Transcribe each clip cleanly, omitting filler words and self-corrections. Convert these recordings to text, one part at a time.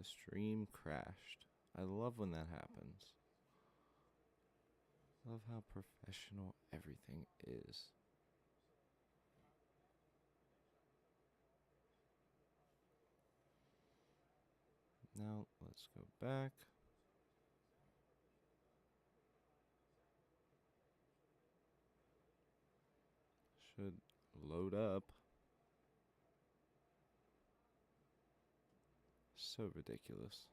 The stream crashed. I love when that happens. Love how professional everything is. Now let's go back. Should load up. So ridiculous.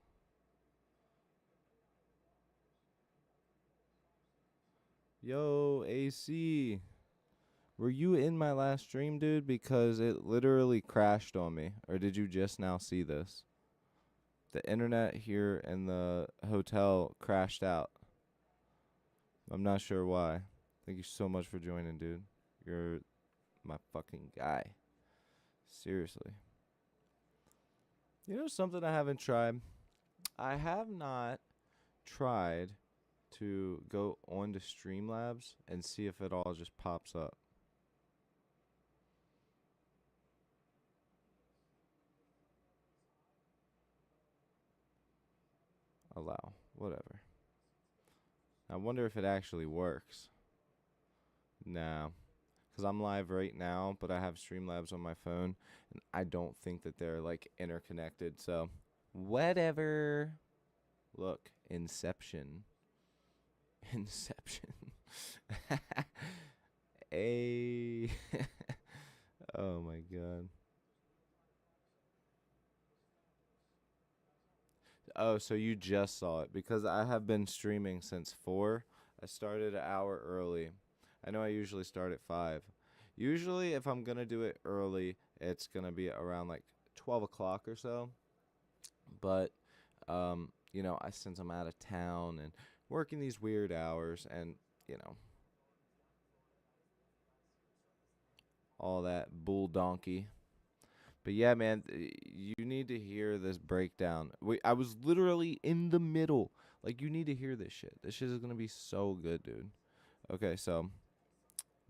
Yo, AC. Were you in my last stream, dude? Because it literally crashed on me. Or did you just now see this? The internet here in the hotel crashed out. I'm not sure why. Thank you so much for joining, dude. You're my fucking guy. Seriously. You know something I haven't tried? I have not tried to go on to Streamlabs and see if it all just pops up. Allow. Whatever. I wonder if it actually works. Nah. Because I'm live right now, but I have Streamlabs on my phone, and I don't think that they're, like, interconnected, so whatever. Look. Inception. Inception. Hey. Oh, my God. Oh, so you just saw it. Because I have been streaming since 4. I started an hour early. I know I usually start at 5. Usually, if I'm going to do it early, it's going to be around, like, 12 o'clock or so. But, you know, since I'm out of town and working these weird hours and, you know, all that bull donkey. But yeah, man, you need to hear this breakdown. I was literally in the middle. Like, you need to hear this shit. This shit is going to be so good, dude. Okay, so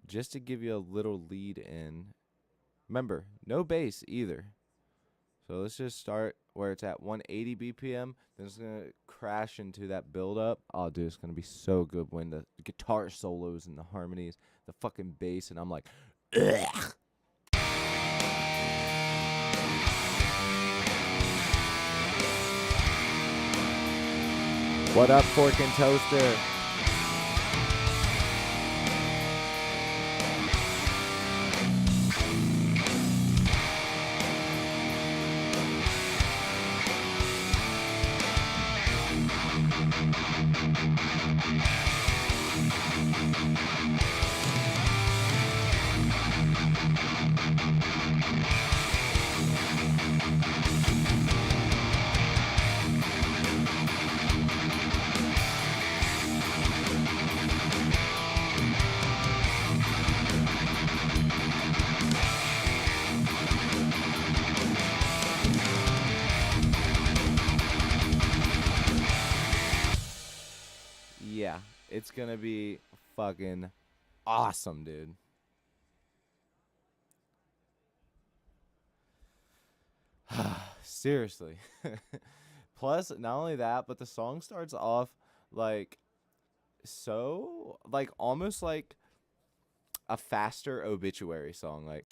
just to give you a little lead in. Remember, no bass either. So let's just start where it's at 180 BPM. Then it's going to crash into that build up. Oh, dude, it's going to be so good when the guitar solos and the harmonies, the fucking bass, and I'm like, ugh. What up, Fork and Toaster? Yeah, it's gonna be fucking awesome, dude. Seriously. Plus, not only that, but the song starts off like so, like almost like a faster obituary song. Like,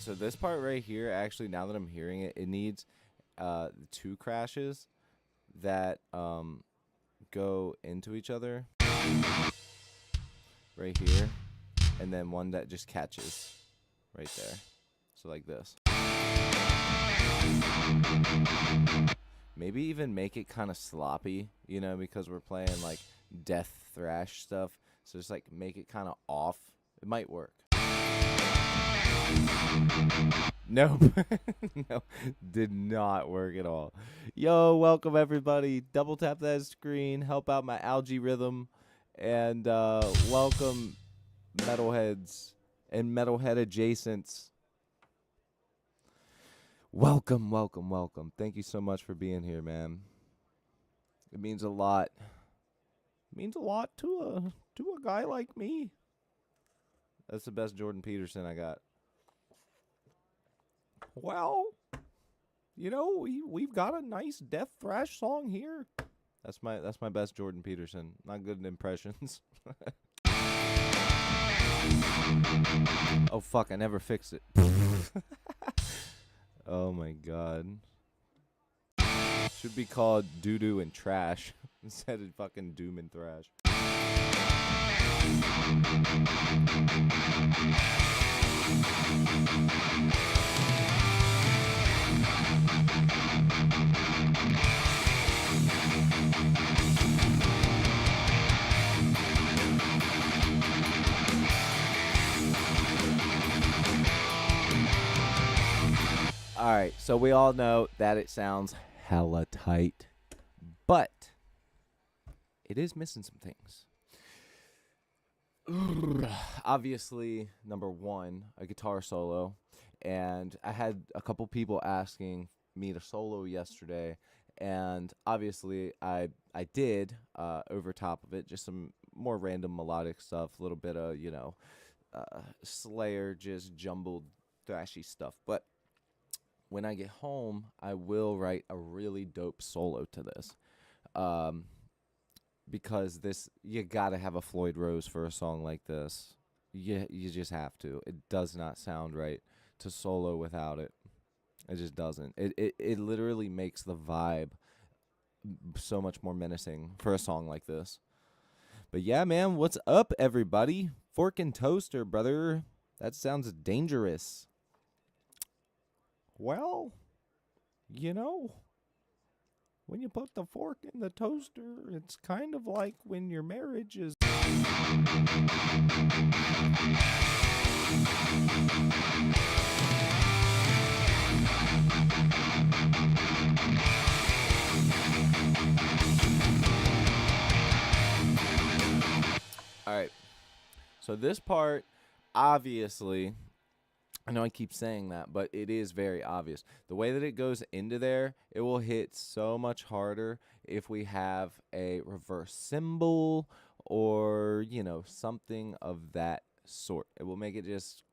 so this part right here, actually, now that I'm hearing it, it needs 2 crashes that go into each other right here, and then one that just catches right there. So like this. Maybe even make it kind of sloppy, you know, because we're playing like death thrash stuff. So just like make it kind of off. It might work. Nope. No, did not work at all. Yo, welcome everybody. Double tap that screen, help out my algae rhythm, and welcome metalheads and metalhead adjacents. Welcome, welcome, welcome. Thank you so much for being here, man. It means a lot. It means a lot to a guy like me. That's the best Jordan Peterson I got. Well, you know, we've got a nice death thrash song here. That's my best Jordan Peterson. Not good at impressions. Oh fuck, I never fixed it. Oh my god. Should be called doo-doo and trash instead of fucking doom and thrash. Alright, so we all know that it sounds hella tight, but it is missing some things. Obviously, number one, a guitar solo, and I had a couple people asking me to solo yesterday, and obviously I did over top of it, just some more random melodic stuff, a little bit of, you know, Slayer, just jumbled thrashy stuff, but when I get home, I will write a really dope solo to this. Because this, you gotta have a Floyd Rose for a song like this. You just have to. It does not sound right to solo without it. It just doesn't. It literally makes the vibe so much more menacing for a song like this. But yeah, man, what's up, everybody? Fork and toaster, brother. That sounds dangerous. Well, you know, when you put the fork in the toaster, it's kind of like when your marriage is... Alright, so this part, obviously... I know I keep saying that, but it is very obvious. The way that it goes into there, it will hit so much harder if we have a reverse cymbal or, you know, something of that sort. It will make it just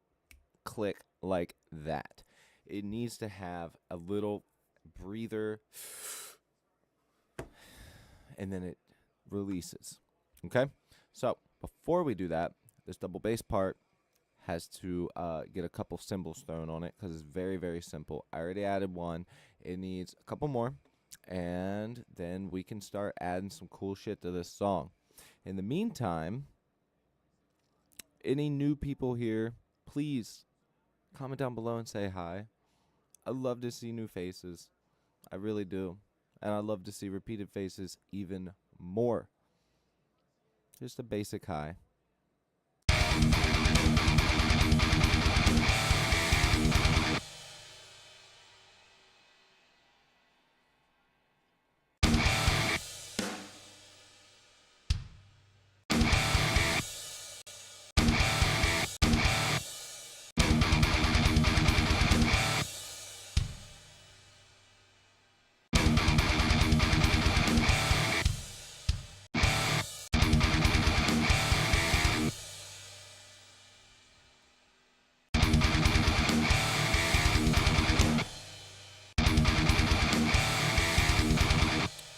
click like that. It needs to have a little breather, and then it releases. Okay? So, before we do that, this double bass part has to get a couple cymbals thrown on it because it's very, very simple. I already added one. It needs a couple more, and then we can start adding some cool shit to this song. In the meantime, any new people here, please comment down below and say hi. I love to see new faces. I really do. And I love to see repeated faces even more. Just a basic hi.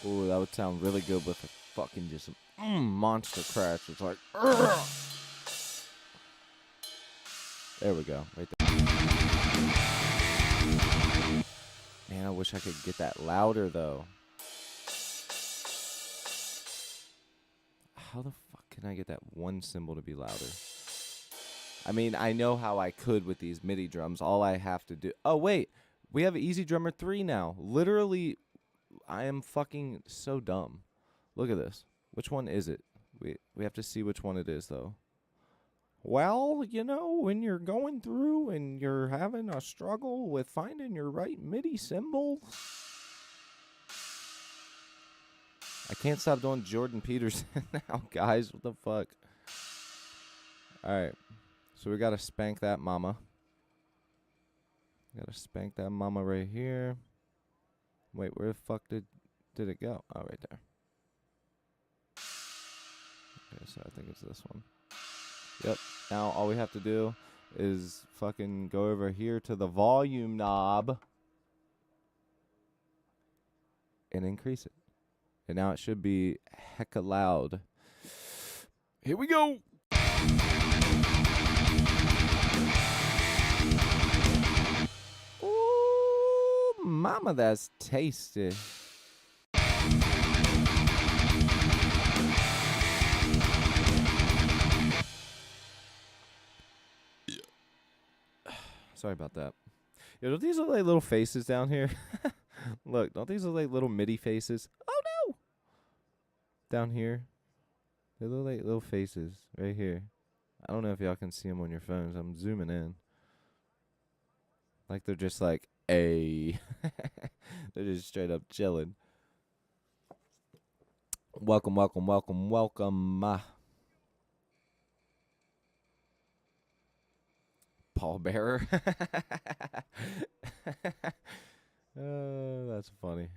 Ooh, that would sound really good with a fucking just some monster crash. It's like, there we go, right there. wish I could get that louder, though. How the fuck can I get that one cymbal to be louder? I mean, I know how I could with these MIDI drums. All I have to do... Oh, wait. We have Easy Drummer 3 now. Literally, I am fucking so dumb. Look at this. Which one is it? We have to see which one it is, though. Well, you know, when you're going through and you're having a struggle with finding your right MIDI symbol... I can't stop doing Jordan Peterson now, guys. What the fuck? Alright. So we gotta spank that mama. Gotta spank that mama right here. Wait, where the fuck did it go? Oh, right there. Okay, so I think it's this one. Yep. Now all we have to do is fucking go over here to the volume knob and increase it. And now it should be hecka loud. Here we go. Ooh, mama, that's tasty. Sorry about that. Yo, don't these look like little faces down here? Look, don't these look like little MIDI faces? Oh, no! Down here. They look like little faces right here. I don't know if y'all can see them on your phones. I'm zooming in. Like they're just like, ay. They're just straight up chilling. Welcome, welcome, welcome, welcome. Pallbearer. That's funny.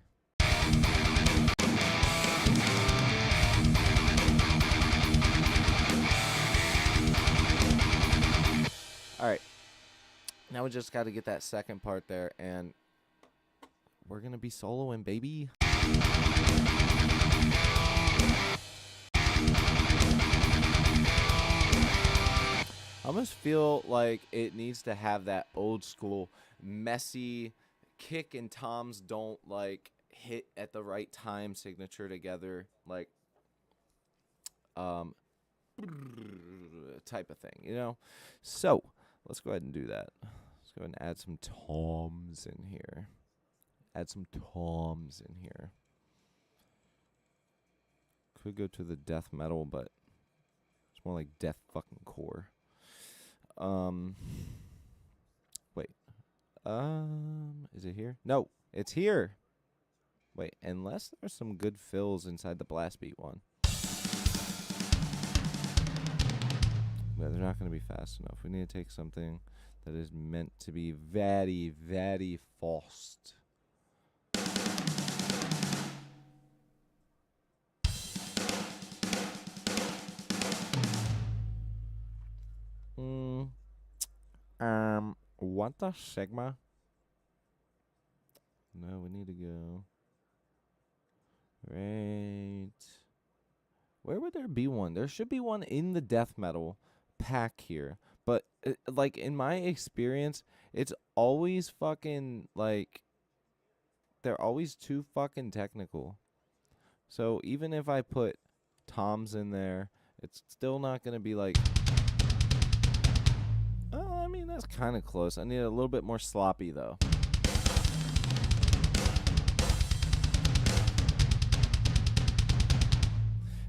All right. Now we just got to get that second part there, and we're going to be soloing, baby. I almost feel like it needs to have that old school, messy kick and toms don't like hit at the right time signature together, like type of thing, you know? So let's go ahead and do that. Let's go ahead and add some toms in here. Could go to the death metal, but it's more like death fucking core. Wait. Is it here? No, it's here. Wait, unless there's some good fills inside the blast beat one. But they're not going to be fast enough. We need to take something that is meant to be very, very fast. What the Sigma? No, we need to go. Right. Where would there be one? There should be one in the death metal pack here. But, like, in my experience, it's always fucking, like, they're always too fucking technical. So even if I put toms in there, it's still not going to be, like... I mean, that's kind of close. I need a little bit more sloppy, though.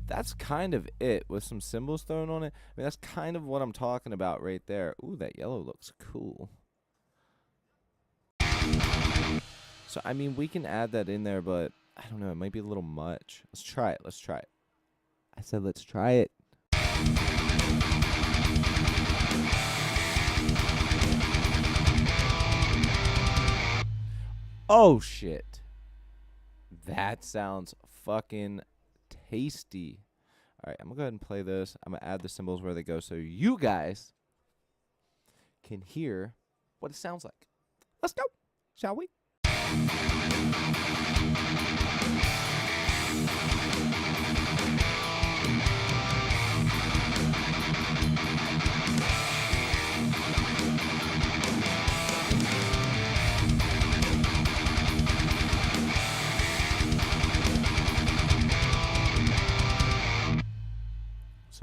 That's kind of it, with some cymbals thrown on it. I mean, that's kind of what I'm talking about right there. Ooh, that yellow looks cool. So, I mean, we can add that in there, but I don't know. It might be a little much. Let's try it. Let's try it. I said let's try it. Oh, shit. That sounds fucking tasty. All right, I'm going to go ahead and play this. I'm going to add the cymbals where they go so you guys can hear what it sounds like. Let's go, shall we?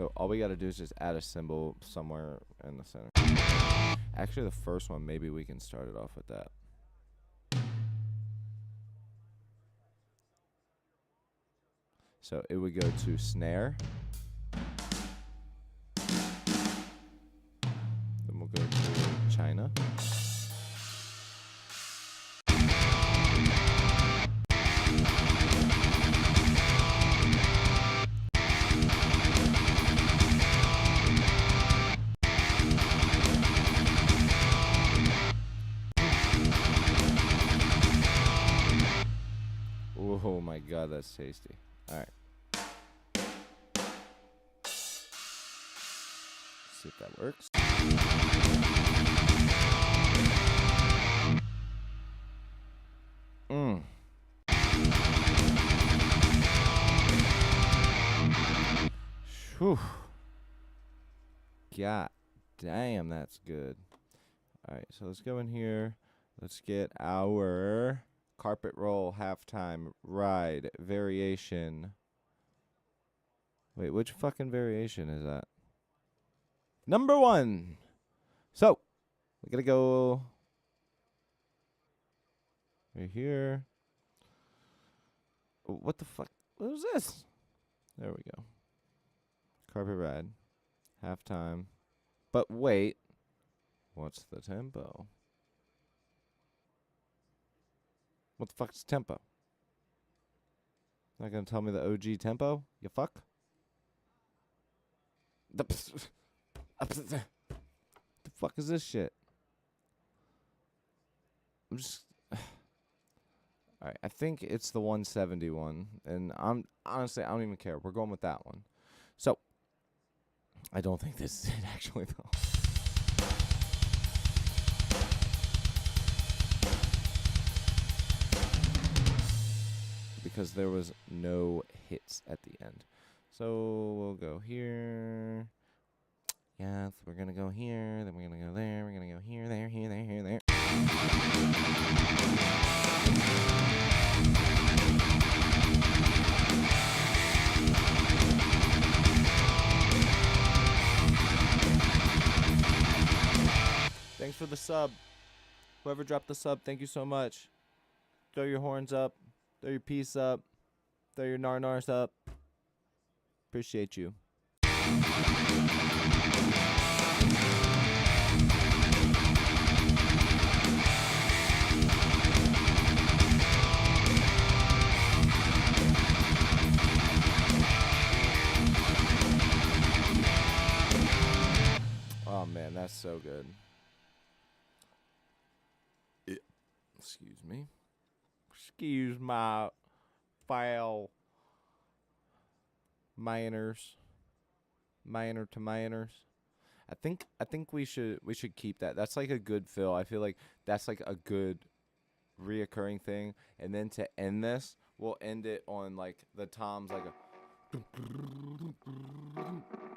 So all we got to do is just add a cymbal somewhere in the center. Actually, the first one, maybe we can start it off with that. So it would go to snare. Then we'll go to China. Oh my god, that's tasty. Alright. See if that works. Whew. God damn, that's good. Alright, so let's go in here. Let's get our carpet roll, halftime, ride, variation. Wait, which fucking variation is that? Number 1. So, we're gonna go right here. What the fuck? What was this? There we go. Carpet ride, halftime. But wait, what's the tempo? What the fuck's tempo? Not gonna tell me the OG tempo? You fuck? The fuck is this shit? I'm just... Alright, I think it's the 171. And honestly, I don't even care. We're going with that one. So, I don't think this is it actually though. Because there was no hits at the end. So we'll go here. Yes, we're gonna go here, then we're gonna go there, we're gonna go here, there, here, there, here, there. Thanks for the sub. Whoever dropped the sub, thank you so much. Throw your horns up. Throw your peace up. Throw your nar-nars up. Appreciate you. Oh man, that's so good. Excuse me. Excuse my foul minors. Minor to minors. I think we should keep that. That's like a good fill. I feel like that's like a good reoccurring thing. And then to end this, we'll end it on like the toms like a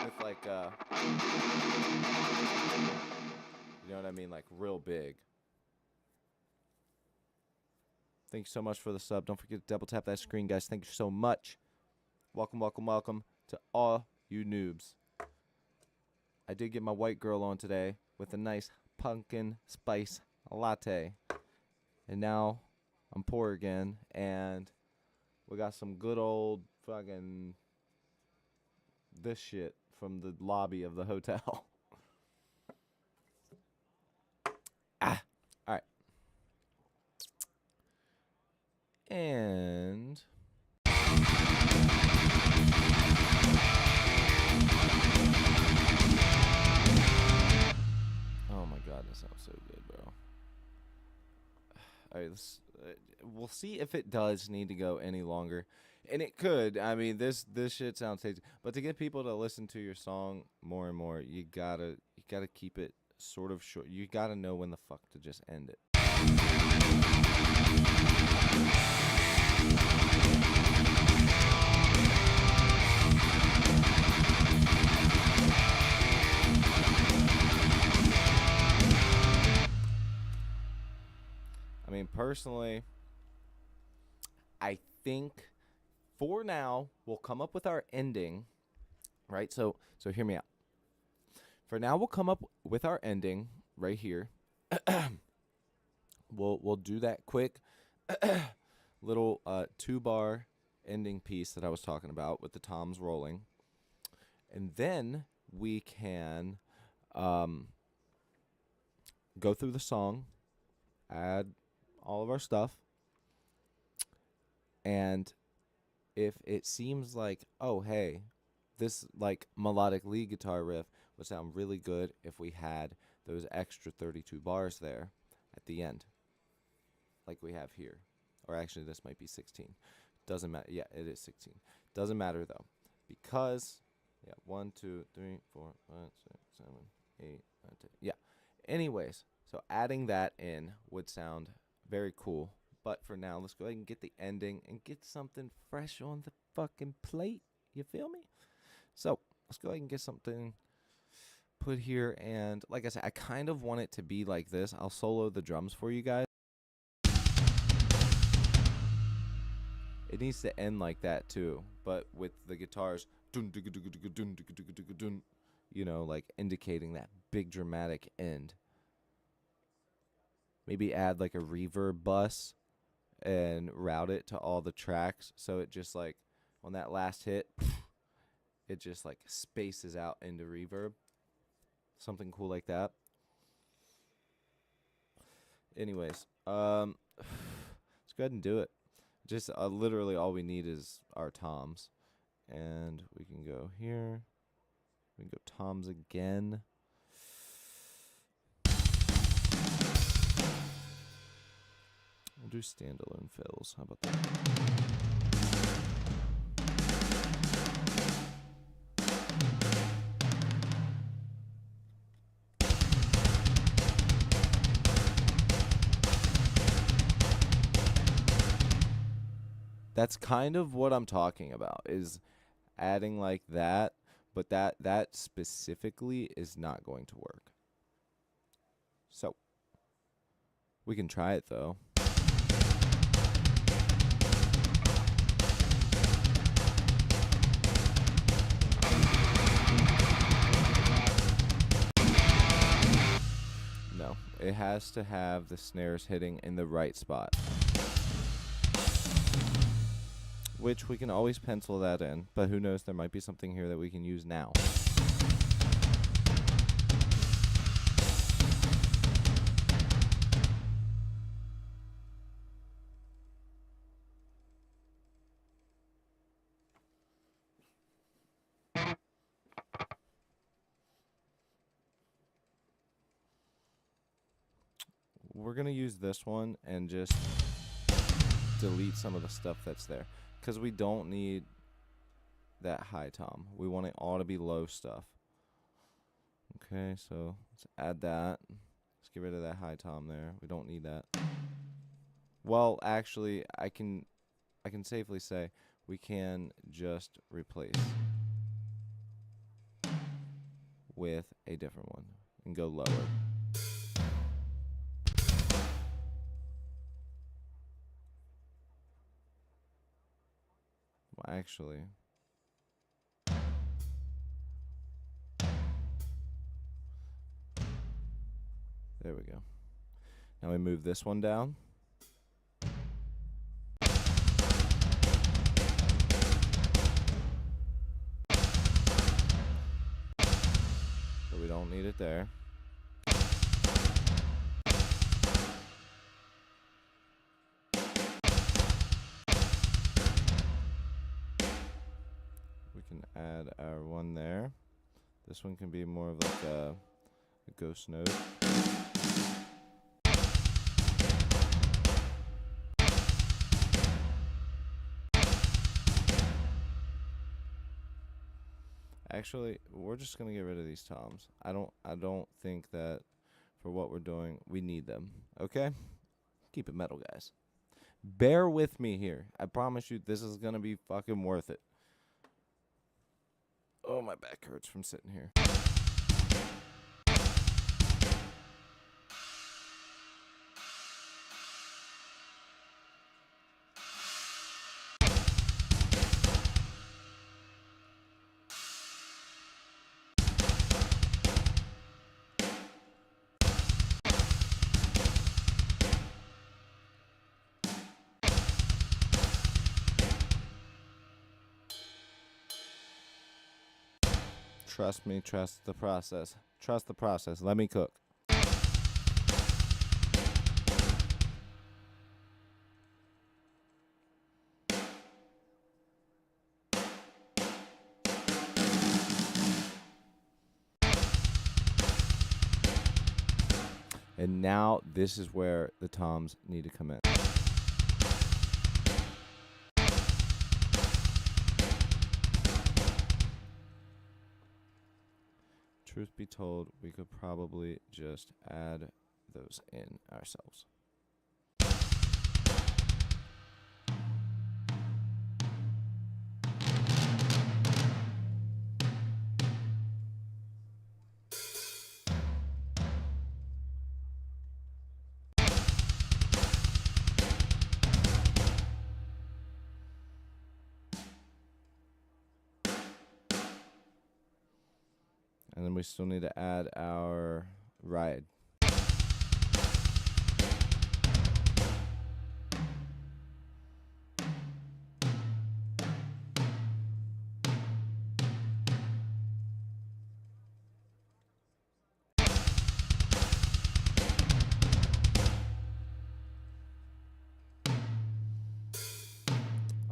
with like you know what I mean, like real big. Thank you so much for the sub. Don't forget to double tap that screen, guys. Thank you so much. Welcome, welcome, welcome to all you noobs. I did get my white girl on today with a nice pumpkin spice latte. And now I'm poor again, and we got some good old fucking this shit from the lobby of the hotel. Alright. And oh my god, that sounds so good, bro. Alright, we'll see if it does need to go any longer. And it could. I mean, this shit sounds tasty. But to get people to listen to your song more and more, you gotta keep it sort of short. You gotta know when the fuck to just end it. I mean, personally, I think for now we'll come up with our ending right? So hear me out. For now, we'll come up with our ending right here. We'll do that quick little 2-bar ending piece that I was talking about with the toms rolling, and then we can go through the song, add all of our stuff, and if it seems like, oh hey, this like melodic lead guitar riff would sound really good if we had those extra 32 bars there at the end, like we have here. Or actually, this might be 16. Doesn't matter. Yeah, it is 16. Doesn't matter though, because 1, 2, 3, 4, 5, 6, 7, 8, 9, 10. Yeah. Anyways, so adding that in would sound very cool. But for now, let's go ahead and get the ending and get something fresh on the fucking plate. You feel me? So let's go ahead and get something put here. And like I said, I kind of want it to be like this. I'll solo the drums for you guys. It needs to end like that too, but with the guitars, you know, like indicating that big dramatic end. Maybe add like a reverb bus and route it to all the tracks, so it just like on that last hit, it just like spaces out into reverb. Something cool like that. Anyways, let's go ahead and do it. Just literally all we need is our toms. And we can go here. We can go toms again. We'll do standalone fills. How about that? That's kind of what I'm talking about, is adding like that, but that specifically is not going to work. So we can try it though. No, it has to have the snares hitting in the right spot. Which we can always pencil that in, but who knows, there might be something here that we can use now. We're going to use this one and just delete some of the stuff that's there, because we don't need that high tom. We want it all to be low stuff. Okay, so let's add that. Let's get rid of that high tom there. We don't need that. Well, actually, I can safely say we can just replace with a different one and go lower. Well, actually, there we go. Now we move this one down. But we don't need it there. We can add our one there. This one can be more of like a ghost note. Actually, we're just gonna get rid of these toms. I don't think that for what we're doing we need them. Okay? Keep it metal, guys. Bear with me here. I promise you this is gonna be fucking worth it. Oh, my back hurts from sitting here. Trust me, trust the process. Trust the process. Let me cook. And now this is where the toms need to come in. Truth be told, we could probably just add those in ourselves. And then we still need to add our ride.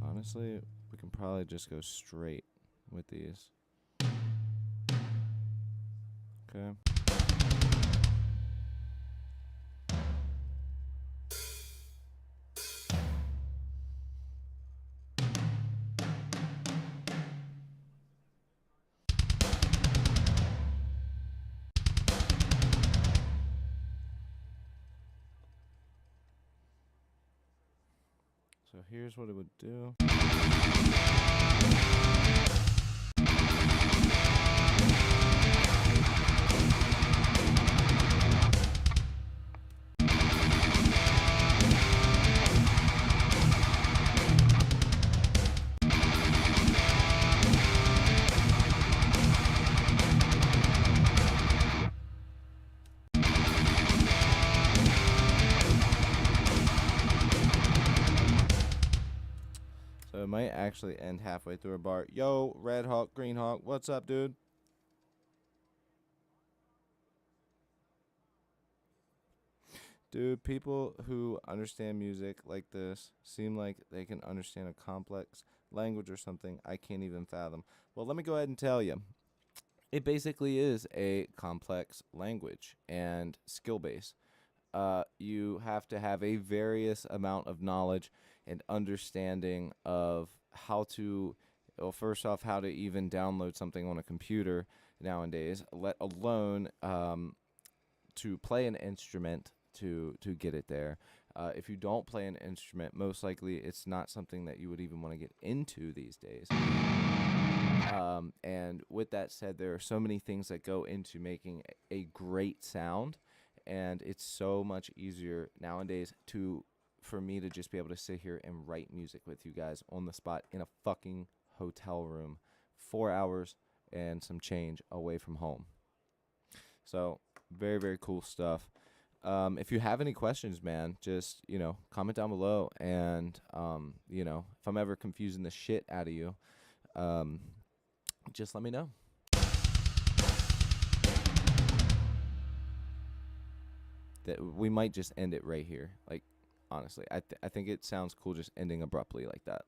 Honestly, we can probably just go straight with these. Okay. So here's what it would do. So it might actually end halfway through a bar. Yo, Red Hawk, Green Hawk, what's up, dude? Dude, people who understand music like this seem like they can understand a complex language or something I can't even fathom. Well, let me go ahead and tell you. It basically is a complex language and skill base. You have to have a various amount of knowledge and understanding of how to, well, first off, how to even download something on a computer nowadays, let alone to play an instrument to get it there. If you don't play an instrument, most likely it's not something that you would even want to get into these days. And with that said, there are so many things that go into making a great sound, and it's so much easier nowadays for me to just be able to sit here and write music with you guys on the spot in a fucking hotel room, 4 hours and some change away from home. So very, very cool stuff. If you have any questions, man, just, comment down below. And, if I'm ever confusing the shit out of you, just let me know. That we might just end it right here. Like, honestly, I think it sounds cool just ending abruptly like that.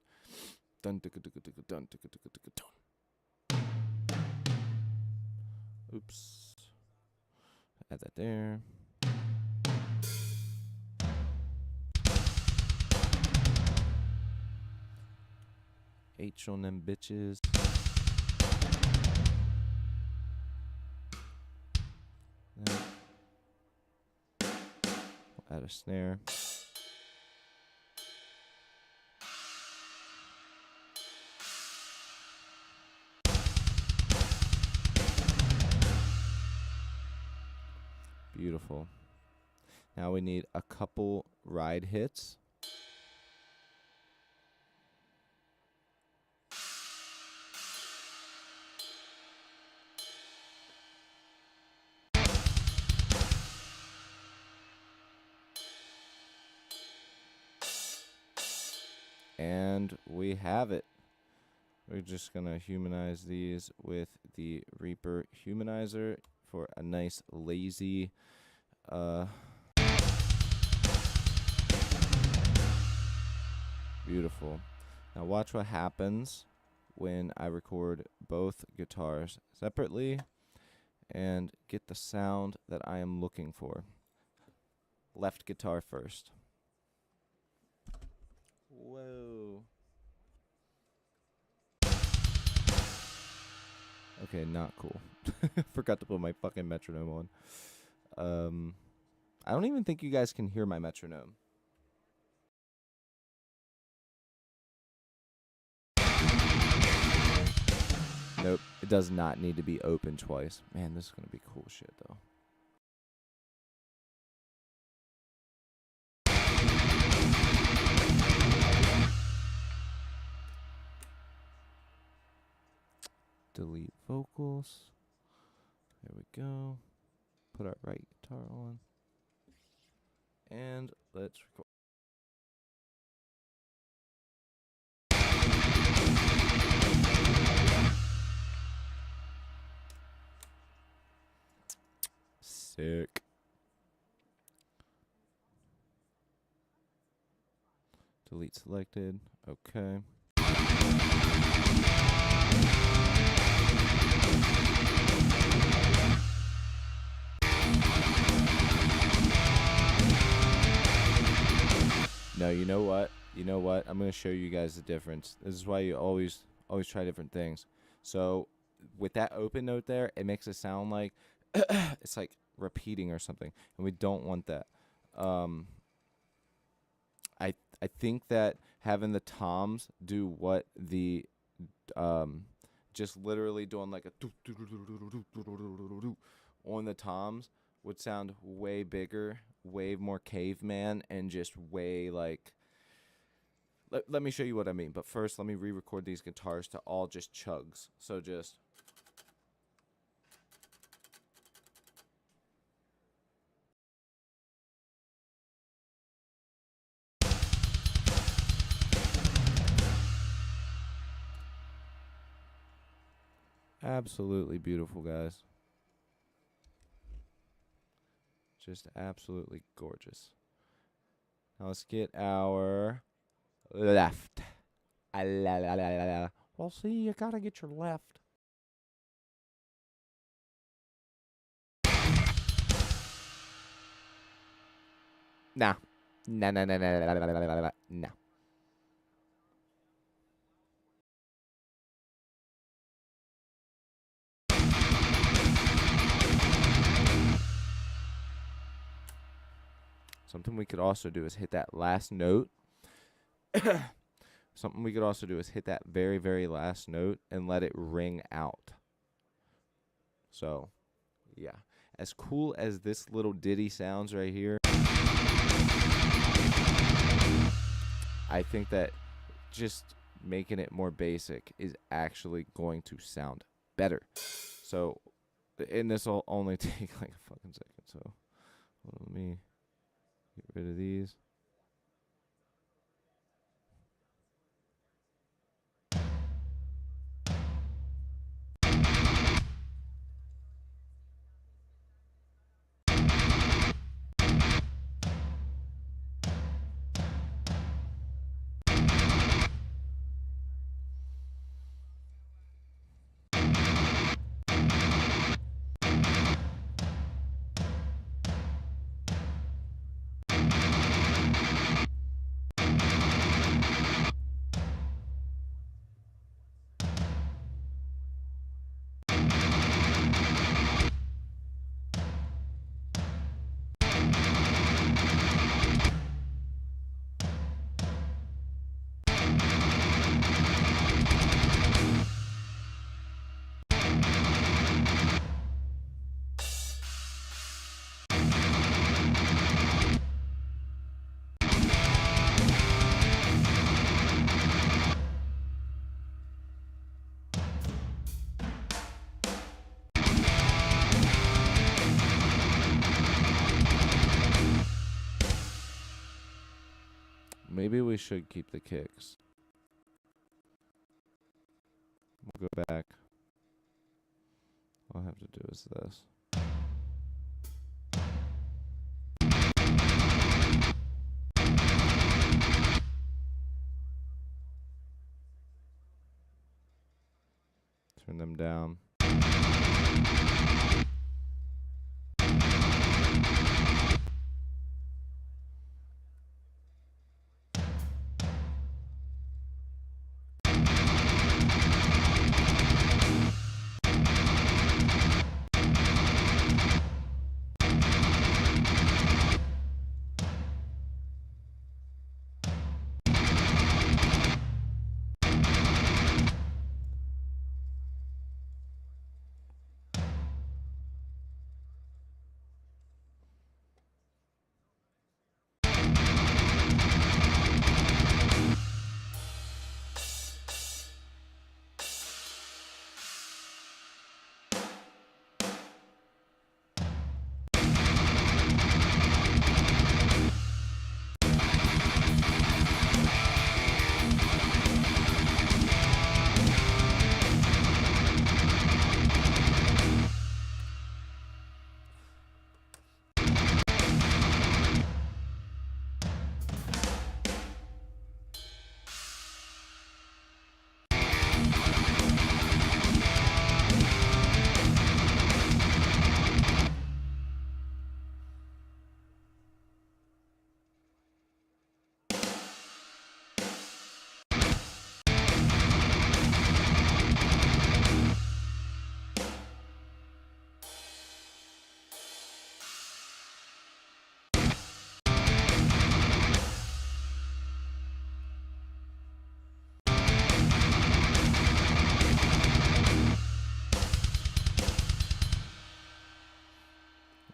Dun, dun, dun, dun, dun, dun, dun, dun. Oops. Add that there. H on them bitches. We'll add a snare. Beautiful. Now we need a couple ride hits. And we have it. We're just going to humanize these with the Reaper humanizer for a nice lazy beautiful. Now watch what happens when I record both guitars separately and get the sound that I am looking for. Left guitar first. Whoa. Okay, not cool. Forgot to put my fucking metronome on. I don't even think you guys can hear my metronome. Nope, it does not need to be open twice. Man, this is gonna be cool shit though. Delete vocals. There we go. Put our right guitar on. And let's record. Sick. Delete selected. Okay. No, you know what? You know what? I'm going to show you guys the difference. This is why you always try different things. So, with that open note there, it makes it sound like it's like repeating or something, and we don't want that. I think that having the toms do what the just literally doing like a on the toms would sound way bigger, way more caveman, and just way like. Let me show you what I mean. But first, let me re-record these guitars to all just chugs. So just. Absolutely beautiful, guys. Just absolutely gorgeous. Now let's get our left. Well, see, you gotta get your left. Nah. Nah. Something we could also do is hit that last note. Something we could also do is hit that very, very last note and let it ring out. So, yeah. As cool as this little ditty sounds right here, I think that just making it more basic is actually going to sound better. So, and this will only take like a fucking second. So, let me get rid of these. Maybe we should keep the kicks. We'll go back. All I have to do is this. Turn them down.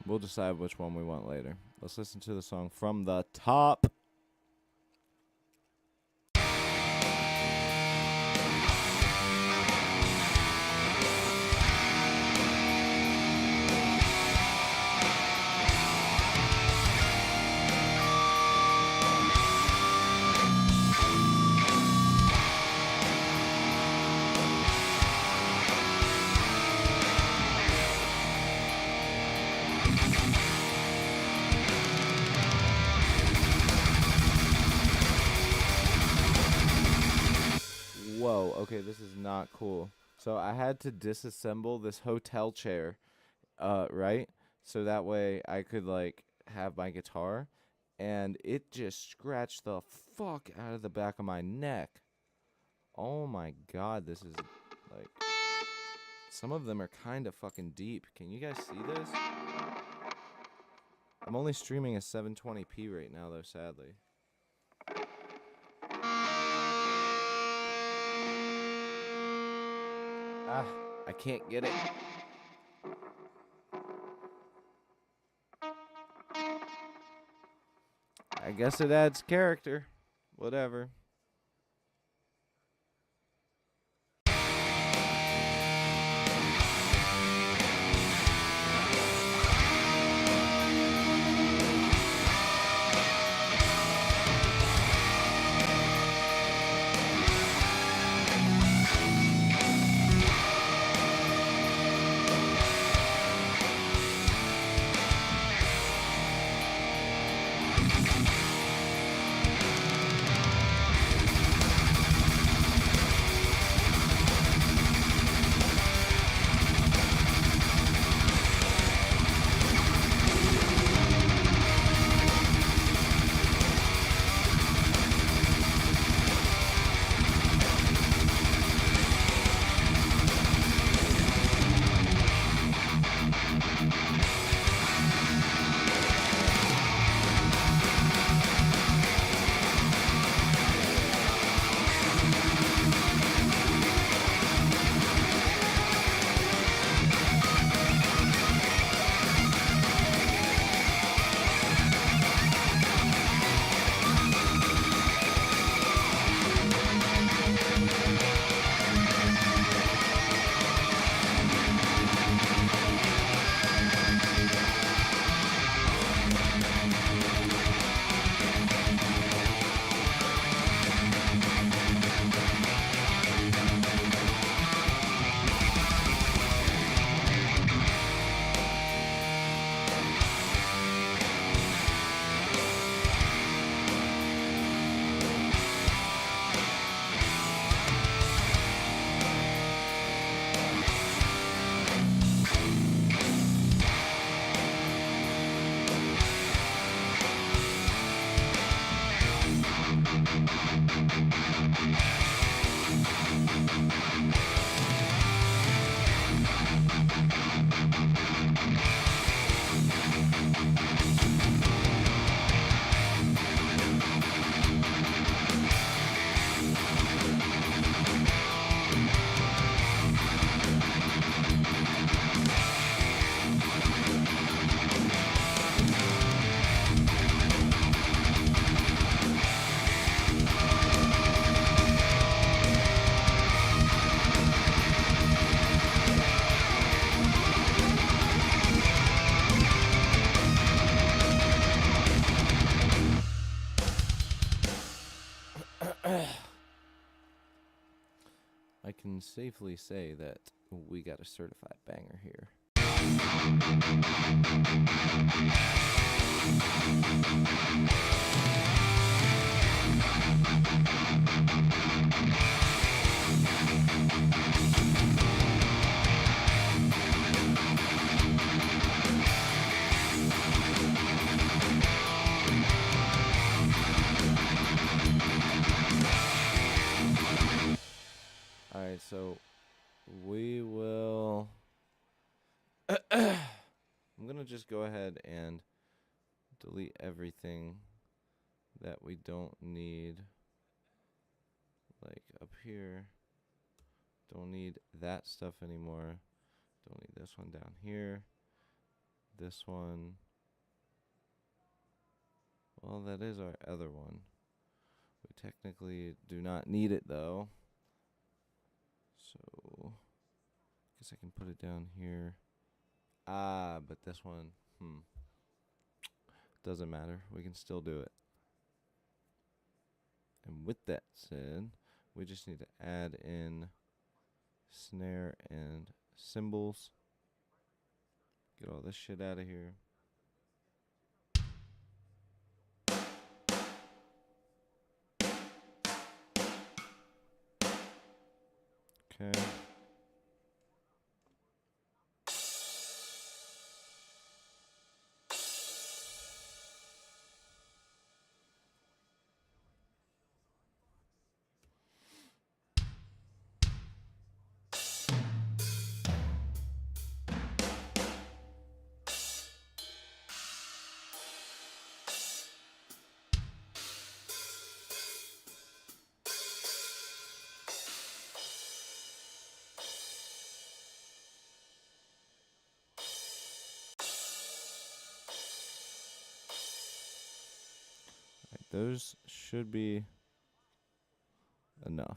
We'll decide which one we want later. Let's listen to the song from the top. Whoa, okay, this is not cool. So I had to disassemble this hotel chair, right? So that way I could, like, have my guitar. And it just scratched the fuck out of the back of my neck. Oh my god, this is, like... Some of them are kind of fucking deep. Can you guys see this? I'm only streaming a 720p right now, though, sadly. Ah, I can't get it. I guess it adds character. Whatever. I can safely say that we got a certified banger here. Alright, so we will... I'm going to just go ahead and delete everything that we don't need. Like up here. Don't need that stuff anymore. Don't need this one down here. This one. Well, that is our other one. We technically do not need it though. So, I guess I can put it down here. But this one, doesn't matter. We can still do it. And with that said, we just need to add in snare and cymbals. Get all this shit out of here. Okay. Those should be enough.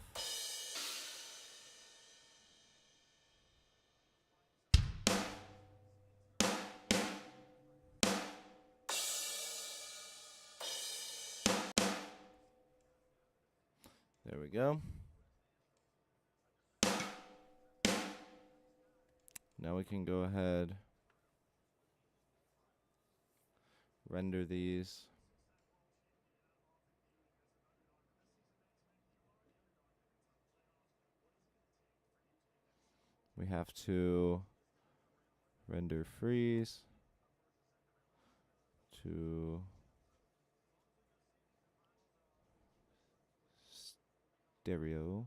There we go. Now we can go ahead, render these. We have to render freeze to stereo.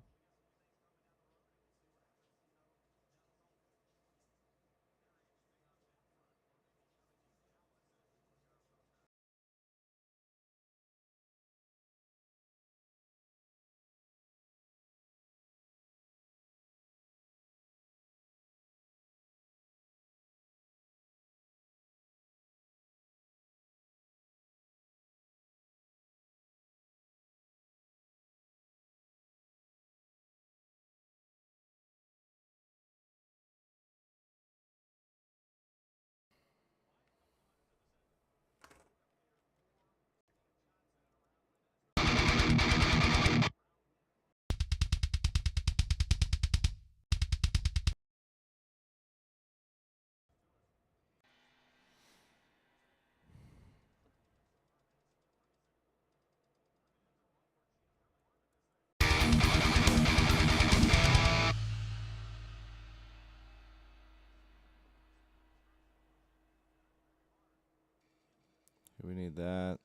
We need that.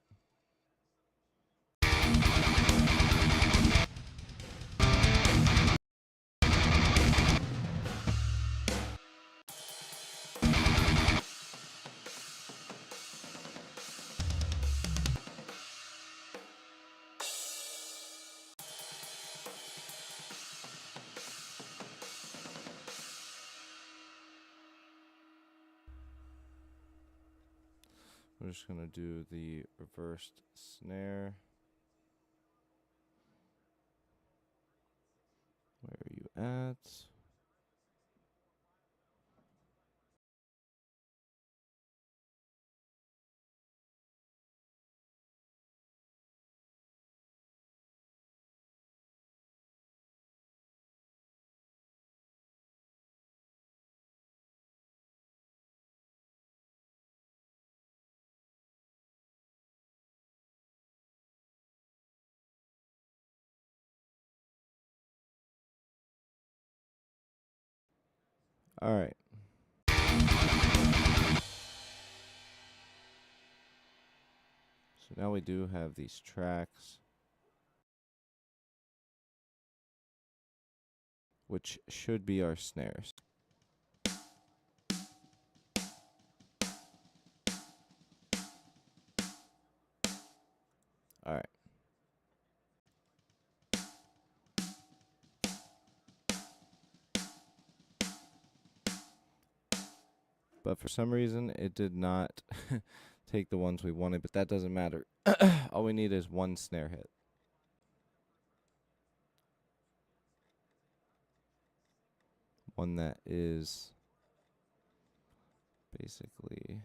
We're just going to do the reversed snare. Where are you at? All right. So now we do have these tracks, which should be our snares. All right. But for some reason, it did not take the ones we wanted, but that doesn't matter. All we need is one snare hit. One that is basically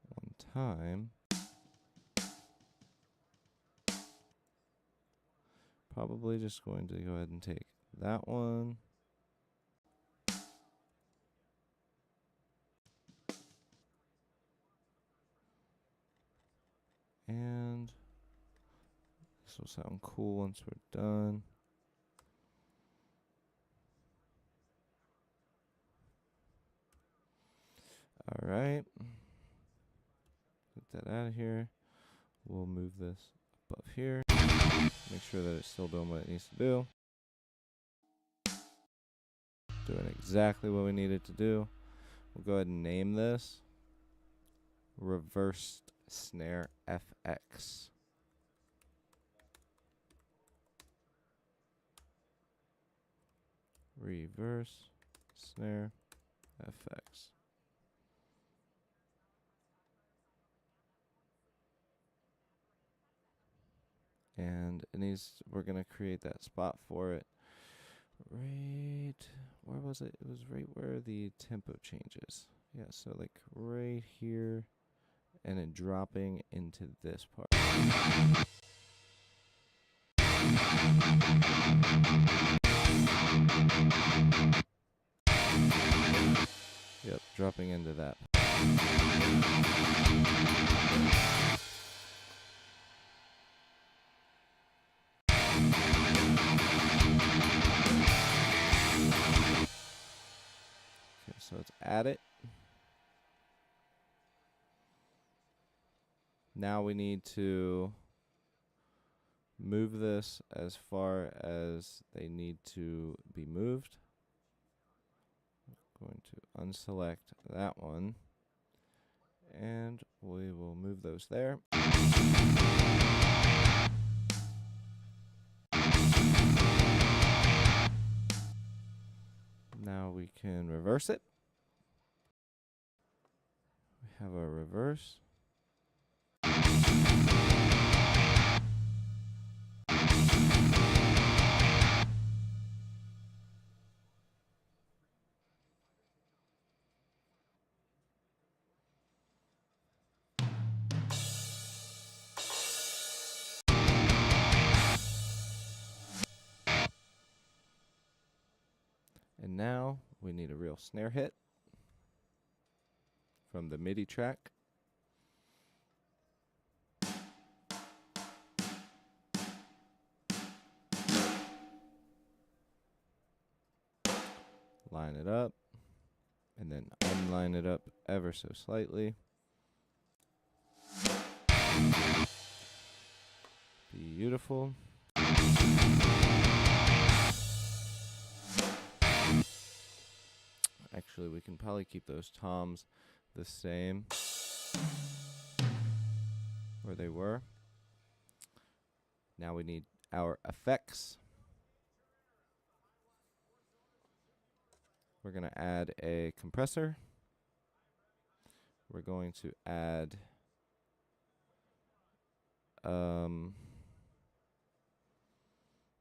one time. Probably just going to go ahead and take that one. And this will sound cool once we're done. All right. Get that out of here. We'll move this above here. Make sure that it's still doing what it needs to do. Doing exactly what we need it to do. We'll go ahead and name this Reversed Snare FX. Reverse Snare FX. And it needs, we're going to create that spot for it. Right, where was it? It was right where the tempo changes. Yeah, so like right here, and then dropping into this part. Yep, dropping into that. Okay, so let's add it. Now we need to move this as far as they need to be moved. I'm going to unselect that one, and we will move those there. Now we can reverse it. We have a reverse. And now we need a real snare hit from the MIDI track. Line it up, and then unline it up ever so slightly. Beautiful. Actually, we can probably keep those toms the same where they were. Now we need our effects. We're going to add a compressor. We're going to add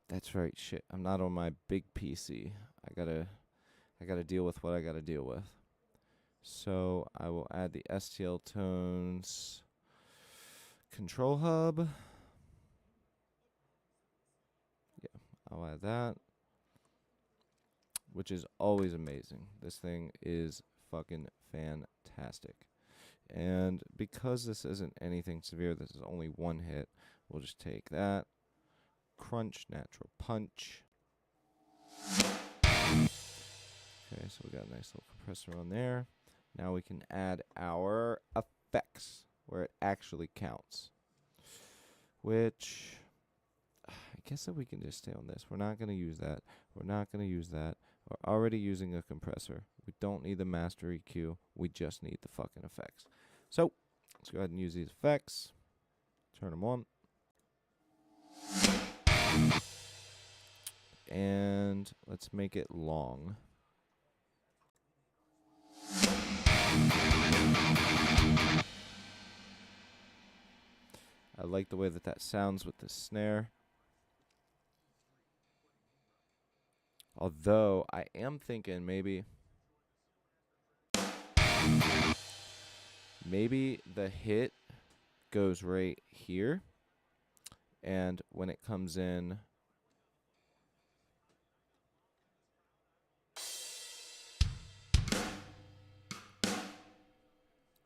that's right, shit. I'm not on my big PC. I gotta deal with what I gotta deal with. So I will add the STL Tones control hub. Yeah, I'll add that, which is always amazing. This thing is fucking fantastic. And because this isn't anything severe, this is only one hit, we'll just take that. Crunch, natural punch. Okay, so we got a nice little compressor on there. Now we can add our effects where it actually counts. Which, I guess that we can just stay on this. We're not going to use that. We're not going to use that. We're already using a compressor. We don't need the master EQ. We just need the fucking effects. So, let's go ahead and use these effects. Turn them on. And let's make it long. I like the way that that sounds with the snare. Although, I am thinking maybe the hit goes right here. And when it comes in,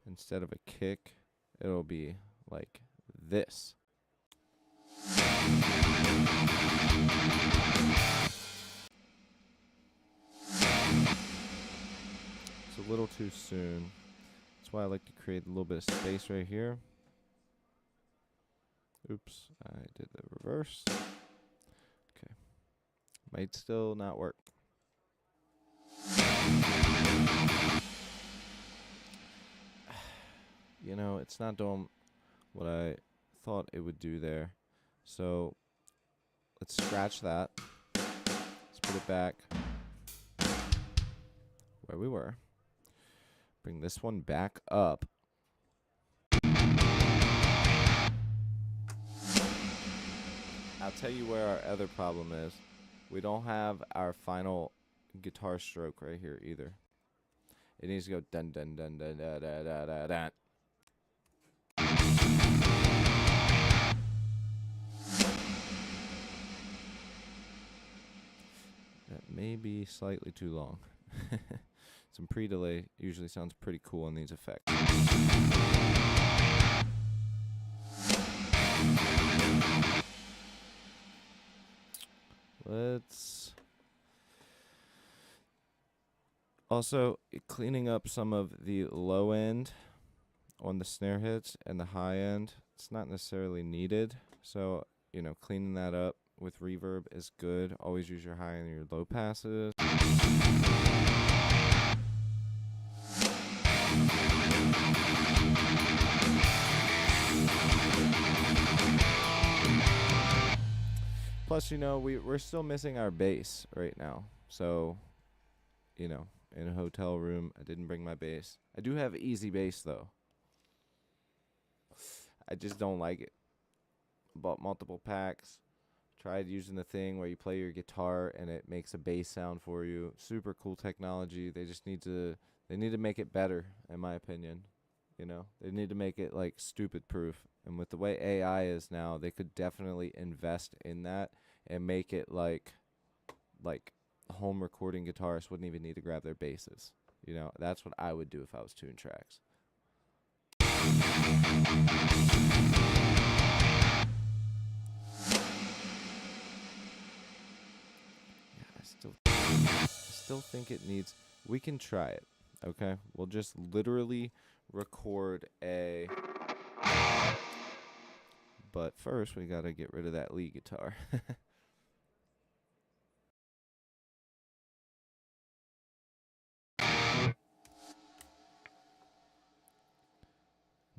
instead of a kick, it'll be like this. It's a little too soon. That's why I like to create a little bit of space right here. Oops, I did the reverse. Okay. Might still not work. You know, it's not doing what I thought it would do there. So let's scratch that. Let's put it back where we were. Bring this one back up. I'll tell you where our other problem is. We don't have our final guitar stroke right here either. It needs to go dun dun dun dun dun dun dun dun dun. That may be slightly too long. Some pre-delay usually sounds pretty cool in these effects. Let's also cleaning up some of the low end on the snare hits and the high end. It's not necessarily needed. So, you know, cleaning that up with reverb is good. Always use your high and your low passes. Plus, you know, we're still missing our bass right now. So, you know, in a hotel room, I didn't bring my bass. I do have easy bass, though. I just don't like it. Bought multiple packs. Tried using the thing where you play your guitar and it makes a bass sound for you. Super cool technology. They just need to make it better, in my opinion. You know, they need to make it like stupid proof. And with the way AI is now, they could definitely invest in that and make it like home recording guitarists wouldn't even need to grab their basses. You know, that's what I would do if I was tuning tracks. I still think it needs. We can try it. Okay, we'll just literally record a. But first, we gotta get rid of that lead guitar.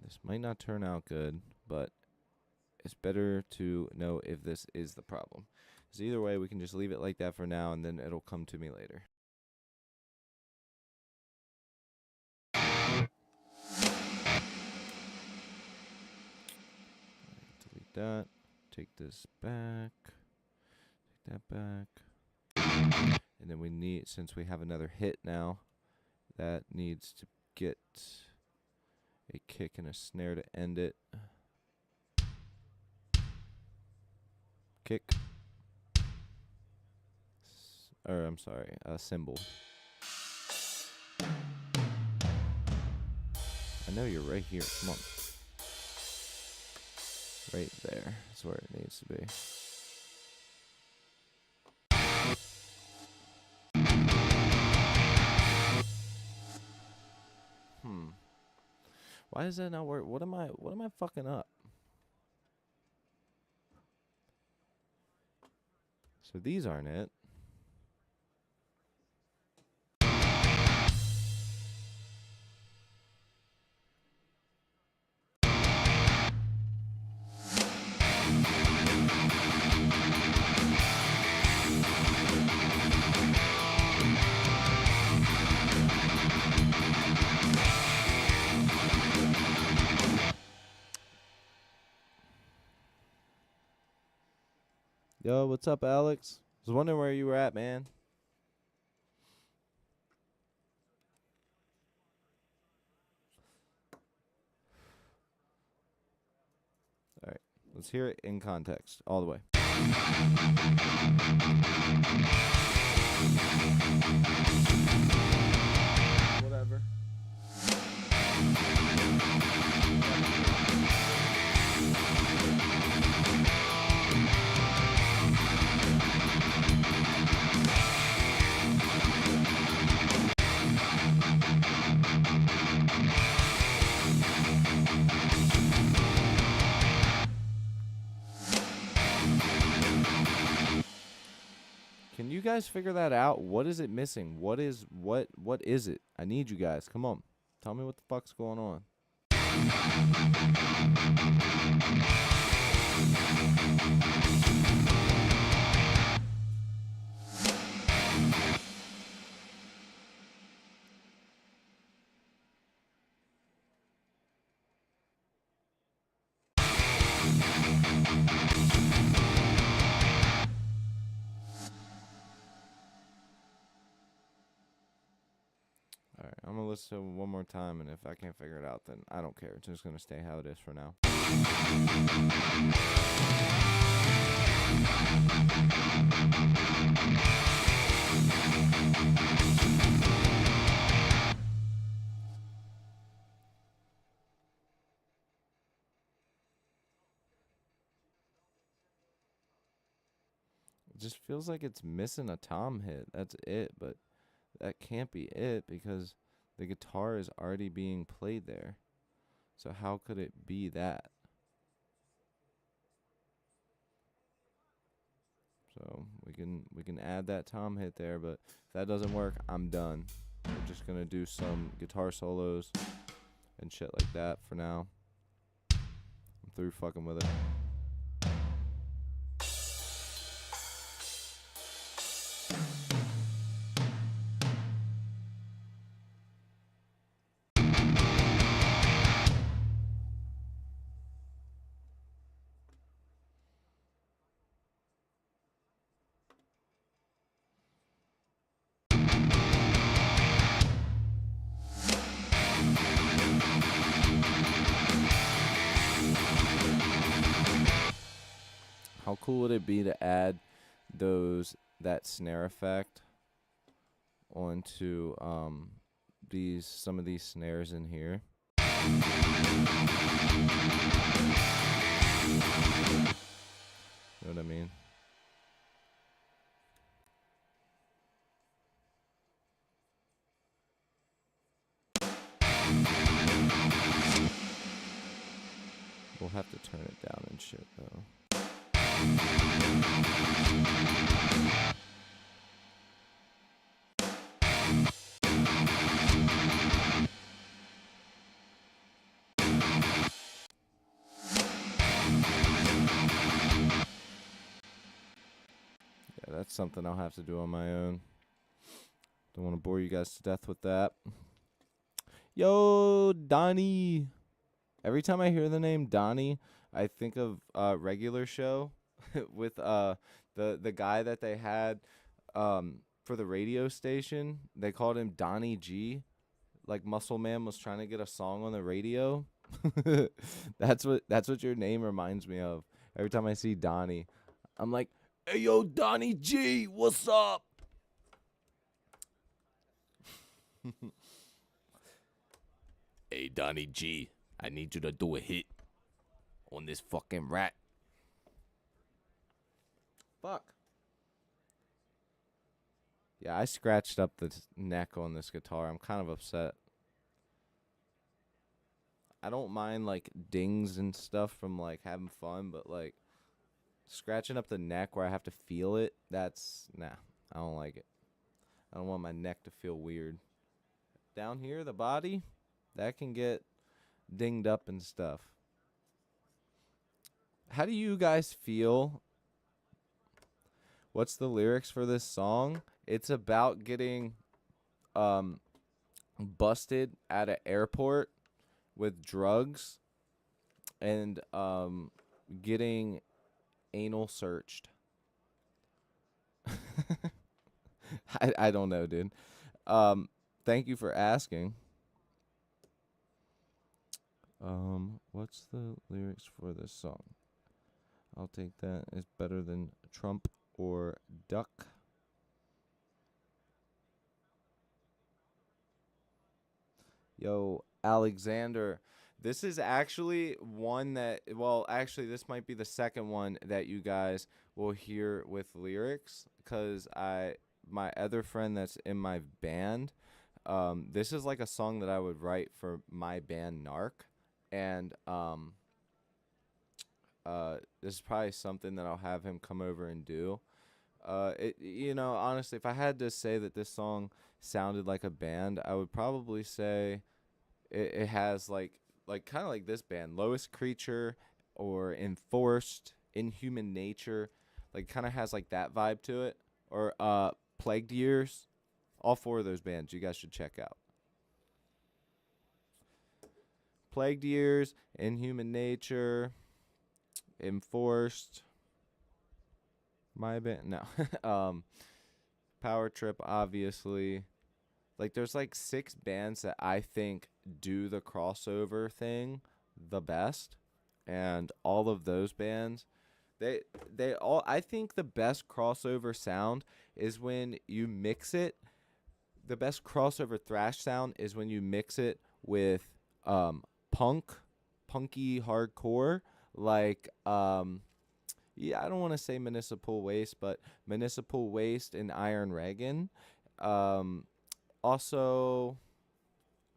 This might not turn out good, but it's better to know if this is the problem. Because either way, we can just leave it like that for now, and then it'll come to me later. Delete that. Take this back. Take that back. And then we need, since we have another hit now, that needs to get a kick and a snare to end it. Kick. Or I'm sorry, a cymbal. I know you're right here. Come on. Right there is where it needs to be. Why is that not work? What am I fucking up? So these aren't it. Yo, what's up, Alex? Was wondering where you were at, man. All right, let's hear it in context, all the way. Whatever. Can you guys figure that out? What is it missing? What is it? I need you guys. Come on. Tell me what the fuck's going on. All right, I'm gonna listen to it one more time, and if I can't figure it out, then I don't care. It's just gonna stay how it is for now. It just feels like it's missing a tom hit. That's it, but that can't be it because the guitar is already being played there. So how could it be that? So we can add that tom hit there, but if that doesn't work, I'm done. We're just gonna do some guitar solos and shit like that for now. I'm through fucking with it. How cool would it be to add that snare effect onto some of these snares in here? You know what I mean? We'll have to turn it down and shit though. Yeah, that's something I'll have to do on my own. Don't want to bore you guys to death with that. Yo, Donnie. Every time I hear the name Donnie, I think of Regular Show with the guy that they had for the radio station. They called him Donnie G. Like Muscle Man was trying to get a song on the radio. That's what your name reminds me of. Every time I see Donnie, I'm like, "Hey yo, Donnie G, what's up?" Hey Donnie G, I need you to do a hit on this fucking rat. Fuck. Yeah, I scratched up the neck on this guitar. I'm kind of upset. I don't mind like dings and stuff from like having fun, but like scratching up the neck where I have to feel it, that's nah. I don't like it. I don't want my neck to feel weird. Down here, the body, that can get dinged up and stuff. How do you guys feel? What's the lyrics for this song? It's about getting um busted at an airport with drugs and getting anal searched. I don't know, dude. Thank you for asking. What's the lyrics for this song? I'll take that. It's better than Trump or Duck. Yo, Alexander. This is actually one that, well, actually, this might be the second one that you guys will hear with lyrics because my other friend that's in my band, this is like a song that I would write for my band Narc. And this is probably something that I'll have him come over and do. Honestly, if I had to say that this song sounded like a band, I would probably say it has like kind of like this band, Lowest Creature or Enforced, Inhuman Nature, like kind of has like that vibe to it. Or Plagued Years, all four of those bands you guys should check out. Plagued Years, Inhuman Nature, Enforced, my band, no, Power Trip, obviously. Like, there's like six bands that I think do the crossover thing the best, and all of those bands, they all. I think the best crossover sound is when you mix it. The best crossover thrash sound is when you mix it with punk, punky hardcore, like yeah, I don't want to say Municipal Waste, but Municipal Waste and Iron Reagan. Um, Also,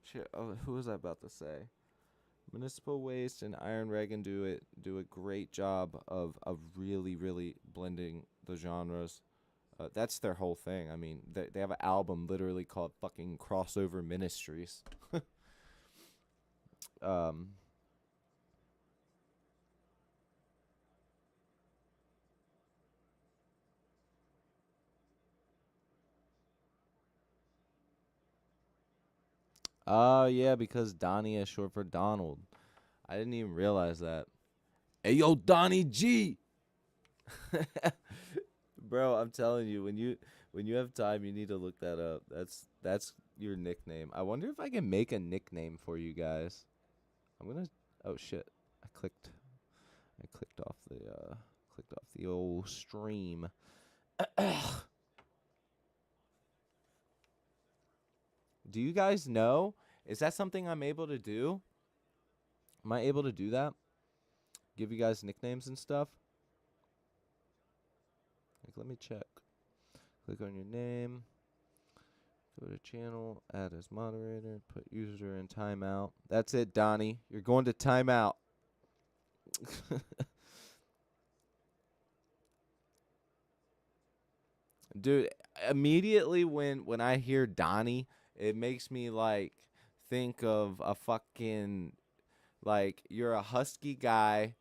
shit, who was I about to say? Municipal Waste and Iron Reagan do a great job of really blending the genres. That's their whole thing. I mean, they have an album literally called fucking Crossover Ministries. um, oh yeah, because Donnie is short for Donald. I didn't even realize that. Hey yo, Donnie G. Bro, I'm telling you, when you have time, you need to look that up. That's your nickname. I wonder if I can make a nickname for you guys. I'm gonna. Oh shit! I clicked. I clicked off the old stream. Do you guys know? Is that something I'm able to do? Am I able to do that? Give you guys nicknames and stuff? Like, let me check. Click on your name. Go to channel. Add as moderator. Put user in timeout. That's it, Donnie. You're going to timeout. Dude, immediately when I hear Donnie, it makes me like think of a fucking like you're a husky guy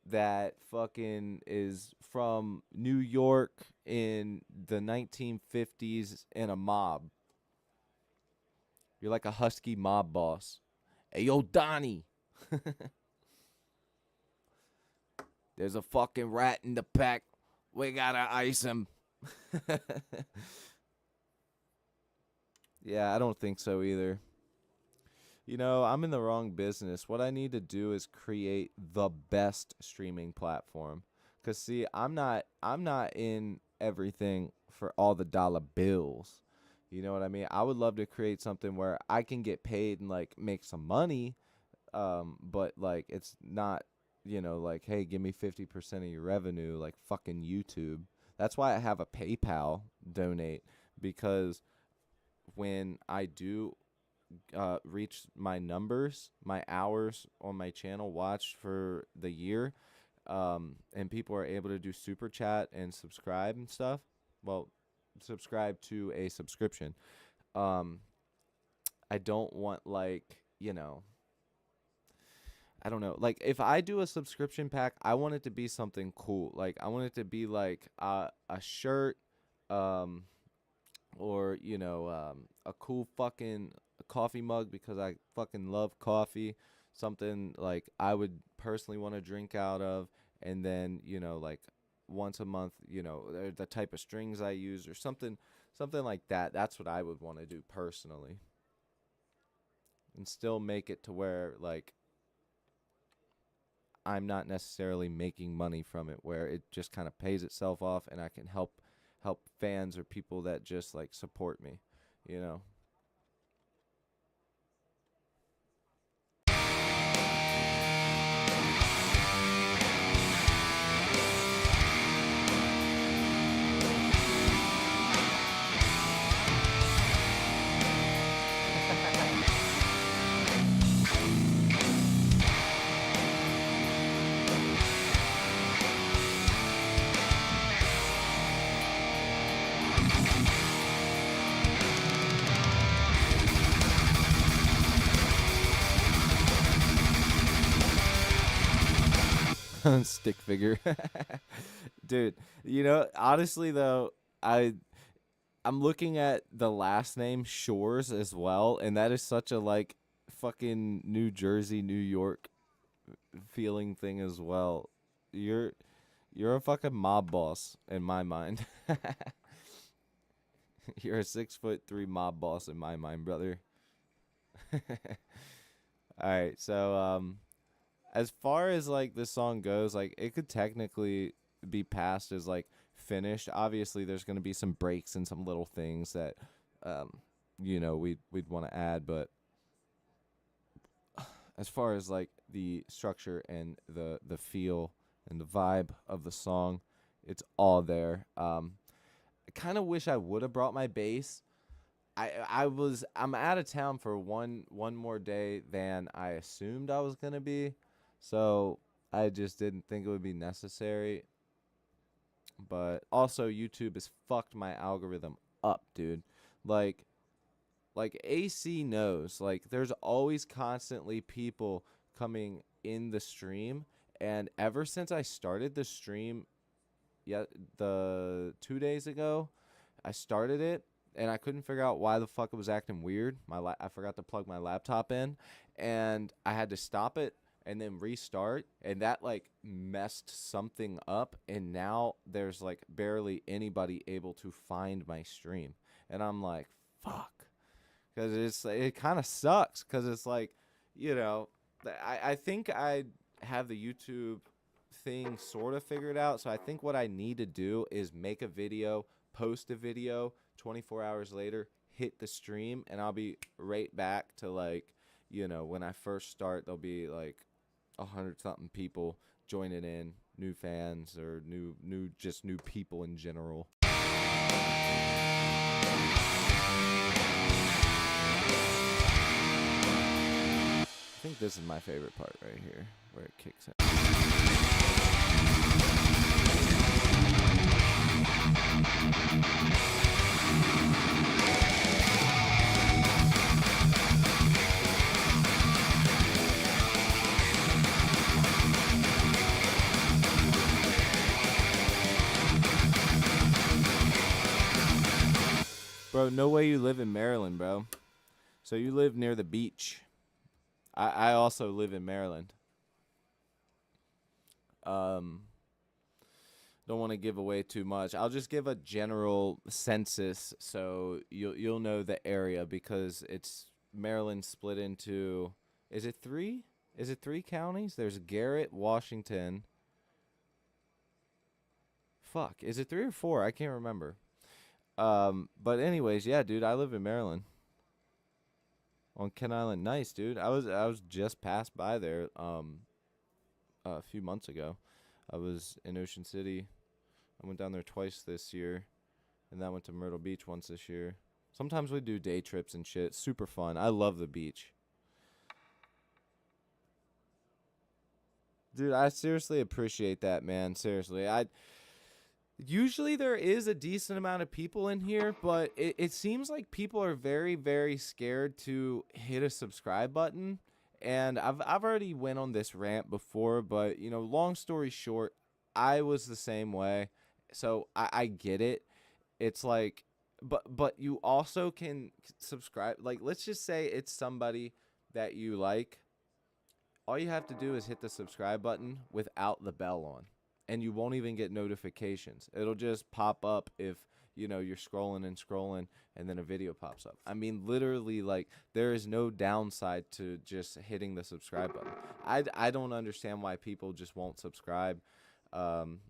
that fucking is from New York in the 1950s in a mob. You're like a husky mob boss. Hey, yo, Donnie. There's a fucking rat in the pack. We gotta ice him. Yeah, I don't think so either. I'm in the wrong business. What I need to do is create the best streaming platform. Cause see, I'm not in everything for all the dollar bills. You know what I mean? I would love to create something where I can get paid and like make some money, but like it's not, like, hey, give me 50% of your revenue, like fucking YouTube. That's why I have a PayPal donate, because when I do reached my numbers, my hours on my channel watched for the year, and people are able to do super chat and subscribe and stuff. Well, subscribe to a subscription. Um, I don't want like, I don't know. Like if I do a subscription pack, I want it to be something cool. Like I want it to be like a shirt, um, or a cool fucking coffee mug because I fucking love coffee. Something like I would personally want to drink out of, and then like once a month, the type of strings I use or something like that. That's what I would want to do personally, and still make it to where like I'm not necessarily making money from it, where it just kind of pays itself off and I can help fans or people that just like support me, you know. Stick figure. Dude, honestly though, I'm looking at the last name Shores as well, and that is such a like fucking New Jersey, New York feeling thing as well. You're you're a fucking mob boss in my mind. You're a 6'3" mob boss in my mind, brother. All right, so as far as like the song goes, like it could technically be passed as like finished. Obviously, there's gonna be some breaks and some little things that we'd want to add, but as far as like the structure and the feel and the vibe of the song, it's all there. I kind of wish I would have brought my bass. I'm out of town for one more day than I assumed I was gonna be, so I just didn't think it would be necessary. But also YouTube has fucked my algorithm up, dude. Like AC knows, like there's always constantly people coming in the stream, and ever since I started the stream, yeah, the 2 days ago, I started it and I couldn't figure out why the fuck it was acting weird. I forgot to plug my laptop in, and I had to stop it and then restart, and that like messed something up, and now there's like barely anybody able to find my stream, and I'm like, fuck, because it kind of sucks because it's like, you know, I think I have the YouTube thing sort of figured out. So I think what I need to do is make a video, post a video, 24 hours later, hit the stream, and I'll be right back to like, when I first start, there'll be like 100 something people joining in, new fans or just new people in general. I think this is my favorite part right here, where it kicks in. Bro, no way you live in Maryland, bro. So you live near the beach. I also live in Maryland. Don't want to give away too much. I'll just give a general census so you'll know the area, because it's Maryland split into, is it three? Is it three counties? There's Garrett, Washington. Fuck, is it three or four? I can't remember. But anyways, yeah, dude, I live in Maryland. On Kent Island. Nice, dude. I was just passed by there a few months ago. I was in Ocean City. I went down there twice this year, and then I went to Myrtle Beach once this year. Sometimes we do day trips and shit. Super fun. I love the beach. Dude, I seriously appreciate that, man. Seriously. I usually there is a decent amount of people in here, but it seems like people are very, very scared to hit a subscribe button. And I've already went on this rant before, but you know, long story short, I was the same way. So I get it. It's like, but you also can subscribe. Like, let's just say it's somebody that you like. All you have to do is hit the subscribe button without the bell on, and you won't even get notifications. It'll just pop up if you know you're scrolling and scrolling, and then a video pops up. I mean, literally, like there is no downside to just hitting the subscribe button. I don't understand why people just won't subscribe. Um,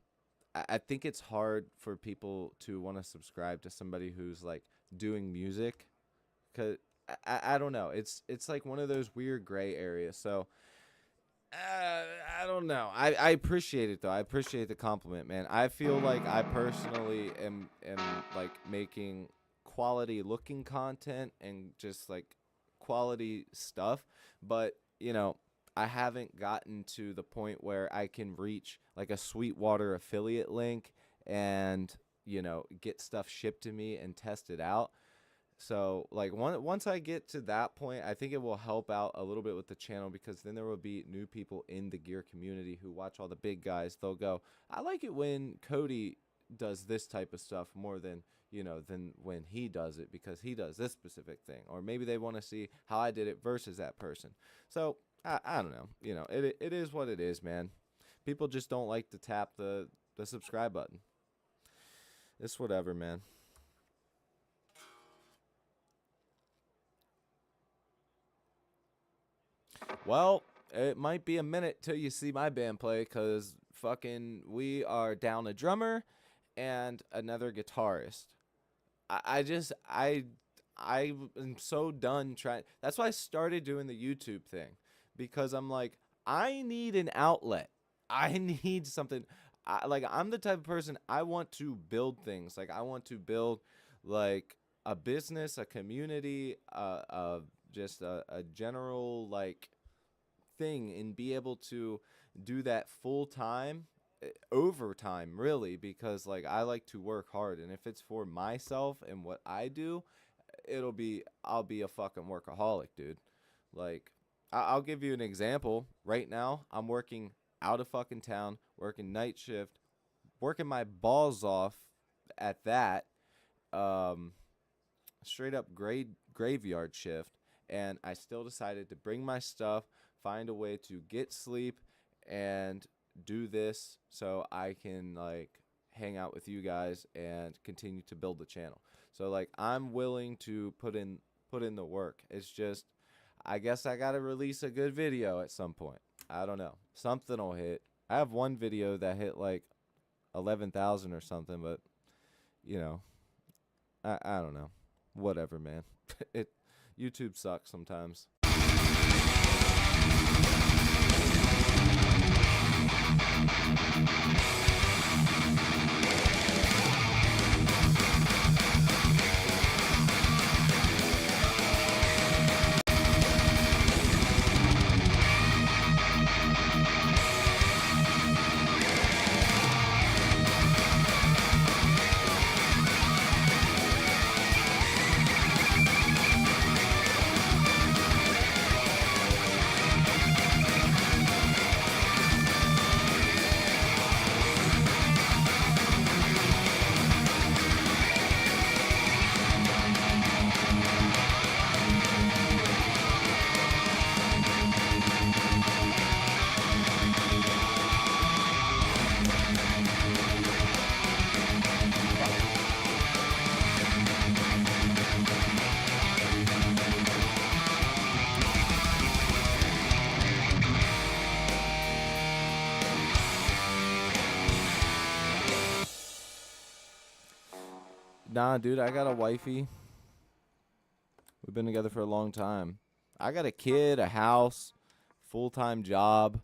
I think it's hard for people to want to subscribe to somebody who's like doing music, cause I don't know. It's like one of those weird gray areas. So I don't know. I appreciate it though. I appreciate the compliment, man. I feel like I personally am like making quality looking content and just like quality stuff, but you know, I haven't gotten to the point where I can reach like a Sweetwater affiliate link and you know, get stuff shipped to me and test it out. So like once I get to that point, I think it will help out a little bit with the channel because then there will be new people in the gear community who watch all the big guys. They'll go, I like it when Cody does this type of stuff more than you know than when he does it because he does this specific thing. Or maybe they want to see how I did it versus that person. So I don't know. You know, it is what it is, man. People just don't like to tap the subscribe button. It's whatever, man. Well, it might be a minute till you see my band play because fucking we are down a drummer and another guitarist. I just I am so done trying. That's why I started doing the YouTube thing because I'm like I need an outlet. I need something. Like I'm the type of person I want to build things. Like I want to build like a business, a community, just a general like thing and be able to do that full time overtime really because like I like to work hard and if it's for myself and what I do I'll be a fucking workaholic, dude. Like I'll give you an example. Right now I'm working out of fucking town, working night shift, working my balls off at that. um Straight up graveyard shift, and I still decided to bring my stuff, find a way to get sleep, and do this so I can like hang out with you guys and continue to build the channel. So like I'm willing to put in the work. It's just I guess I gotta release a good video at some point. I don't know. Something will hit. I have one video that hit like 11,000 or something, but you know, I don't know. Whatever, man. It YouTube sucks sometimes. Nah, dude, I got a wifey. We've been together for a long time. I got a kid, a house, full-time job,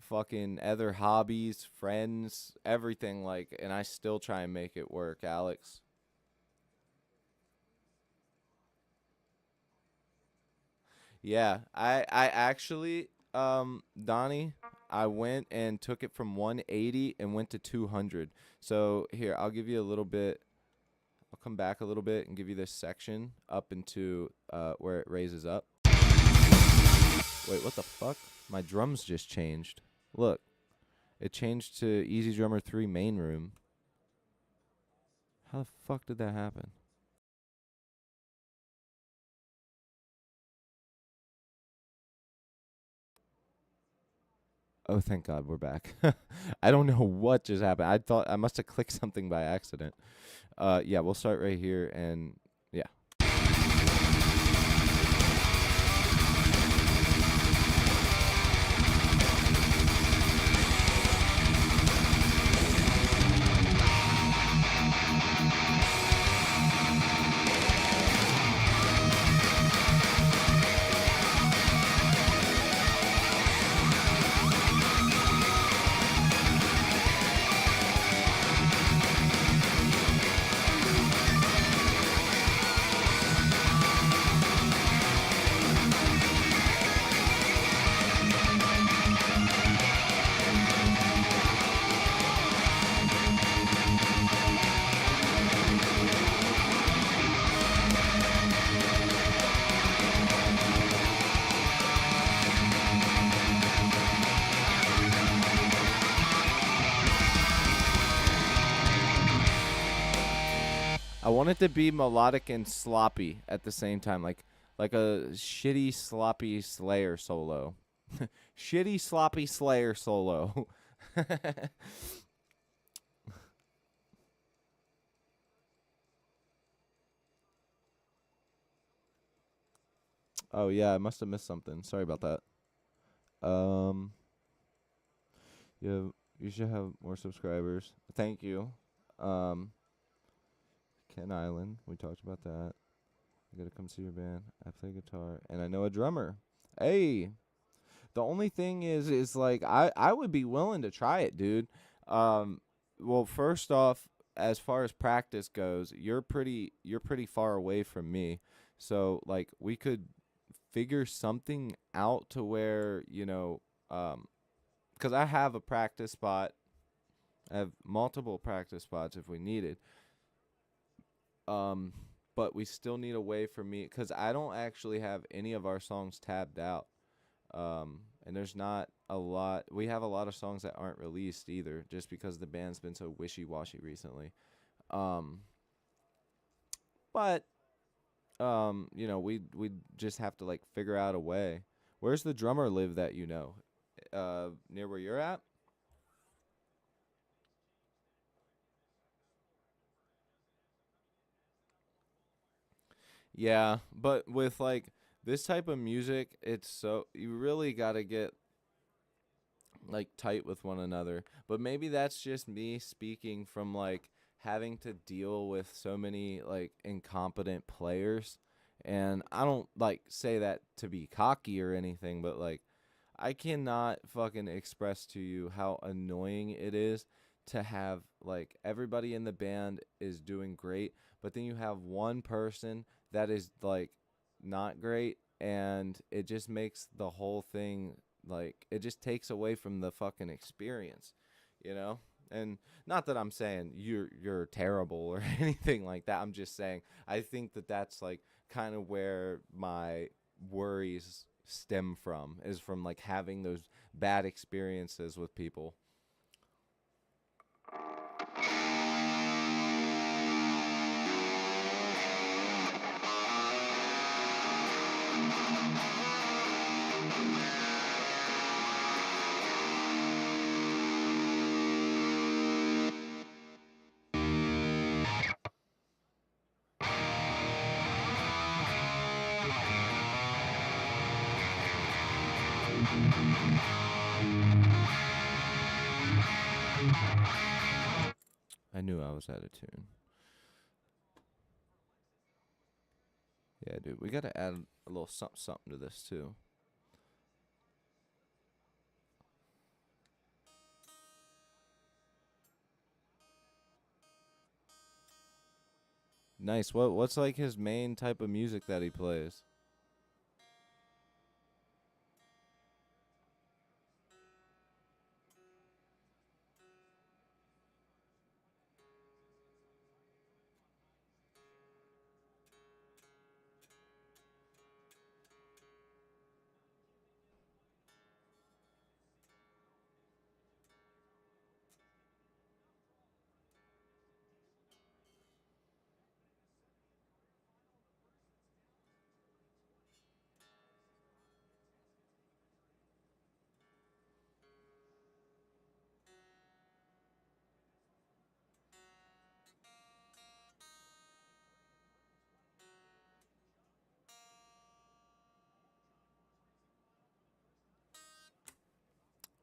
fucking other hobbies, friends, everything like, and I still try and make it work, Alex. Yeah, I actually Donnie, I went and took it from 180 and went to 200. So here, I'll give you a little bit. I'll come back a little bit and give you this section up into where it raises up. Wait, what the fuck? My drums just changed. Look, it changed to Easy Drummer 3 main room. How the fuck did that happen? Oh, thank God, we're back. I don't know what just happened. I thought I must have clicked something by accident. Yeah, we'll start right here, and yeah. I want it to be melodic and sloppy at the same time, like a shitty sloppy Slayer solo. Shitty sloppy Slayer solo. Oh yeah, I must have missed something. Sorry about that. Um, yeah, you should have more subscribers. Thank you. Um, Ken Island, we talked about that. I gotta come see your band. I play guitar and I know a drummer. Hey, the only thing is like I would be willing to try it, dude. Um, well, first off, as far as practice goes, you're pretty far away from me, so like we could figure something out to where because I have a practice spot. I have multiple practice spots if we needed. Um, but we still need a way for me because I don't actually have any of our songs tabbed out. And there's not a lot. We have a lot of songs that aren't released either, just because the band's been so wishy washy recently. Um, but we just have to like figure out a way. Where's the drummer live that you know? Near where you're at? Yeah, but with like this type of music, it's so you really gotta get like tight with one another. But maybe that's just me speaking from like having to deal with so many like incompetent players. And I don't like say that to be cocky or anything, but like I cannot fucking express to you how annoying it is to have like everybody in the band is doing great, but then you have one person that is like not great, and it just makes the whole thing like it just takes away from the fucking experience, you know? And not that I'm saying you're terrible or anything like that. I'm just saying I think that that's like kind of where my worries stem from, is from like having those bad experiences with people. I knew I was out of tune. Yeah, dude, we gotta add a little something something to this too. Nice. What's like his main type of music that he plays?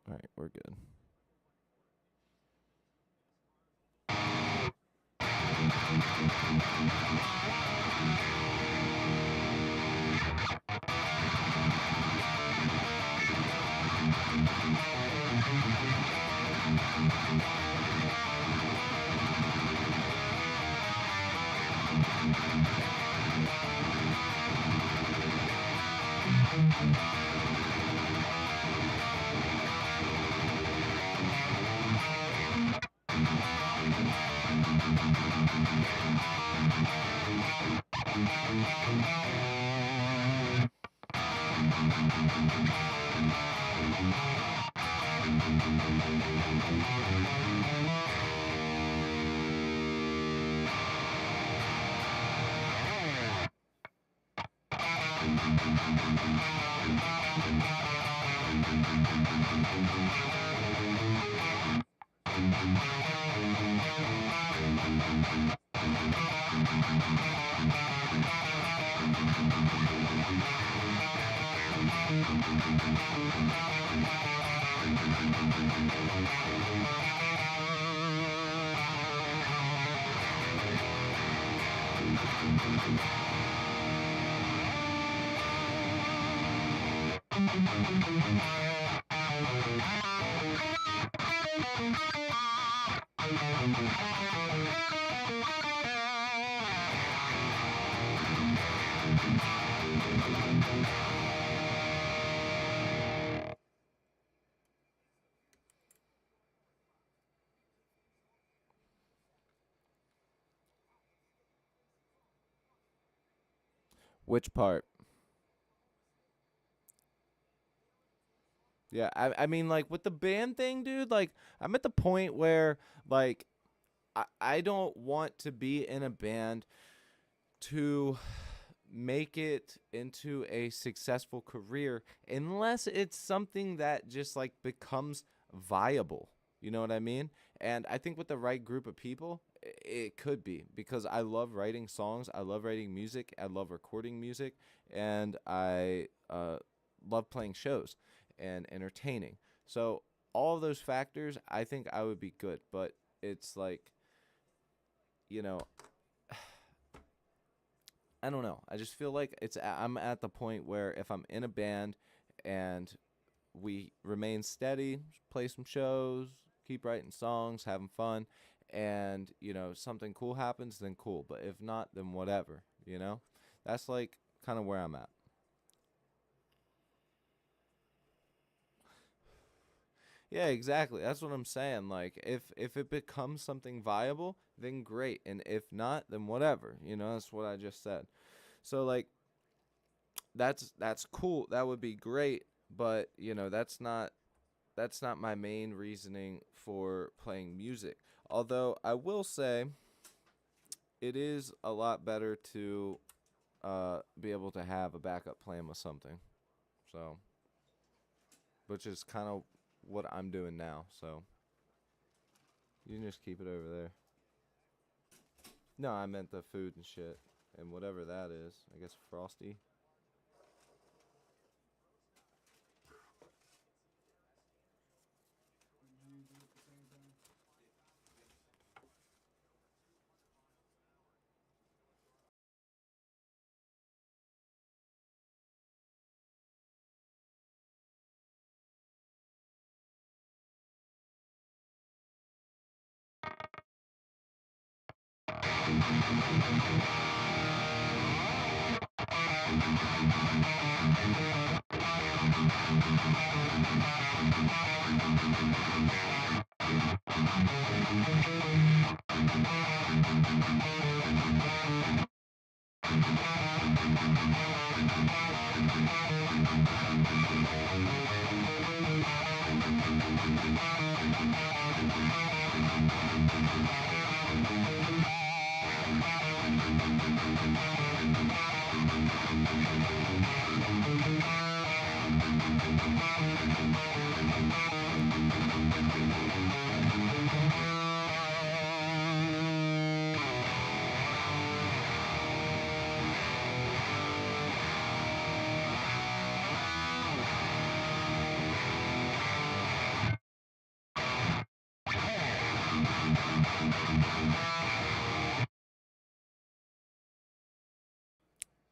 All right, we're good. Which part? Yeah, I mean, like with the band thing, dude. Like, I'm at the point where like I don't want to be in a band to make it into a successful career unless it's something that just like becomes viable. You know what I mean? And I think with the right group of people, it could be because I love writing songs, I love writing music, I love recording music, and I love playing shows and entertaining. So all of those factors, I think I would be good. But it's like, you know, I don't know. I just feel like I'm at the point where if I'm in a band and we remain steady, play some shows, keep writing songs, having fun, and something cool happens, then cool. But if not, then whatever. That's like kind of where I'm at. Yeah, exactly. That's what I'm saying. Like, if it becomes something viable, then great, and if not, then whatever. That's what I just said. So like, that's cool. That would be great, but that's not my main reasoning for playing music. Although I will say it is a lot better to be able to have a backup plan with something. So, which is kind of what I'm doing now. So you can just keep it over there. No, I meant the food and shit and whatever that is. I guess frosty.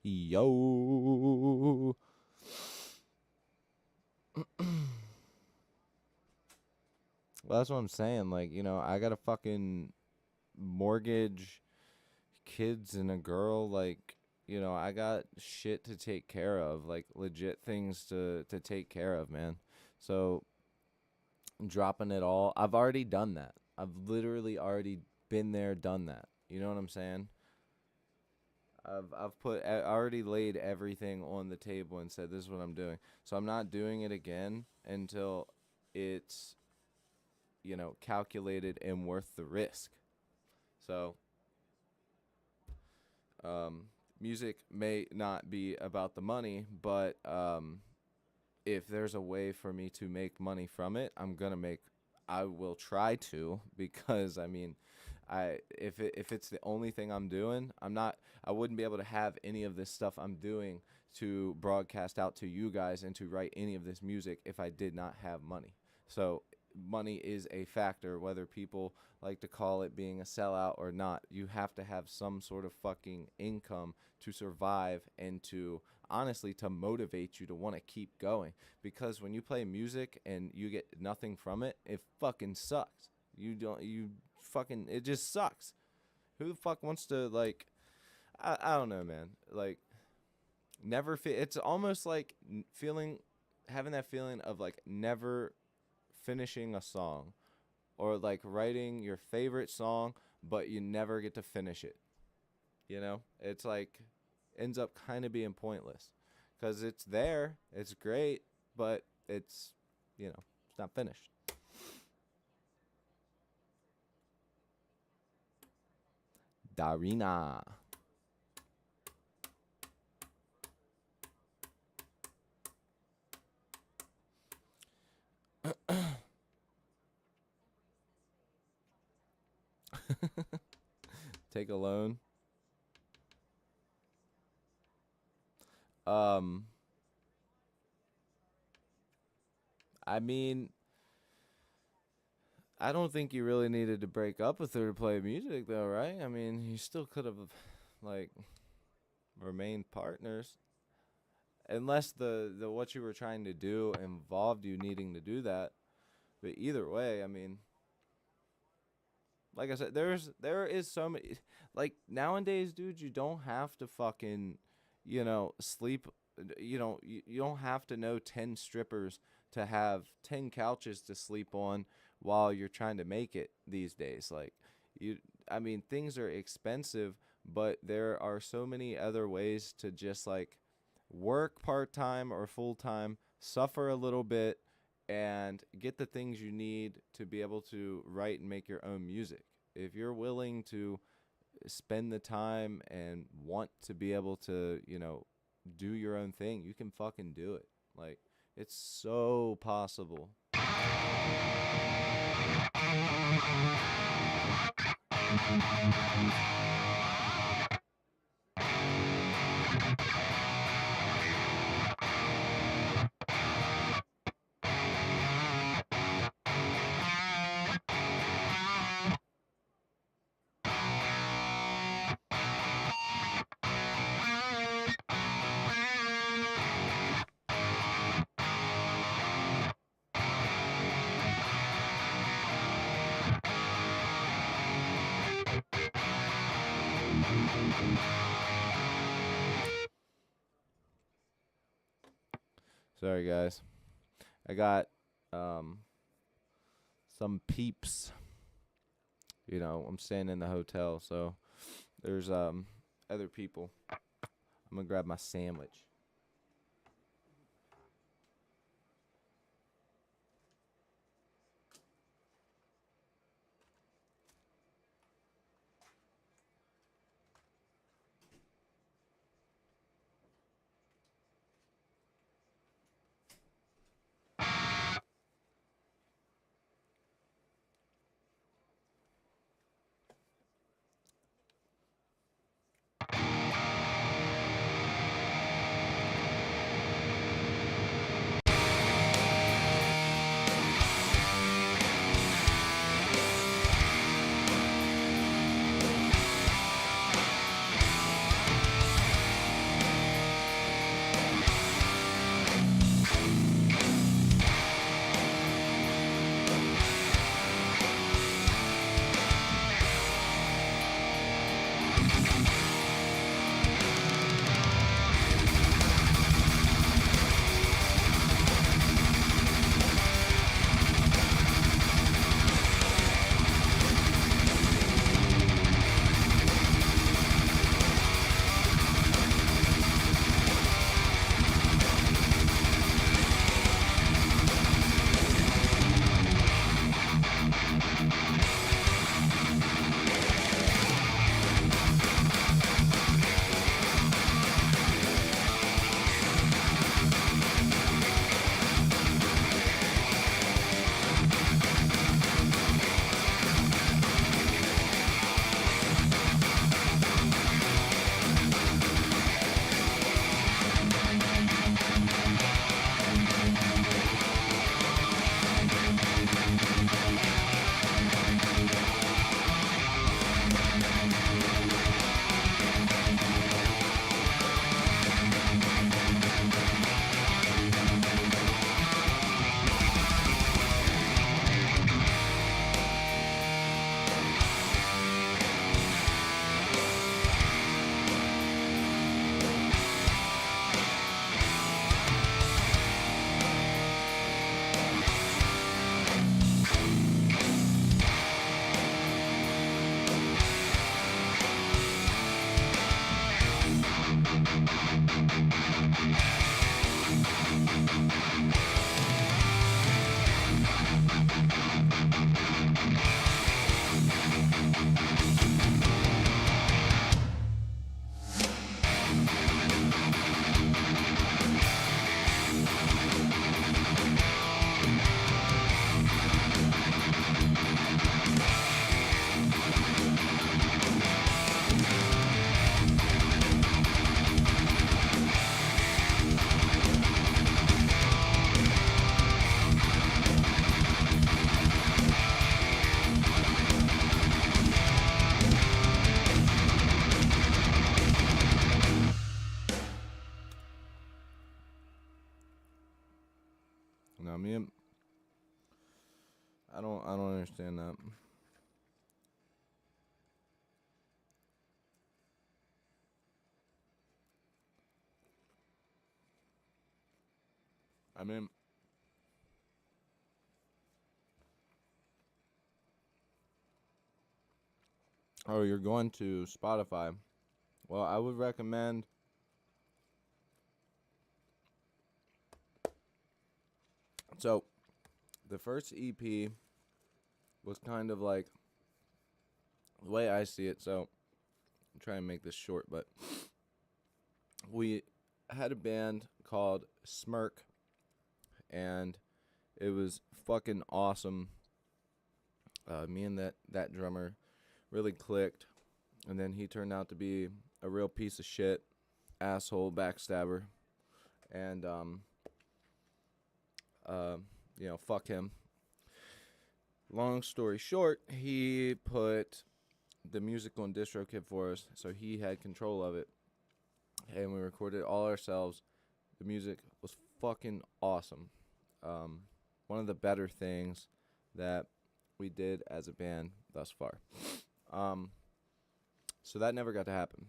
Yo. Well, that's what I'm saying. Like, I got a fucking mortgage, kids, and a girl. Like, I got shit to take care of. Like, legit things to take care of, man. So, dropping it all. I've already done that. I've literally already been there, done that. You know what I'm saying? I already laid everything on the table and said this is what I'm doing. So I'm not doing it again until it's calculated and worth the risk. So music may not be about the money, but if there's a way for me to make money from it, I will try to, because I mean, if it's the only thing I'm doing, I wouldn't be able to have any of this stuff I'm doing to broadcast out to you guys and to write any of this music if I did not have money. So money is a factor, whether people like to call it being a sellout or not. You have to have some sort of fucking income to survive and to honestly to motivate you to want to keep going, because when you play music and you get nothing from it, it fucking sucks. You fucking, it just sucks. Who the fuck wants to, like, I don't know, man. Like, it's almost like having that feeling of like never finishing a song, or like writing your favorite song but you never get to finish it. It's like ends up kind of being pointless, because it's there, it's great, but it's not finished. Darina. Take a loan. um I mean, I don't think you really needed to break up with her to play music, though, right? I mean, you still could have, like, remained partners, unless the what you were trying to do involved you needing to do that. But either way, I mean, like I said, there is so many, like, nowadays, dude. You don't have to fucking, sleep. You don't have to know 10 strippers to have 10 couches to sleep on while you're trying to make it these days. Like, you, I mean, things are expensive, but there are so many other ways to just, like, work part time or full time, suffer a little bit, and get the things you need to be able to write and make your own music. If you're willing to spend the time and want to be able to, do your own thing, you can fucking do it. Like, it's so possible. Sorry, guys. I got um some peeps. I'm staying in the hotel, so there's other people. I'm gonna grab my sandwich. No, I don't understand that. I mean, oh, you're going to Spotify. Well, I would recommend. So, the first EP was kind of like the way I see it. So, I'm trying to make this short, but we had a band called Smirk, and it was fucking awesome. Me and that drummer really clicked, and then he turned out to be a real piece of shit, asshole, backstabber, and fuck him. Long story short, he put the music on DistroKid for us, so he had control of it, and we recorded it all ourselves. The music was fucking awesome. One of the better things that we did as a band thus far. So that never got to happen.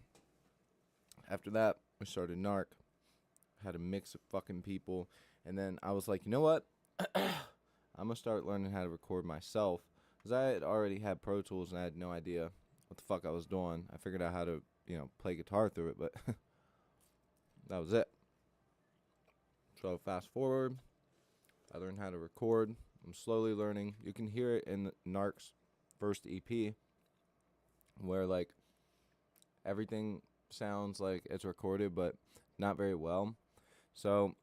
After that, we started Narc. Had a mix of fucking people. And then I was like, you know what? I'm going to start learning how to record myself. Because I had already had Pro Tools and I had no idea what the fuck I was doing. I figured out how to, play guitar through it, but that was it. So fast forward, I learned how to record. I'm slowly learning. You can hear it in Narc's first EP, where like everything sounds like it's recorded, but not very well. So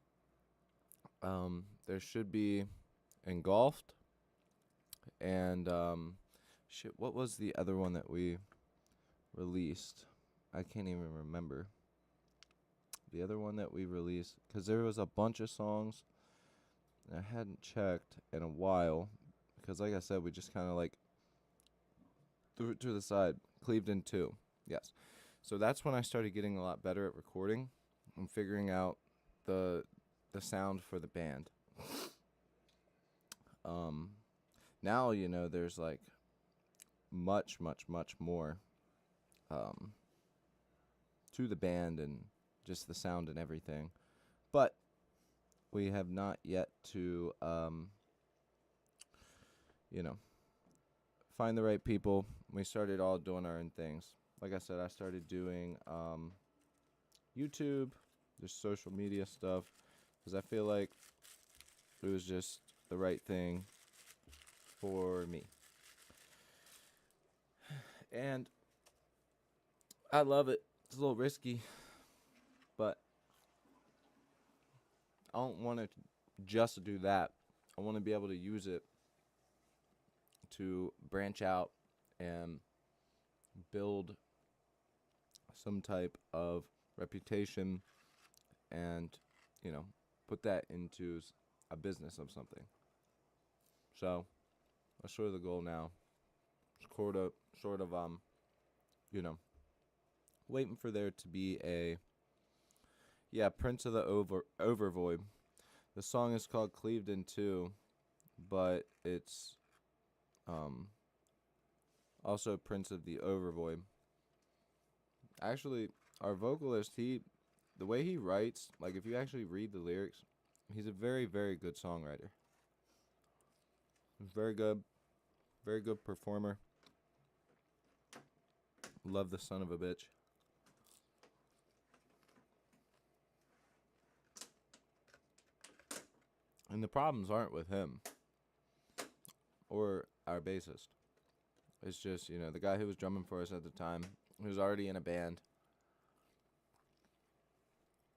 there should be Engulfed and what was the other one that we released? I can't even remember. The other one that we released, because there was a bunch of songs I hadn't checked in a while, because like I said, we just kind of like threw it to the side. Cleaved in 2. Yes. So that's when I started getting a lot better at recording and figuring out the sound for the band. Now, there's like much, much, much more to the band and just the sound and everything. But we have not yet to, find the right people. We started all doing our own things. Like I said, I started doing YouTube, just social media stuff, because I feel like it was just the right thing for me. And I love it. It's a little risky, but I don't want to just do that. I want to be able to use it to branch out and build some type of reputation and, put that into a business of something. So that's sort of the goal now. Sort of, waiting for there to be a, Prince of the Overvoid. The song is called Cleaved in 2, but it's also Prince of the Overvoid. Actually, our vocalist, the way he writes, like if you actually read the lyrics, he's a very, very good songwriter. Very good performer. Love the son of a bitch. And the problems aren't with him or our bassist. It's just, the guy who was drumming for us at the time, who was already in a band.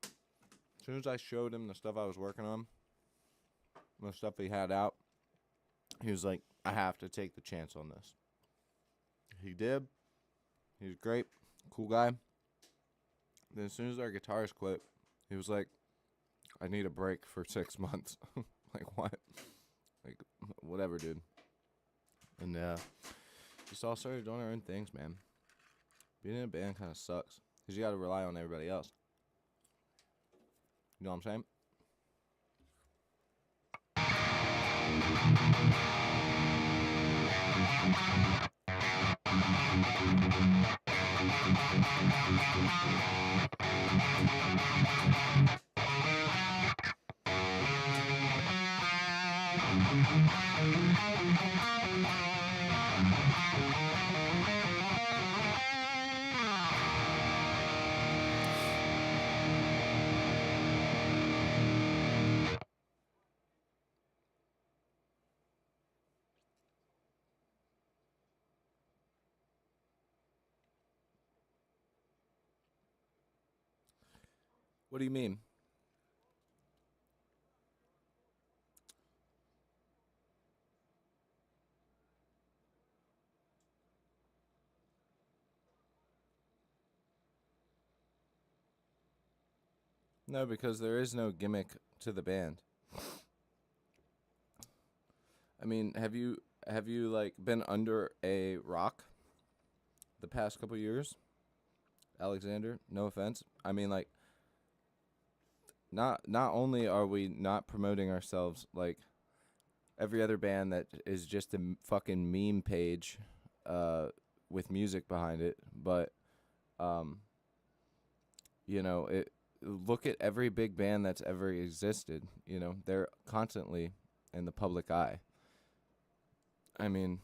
As soon as I showed him the stuff I was working on, the stuff he had out, he was like, I have to take the chance on this. He did. He was great. Cool guy. Then as soon as our guitarist quit, he was like, I need a break for 6 months. Like, what? Like, whatever, dude. And just all started doing our own things, man. Being in a band kind of sucks, because you got to rely on everybody else. You know what I'm saying? What do you mean? No, because there is no gimmick to the band. I mean, have you like been under a rock the past couple years? Alexander, no offense. I mean, like, not only are we not promoting ourselves like every other band that is just a fucking meme page uh with music behind it, but um it look at every big band that's ever existed. They're constantly in the public eye. I mean,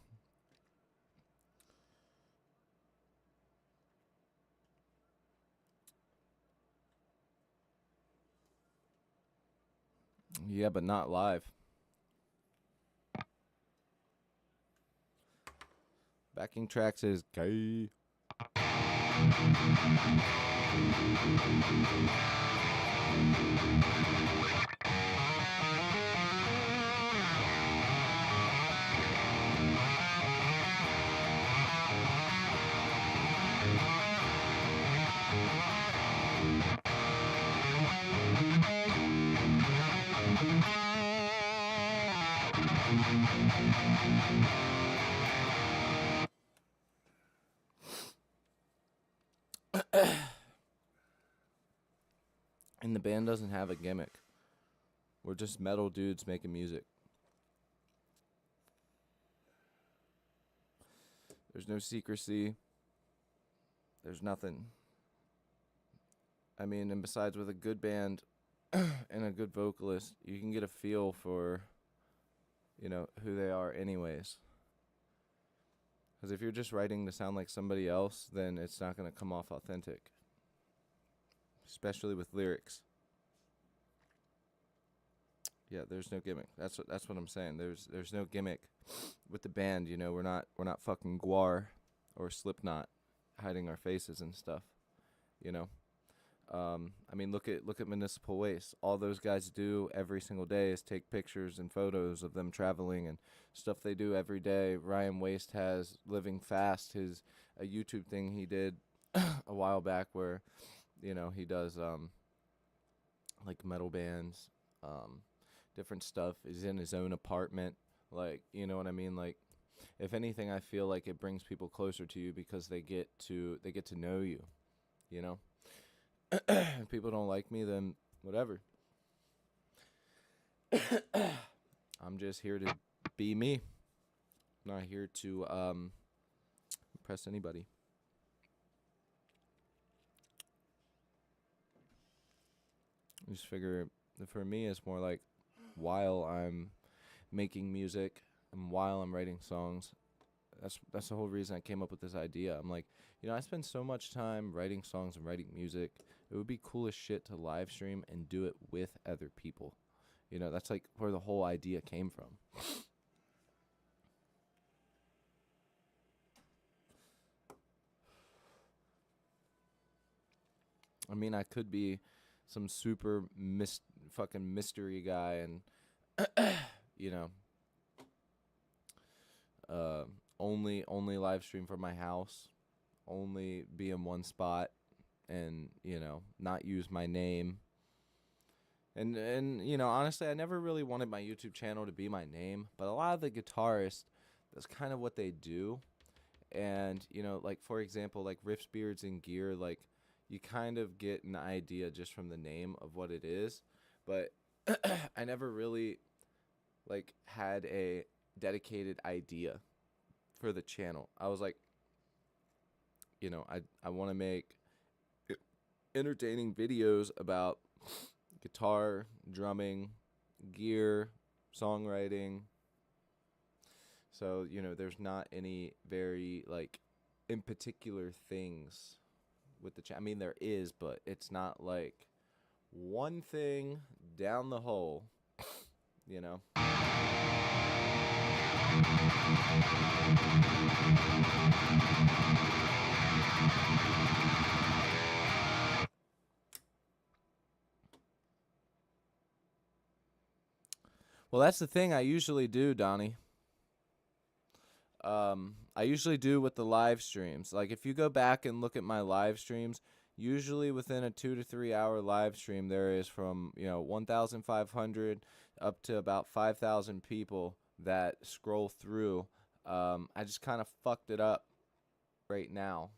yeah, but not live. Backing tracks is gay. And the band doesn't have a gimmick. We're just metal dudes making music. There's no secrecy. There's nothing. I mean, and besides, with a good band and a good vocalist, you can get a feel for, who they are anyways. Because if you're just writing to sound like somebody else, then it's not going to come off authentic. Especially with lyrics. Yeah, there's no gimmick. That's what I'm saying. There's no gimmick with the band. We're not fucking Guar or Slipknot hiding our faces and stuff. You know. I mean, look at Municipal Waste. All those guys do every single day is take pictures and photos of them traveling and stuff they do every day. Ryan Waste has Living Fast, a YouTube thing he did a while back where, he does like metal bands, different stuff. He's in his own apartment, like, you know what I mean? Like, if anything, I feel like it brings people closer to you because they get to know you, you know. If people don't like me, then whatever. I'm just here to be me. I'm not here to impress anybody. I just figure that for me, it's more like while I'm making music and while I'm writing songs. That's the whole reason I came up with this idea. I'm like, I spend so much time writing songs and writing music. It would be cool as shit to live stream and do it with other people. That's like where the whole idea came from. I mean, I could be some super fucking mystery guy and, you know, only live stream from my house, only be in one spot, and not use my name. And honestly, I never really wanted my YouTube channel to be my name, but a lot of the guitarists, that's kind of what they do. And like, for example, like Riffs, Beards, and Gear, like, you kind of get an idea just from the name of what it is, but I never really like had a dedicated idea for the channel. I was like, I want to make entertaining videos about guitar, drumming, gear, songwriting. So, there's not any very like in particular things with the channel. I mean, there is, but it's not like one thing down the hole, you know. Well, that's the thing I usually do, Donnie. I usually do with the live streams. Like, if you go back and look at my live streams, usually within a 2 to 3 hour live stream, there is from 1,500 up to about 5,000 people that scroll through. I just kind of fucked it up right now.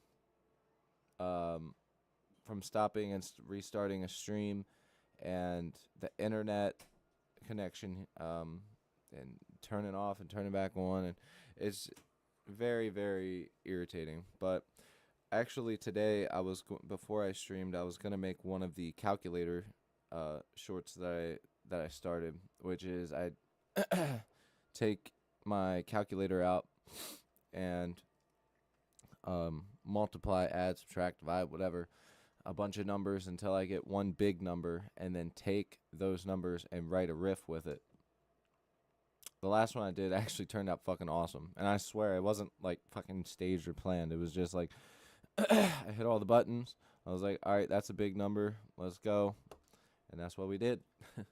From stopping and restarting a stream, and the internet connection, and turning off and turning back on, and it's very, very irritating. But actually today before I streamed, I was gonna make one of the calculator shorts that I started, which is I take my calculator out and multiply, add, subtract, divide, whatever, a bunch of numbers until I get one big number, and then take those numbers and write a riff with it. The last one I did actually turned out fucking awesome, and I swear it wasn't like fucking staged or planned. It was just like I hit all the buttons. I was like, all right, that's a big number, let's go, and that's what we did. I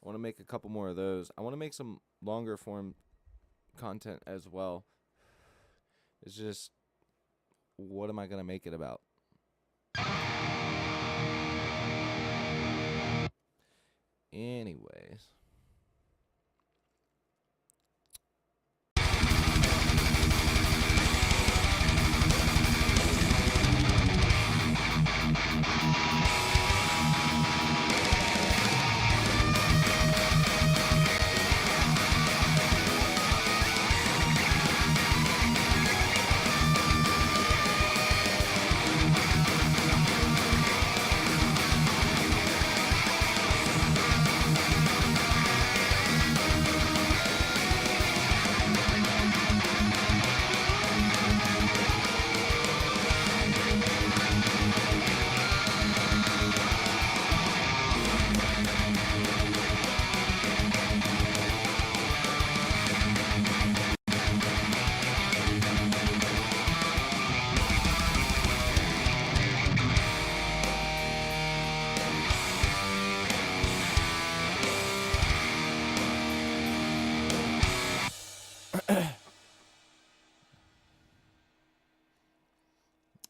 want to make a couple more of those. I want to make some longer form content as well. It's just, what am I gonna make it about? Anyways.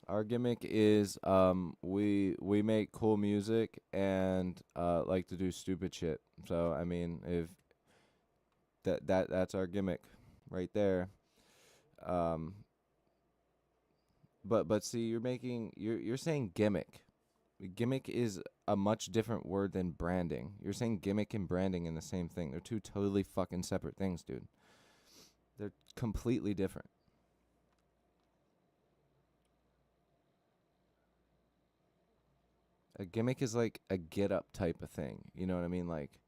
Our gimmick is we make cool music and like to do stupid shit. So I mean, if that's our gimmick right there. Um but see, you're saying gimmick. Gimmick is a much different word than branding. You're saying gimmick and branding in the same thing. They're two totally fucking separate things, dude. They're completely different. A gimmick is like a get up type of thing. You know what I mean? Like,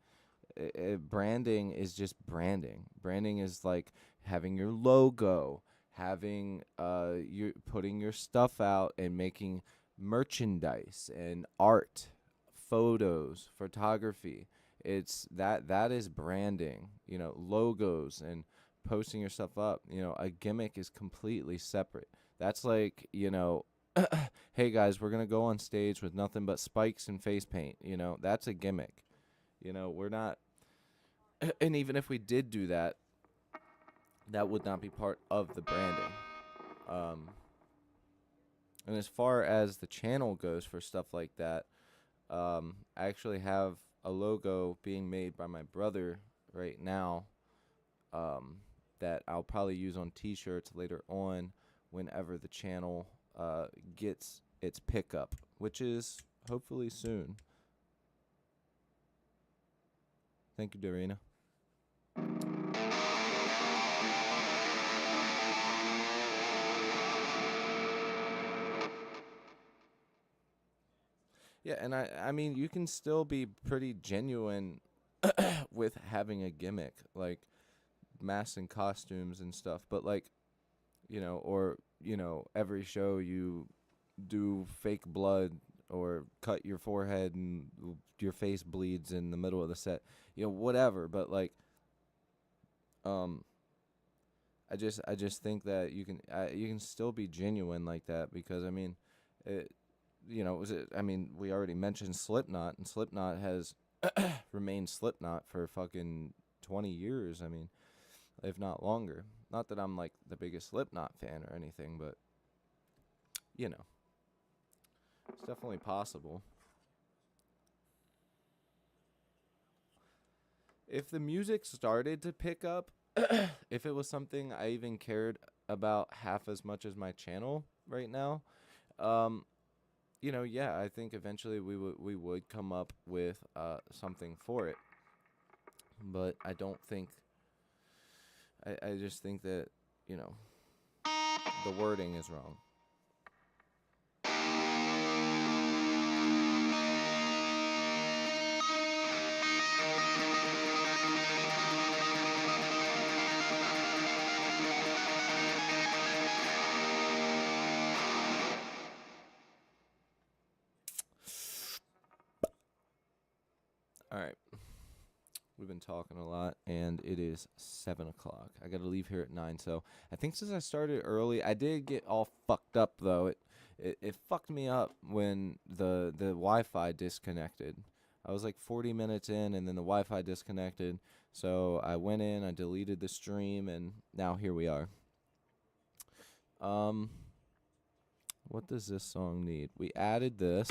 branding is just branding. Branding is like having your logo, having you putting your stuff out and making merchandise and art, photos, photography. It's that is branding. Logos and posting your stuff up. A gimmick is completely separate. That's like, hey guys, we're gonna go on stage with nothing but spikes and face paint. That's a gimmick. We're not, and even if we did do that, that would not be part of the branding. And as far as the channel goes for stuff like that, I actually have a logo being made by my brother right now, that I'll probably use on t-shirts later on whenever the channel gets its pickup, which is hopefully soon. Thank you, Dorina. Yeah, and I mean, you can still be pretty genuine with having a gimmick, like masks and costumes and stuff. But like, or every show you do fake blood or cut your forehead and your face bleeds in the middle of the set, whatever. But like, um, I just think that you can still be genuine like that, because I mean, it, we already mentioned Slipknot, and Slipknot has remained Slipknot for fucking 20 years. I mean, if not longer. Not that I'm like the biggest Slipknot fan or anything, but it's definitely possible. If the music started to pick up, if it was something I even cared about half as much as my channel right now, um, yeah, I think eventually we would come up with something for it. But I don't think. I just think that the wording is wrong. All right. We've been talking a lot, and it is 7 o'clock. I got to leave here at 9, so I think since I started early, I did get all fucked up, though. It fucked me up when the Wi-Fi disconnected. I was like 40 minutes in, and then the Wi-Fi disconnected, so I went in, I deleted the stream, and now here we are. What does this song need? We added this.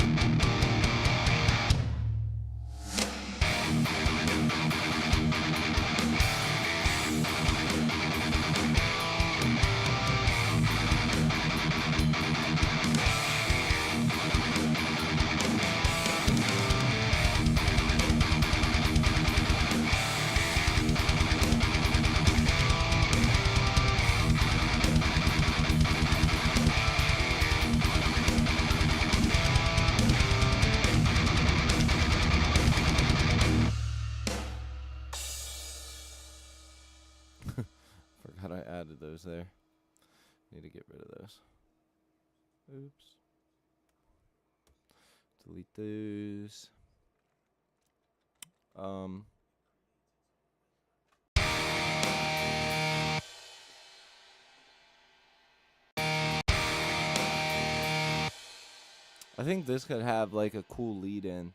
Forgot I added those there. Need to get rid of those. Oops. Delete those. I think this could have like a cool lead in.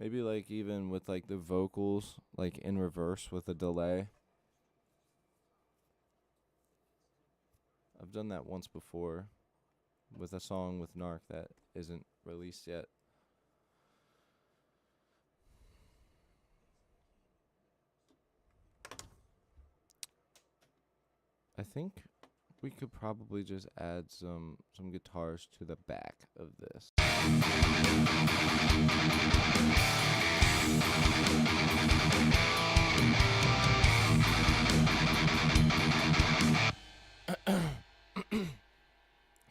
Maybe like even with like the vocals like in reverse with a delay. I've done that once before with a song with Narc that isn't released yet. I think we could probably just add some guitars to the back of this.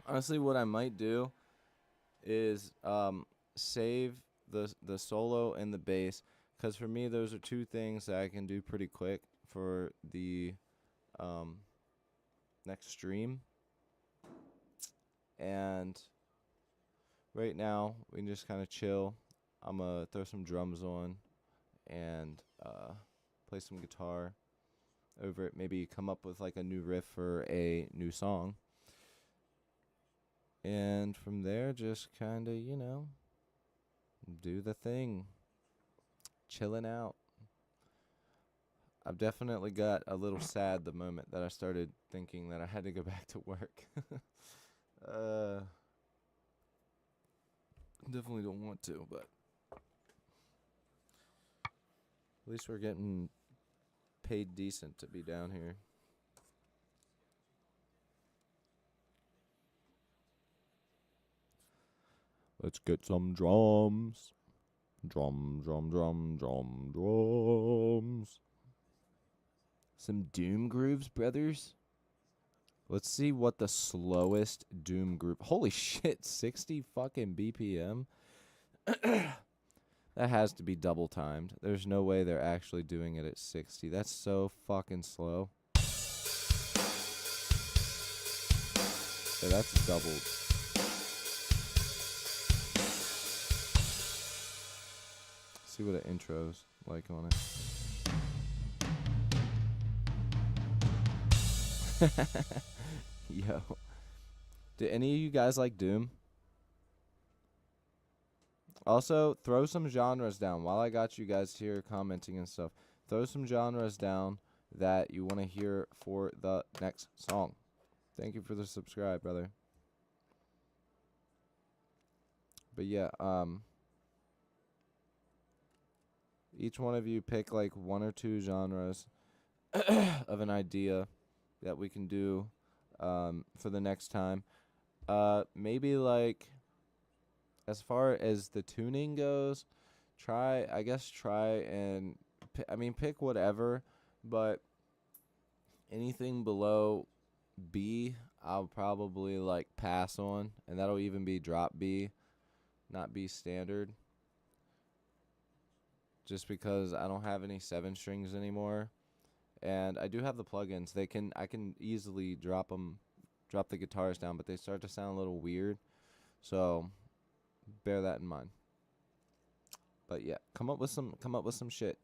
Honestly, what I might do is save the solo and the bass, because for me those are two things that I can do pretty quick for the next stream. And right now we can just kind of chill. I'm gonna throw some drums on and play some guitar over it. Maybe come up with like a new riff for a new song. And from there, just kind of, do the thing. Chilling out. I've definitely got a little sad the moment that I started thinking that I had to go back to work. Definitely don't want to, but at least we're getting paid decent to be down here. Let's get some drums. Drum, drum, drum, drum, drums. Some doom grooves, brothers. Let's see what the slowest doom groove. Holy shit, 60 fucking BPM. That has to be double timed. There's no way they're actually doing it at 60. That's so fucking slow. Yeah, that's doubled. See what an intro's like on it. Yo. Do any of you guys like Doom? Also, throw some genres down. While I got you guys here commenting and stuff, throw some genres down that you want to hear for the next song. Thank you for the subscribe, brother. But yeah, each one of you pick like one or two genres of an idea that we can do for the next time. Maybe like as far as the tuning goes, try and pick whatever, but anything below B, I'll probably like pass on, and that'll even be drop B, not B standard. Just because I don't have any 7 strings anymore, and I do have the plugins. I can easily drop the guitars down, but they start to sound a little weird. So bear that in mind. But yeah, come up with some shit.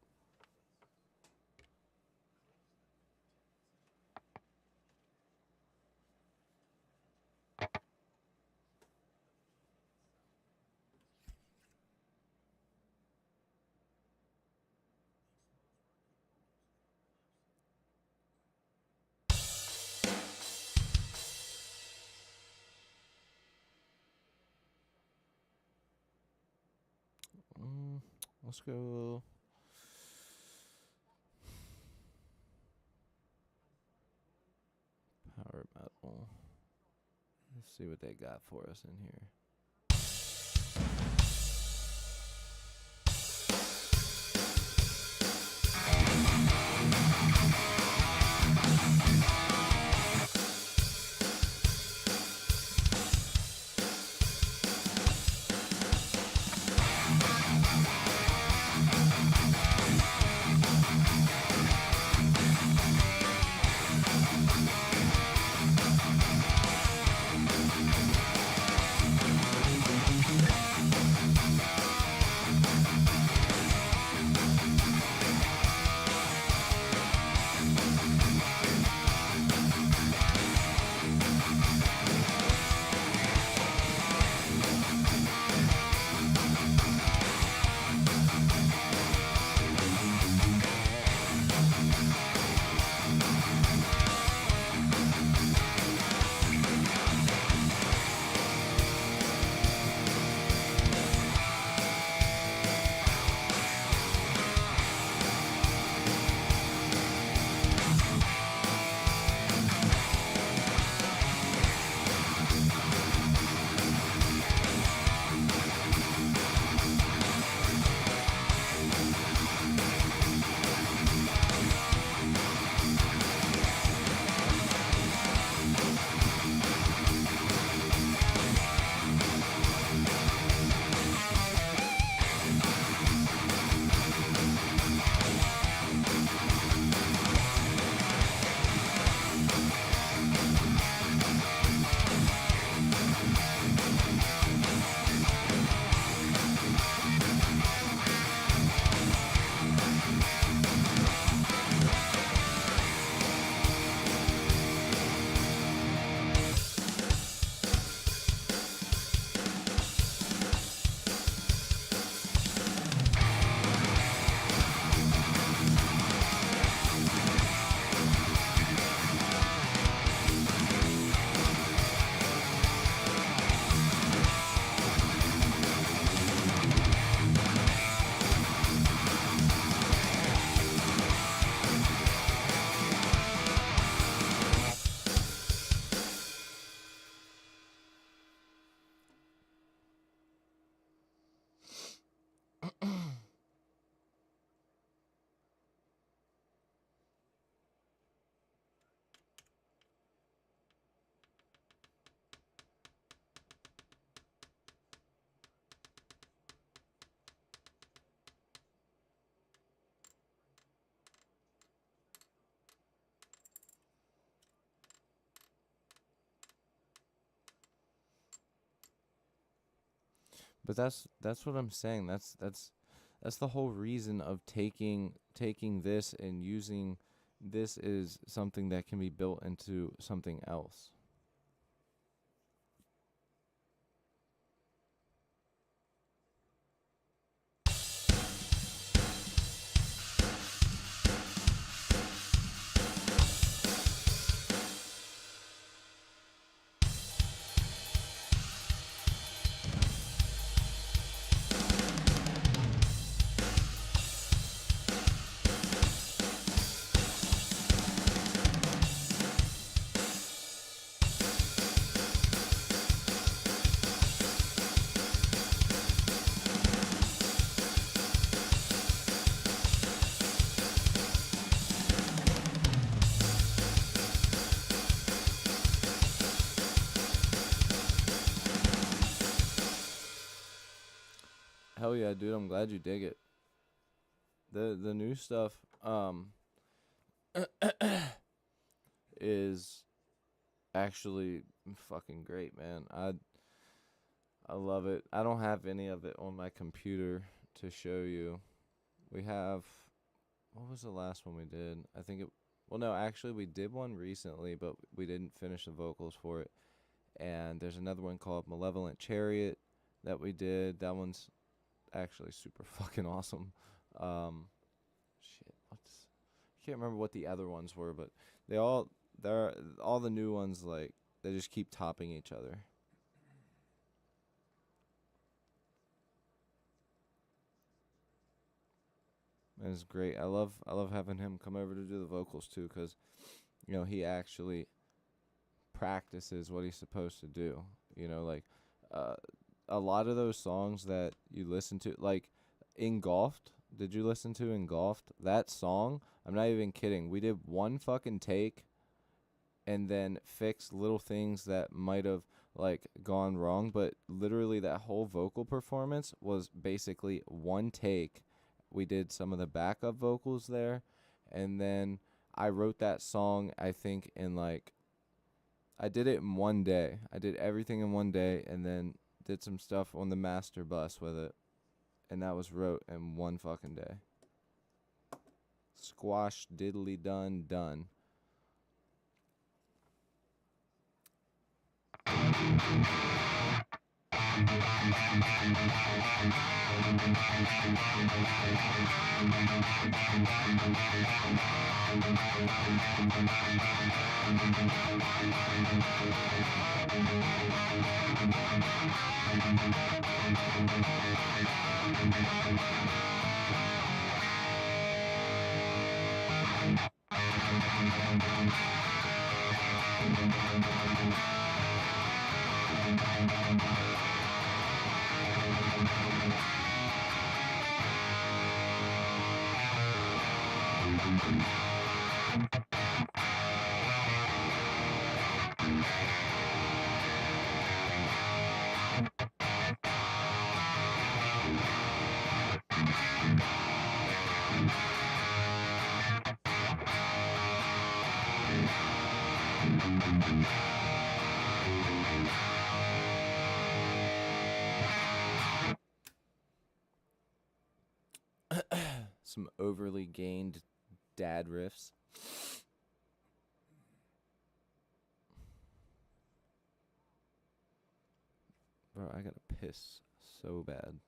Let's go. Power metal. Let's see what they got for us in here. But that's what I'm saying. That's the whole reason of taking this and using this is something that can be built into something else. Hell yeah, dude, I'm glad you dig it. The new stuff is actually fucking great, man. I love it. I don't have any of it on my computer to show you. We have, what was the last one we did? I think it, well, no, actually, we did one recently, but we didn't finish the vocals for it. And there's another one called Malevolent Chariot that we did. That one's actually super fucking awesome. Shit, I can't remember what the other ones were, but they're all the new ones, like, they just keep topping each other. And it's great. I love having him come over to do the vocals too, cause he actually practices what he's supposed to do. Like uh, a lot of those songs that you listen to, like Engulfed. Did you listen to Engulfed? That song, I'm not even kidding. We did one fucking take and then fixed little things that might have like gone wrong, but literally that whole vocal performance was basically one take. We did some of the backup vocals there, and then I wrote that song, I think, in like, I did it in one day. I did everything in one day, and then did some stuff on the master bus with it, and that was wrote in one fucking day. Squash diddly done done. Some overly gained dad riffs. Bro, I gotta piss so bad.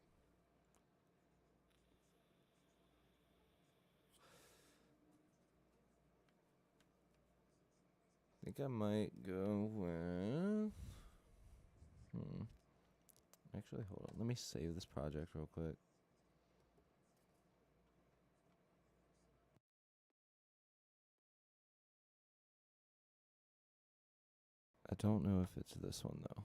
I think I might go with... Actually, hold on. Let me save this project real quick. I don't know if it's this one, though.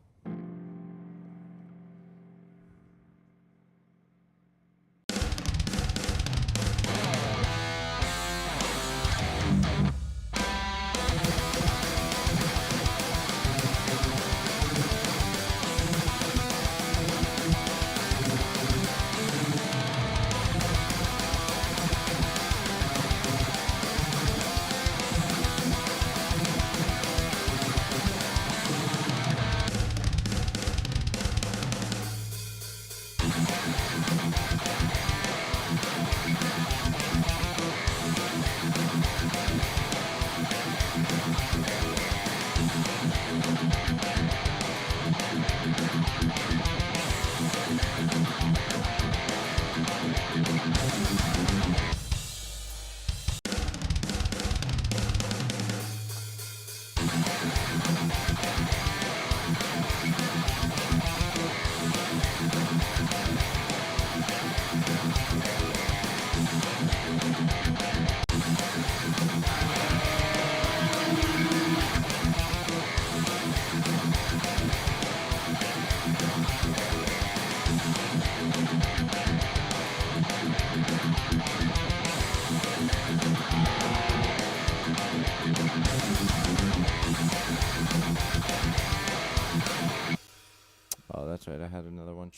that's right. I had another one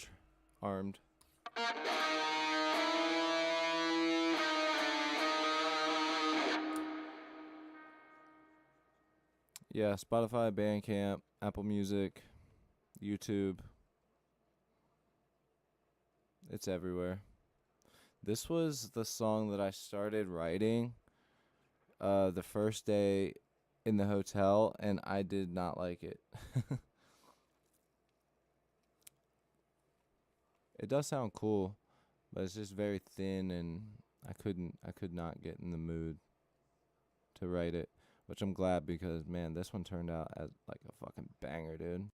armed. Yeah, Spotify, Bandcamp, Apple Music, YouTube. It's everywhere. This was the song that I started writing the first day in the hotel, and I did not like it. It does sound cool, but it's just very thin, and I could not get in the mood to write it, which I'm glad because, man, this one turned out as like a fucking banger, dude.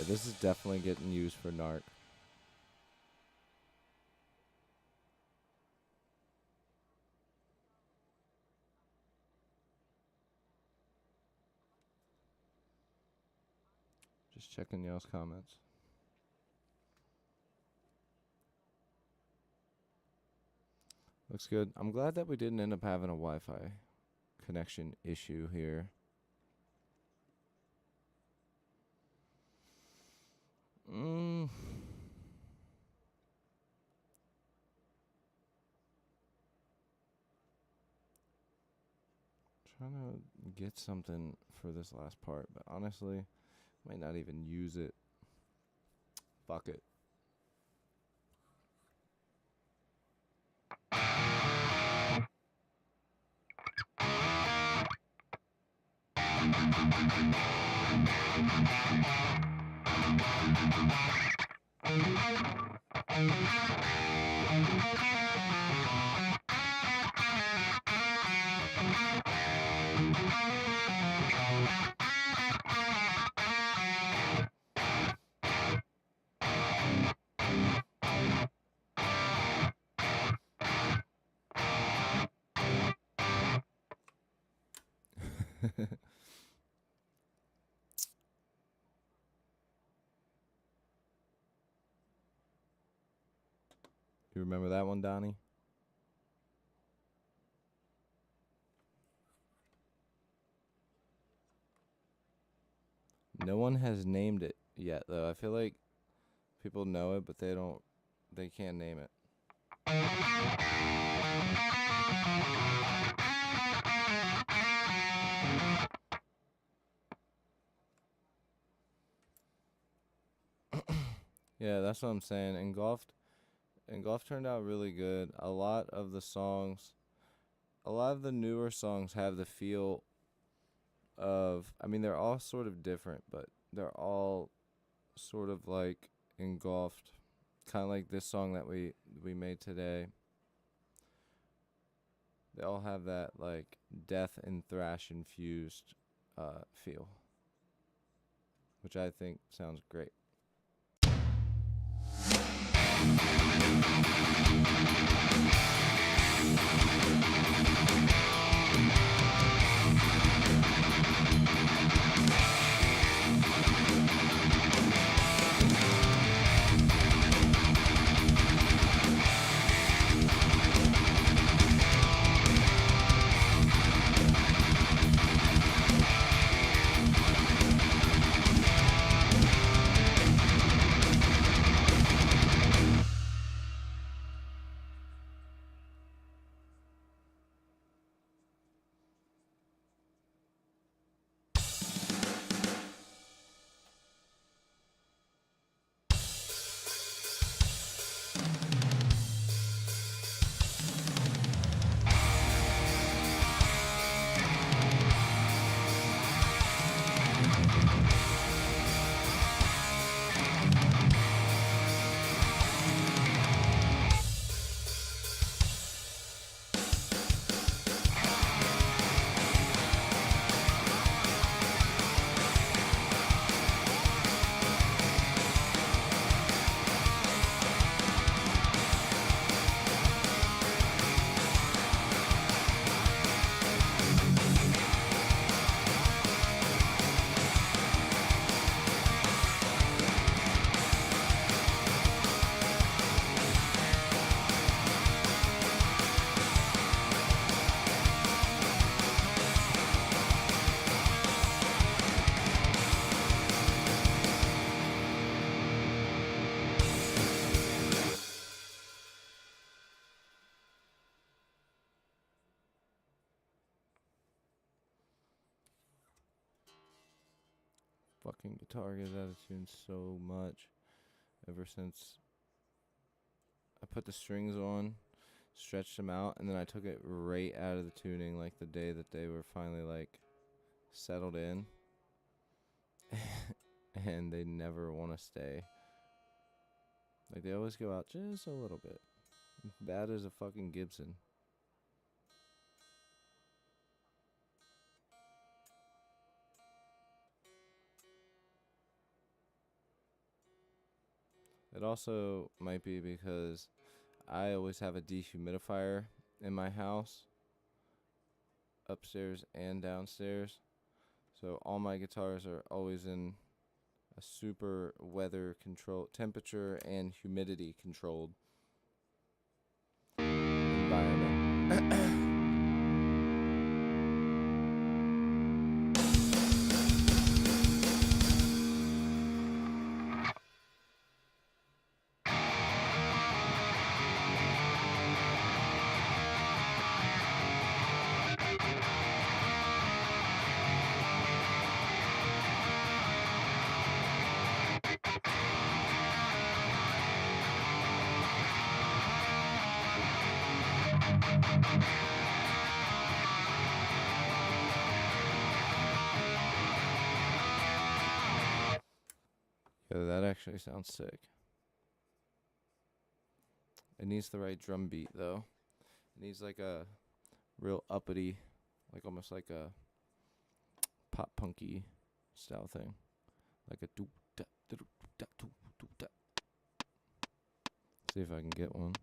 This is definitely getting used for narc. Just checking y'all's comments. Looks good. I'm glad that we didn't end up having a Wi-Fi connection issue here. Trying to get something for this last part, but honestly, might not even use it. Fuck it. You remember that one, Donnie? No one has named it yet, though. I feel like people know it, but they can't name it. Yeah, that's what I'm saying. Engulfed turned out really good. A lot of the newer songs have the feel of, I mean, they're all sort of different, but they're all sort of like engulfed, kind of like this song that we made today. They all have that like death and thrash infused feel, which I think sounds great. fucking guitar gets out of tune so much. Ever since I put the strings on, stretched them out, and then I took it right out of the tuning, like the day that they were finally like settled in. And they never want to stay. Like, they always go out just a little bit. Bad as a fucking Gibson. It also might be because I always have a dehumidifier in my house, upstairs and downstairs. So all my guitars are always in a super weather control, temperature and humidity controlled environment. Yo, that actually sounds sick. It needs the right drum beat, though. It needs like a real uppity, like almost like a pop punky style thing. Like a doop da da doop da doop doop da. See if I can get one.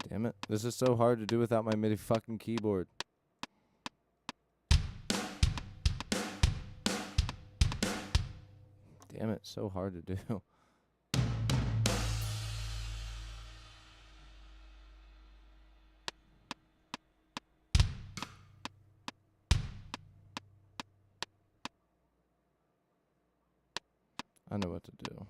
Damn it. This is so hard to do without my MIDI fucking keyboard. Damn it, so hard to do. I know what to do.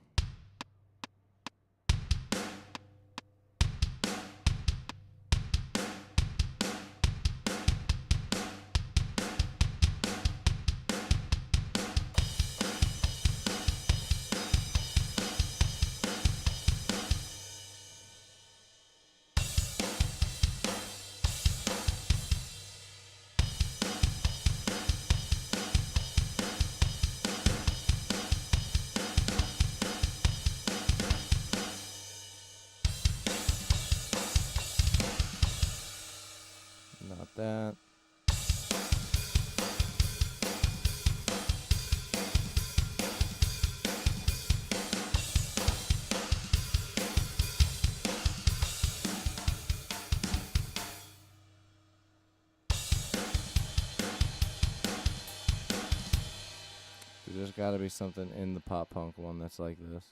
Not that. There's gotta be something in the pop punk one that's like this.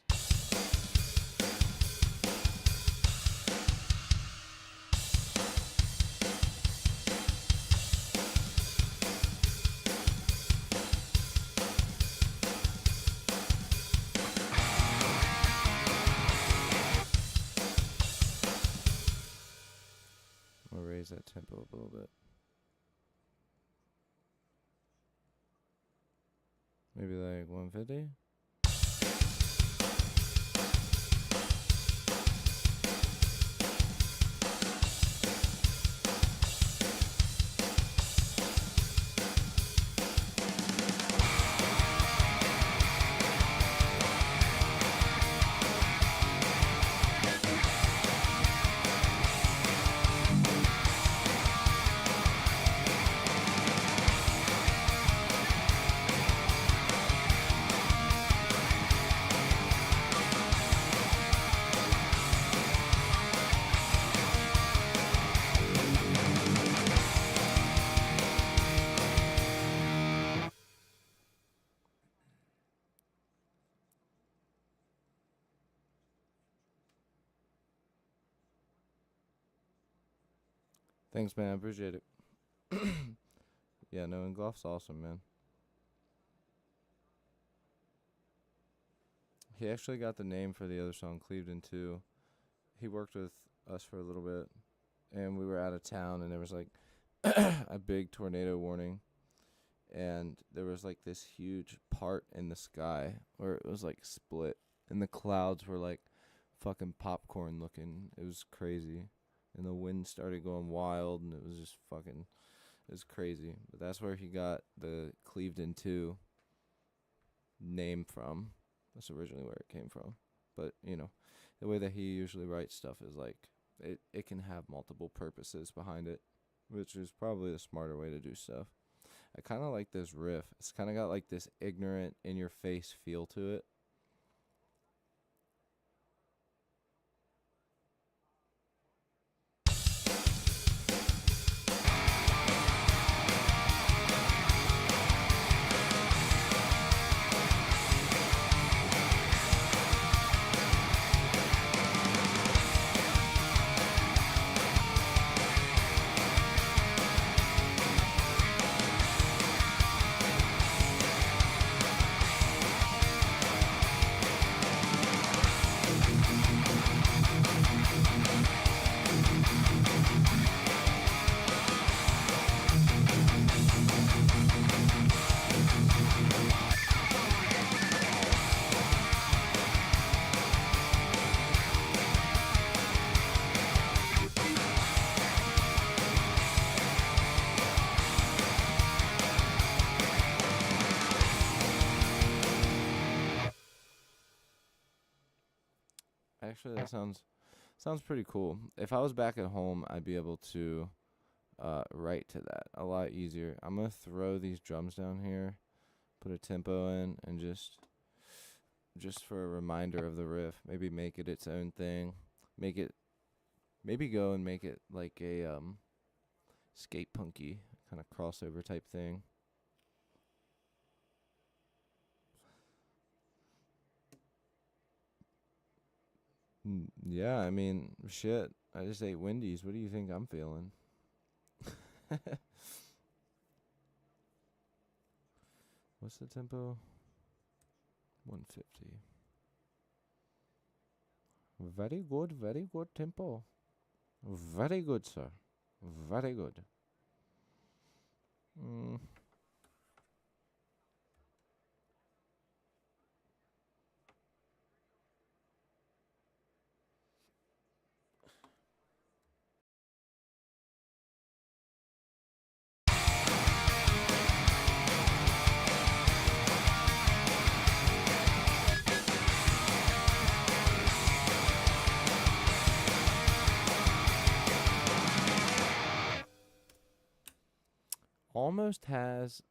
We'll raise that tempo up a little bit. Maybe like 150? Thanks, man. I appreciate it. Yeah, no, Englough's awesome, man. He actually got the name for the other song, Cleveland, too. He worked with us for a little bit, and we were out of town, and there was like a big tornado warning, and there was like this huge part in the sky where it was like split, and the clouds were like fucking popcorn looking. It was crazy, and the wind started going wild, and it was just fucking, it was crazy. But that's where he got the Cleveland 2 name from. That's originally where it came from. But, you know, the way that he usually writes stuff is like it can have multiple purposes behind it, which is probably the smarter way to do stuff. I kind of like this riff. It's kind of got like this ignorant, in your face feel to it. Actually, that sounds pretty cool. If I was back at home, I'd be able to write to that a lot easier. I'm gonna throw these drums down here, put a tempo in, and just for a reminder of the riff, maybe make it its own thing. Make it maybe go and make it like a skate punky kind of crossover type thing. Yeah, I mean, shit. I just ate Wendy's. What do you think I'm feeling? What's the tempo? 150. Very good tempo. Very good, sir. Very good. Mm. Almost has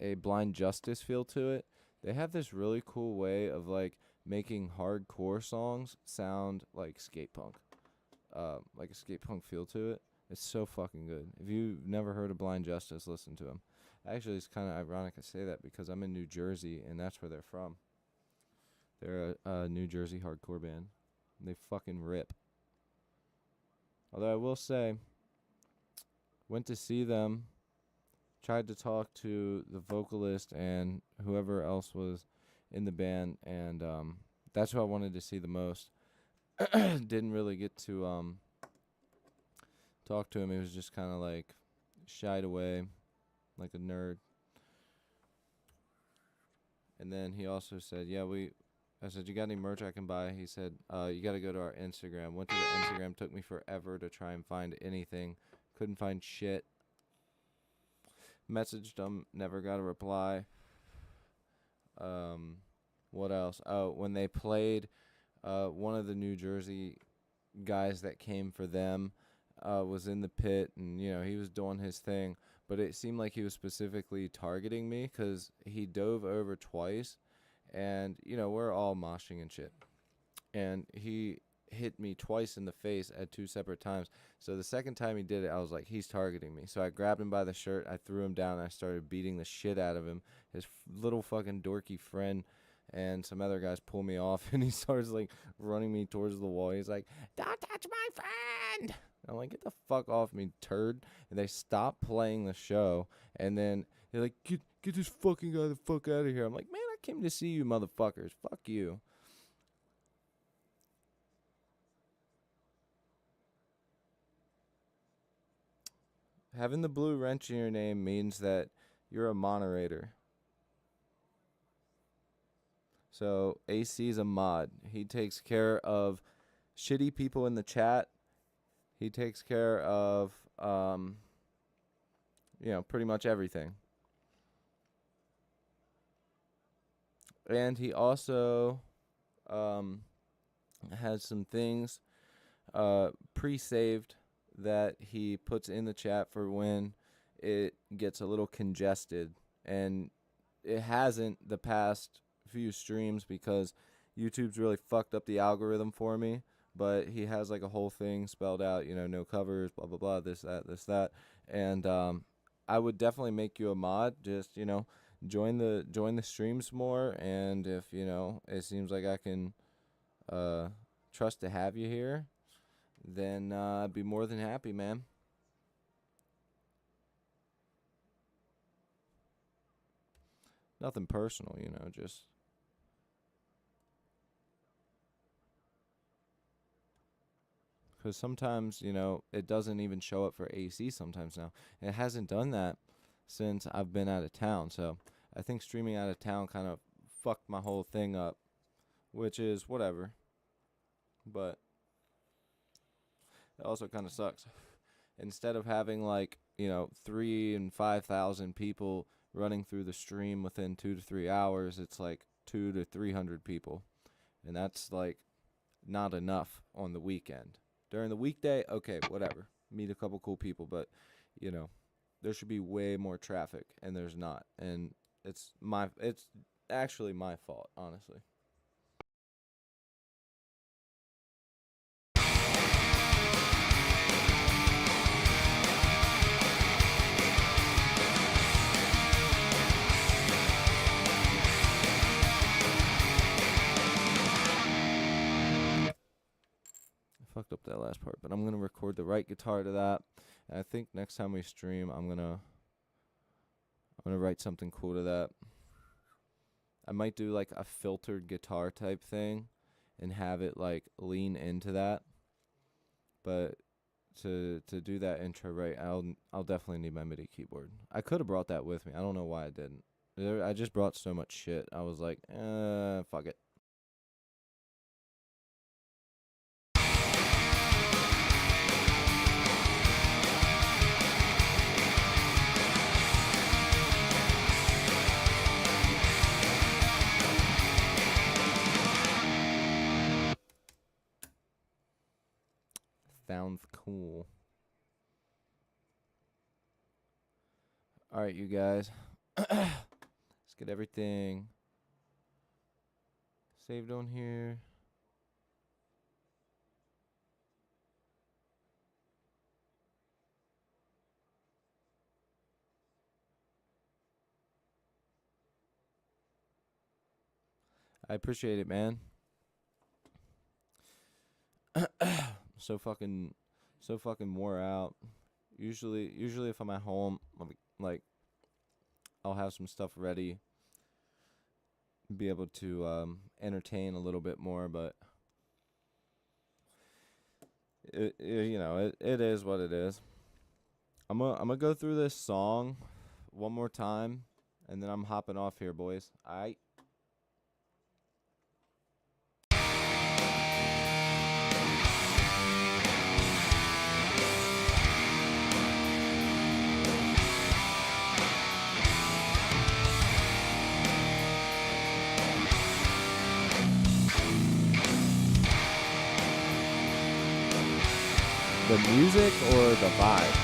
a Blind Justice feel to it. They have this really cool way of like making hardcore songs sound like skate punk, like a skate punk feel to it. It's so fucking good. If you've never heard of Blind Justice, listen to them. Actually, it's kind of ironic I say that because I'm in New Jersey and that's where they're from. They're a New Jersey hardcore band. And they fucking rip. Although I will say, went to see them, tried to talk to the vocalist and whoever else was in the band, and that's who I wanted to see the most. Didn't really get to talk to him. He was just kind of like shied away, like a nerd. And then he also said, "Yeah, I said, "You got any merch I can buy?" He said, "You got to go to our Instagram." Went to the Instagram. Took me forever to try and find anything. Couldn't find shit. Messaged them. Never got a reply. What else? Oh, when they played, one of the New Jersey guys that came for them was in the pit, and you know he was doing his thing. But it seemed like he was specifically targeting me because he dove over twice, and you know we're all moshing and shit, and he hit me twice in the face at two separate times. So the second time he did it, I was like, he's targeting me. So I grabbed him by the shirt, I threw him down, and I started beating the shit out of him. His little fucking dorky friend and some other guys pull me off, and he starts like running me towards the wall. He's like, "Don't touch my friend!" I'm like, get the fuck off me, turd. And they stop playing the show. And then they're like, get this fucking guy the fuck out of here. I'm like, man, I came to see you, motherfuckers. Fuck you. Having the blue wrench in your name means that you're a moderator. So AC is a mod. He takes care of shitty people in the chat. He takes care of, pretty much everything. And he also has some things pre-saved that he puts in the chat for when it gets a little congested. And it hasn't the past few streams because YouTube's really fucked up the algorithm for me. But he has like a whole thing spelled out, no covers, blah, blah, blah, this, that. And I would definitely make you a mod. Just, join the streams more. And if, it seems like I can trust to have you here, then I'd be more than happy, man. Nothing personal, just... Because sometimes, it doesn't even show up for AC sometimes now. And it hasn't done that since I've been out of town. So I think streaming out of town kind of fucked my whole thing up, which is whatever. But it also kind of sucks. Instead of having 3,000 and 5,000 people running through the stream within 2 to 3 hours, it's like 200 to 300 people. And that's not enough on the weekend. During the weekday, okay, whatever. Meet a couple cool people, but there should be way more traffic, and there's not. And it's actually my fault, honestly. Fucked up that last part, but I'm gonna record the right guitar to that. And I think next time we stream, I'm gonna write something cool to that. I might do a filtered guitar type thing, and have it lean into that. But to do that intro right, I'll definitely need my MIDI keyboard. I could have brought that with me. I don't know why I didn't. I just brought so much shit. I was like, fuck it. Sounds cool. Alright, you guys. Let's get everything saved on here. I appreciate it, man. so fucking wore out. Usually if I'm at home, I'll have some stuff ready, be able to entertain a little bit more, but it is what it is. I'm gonna go through this song one more time, and then I'm hopping off here, boys. Aight. The music or the vibe?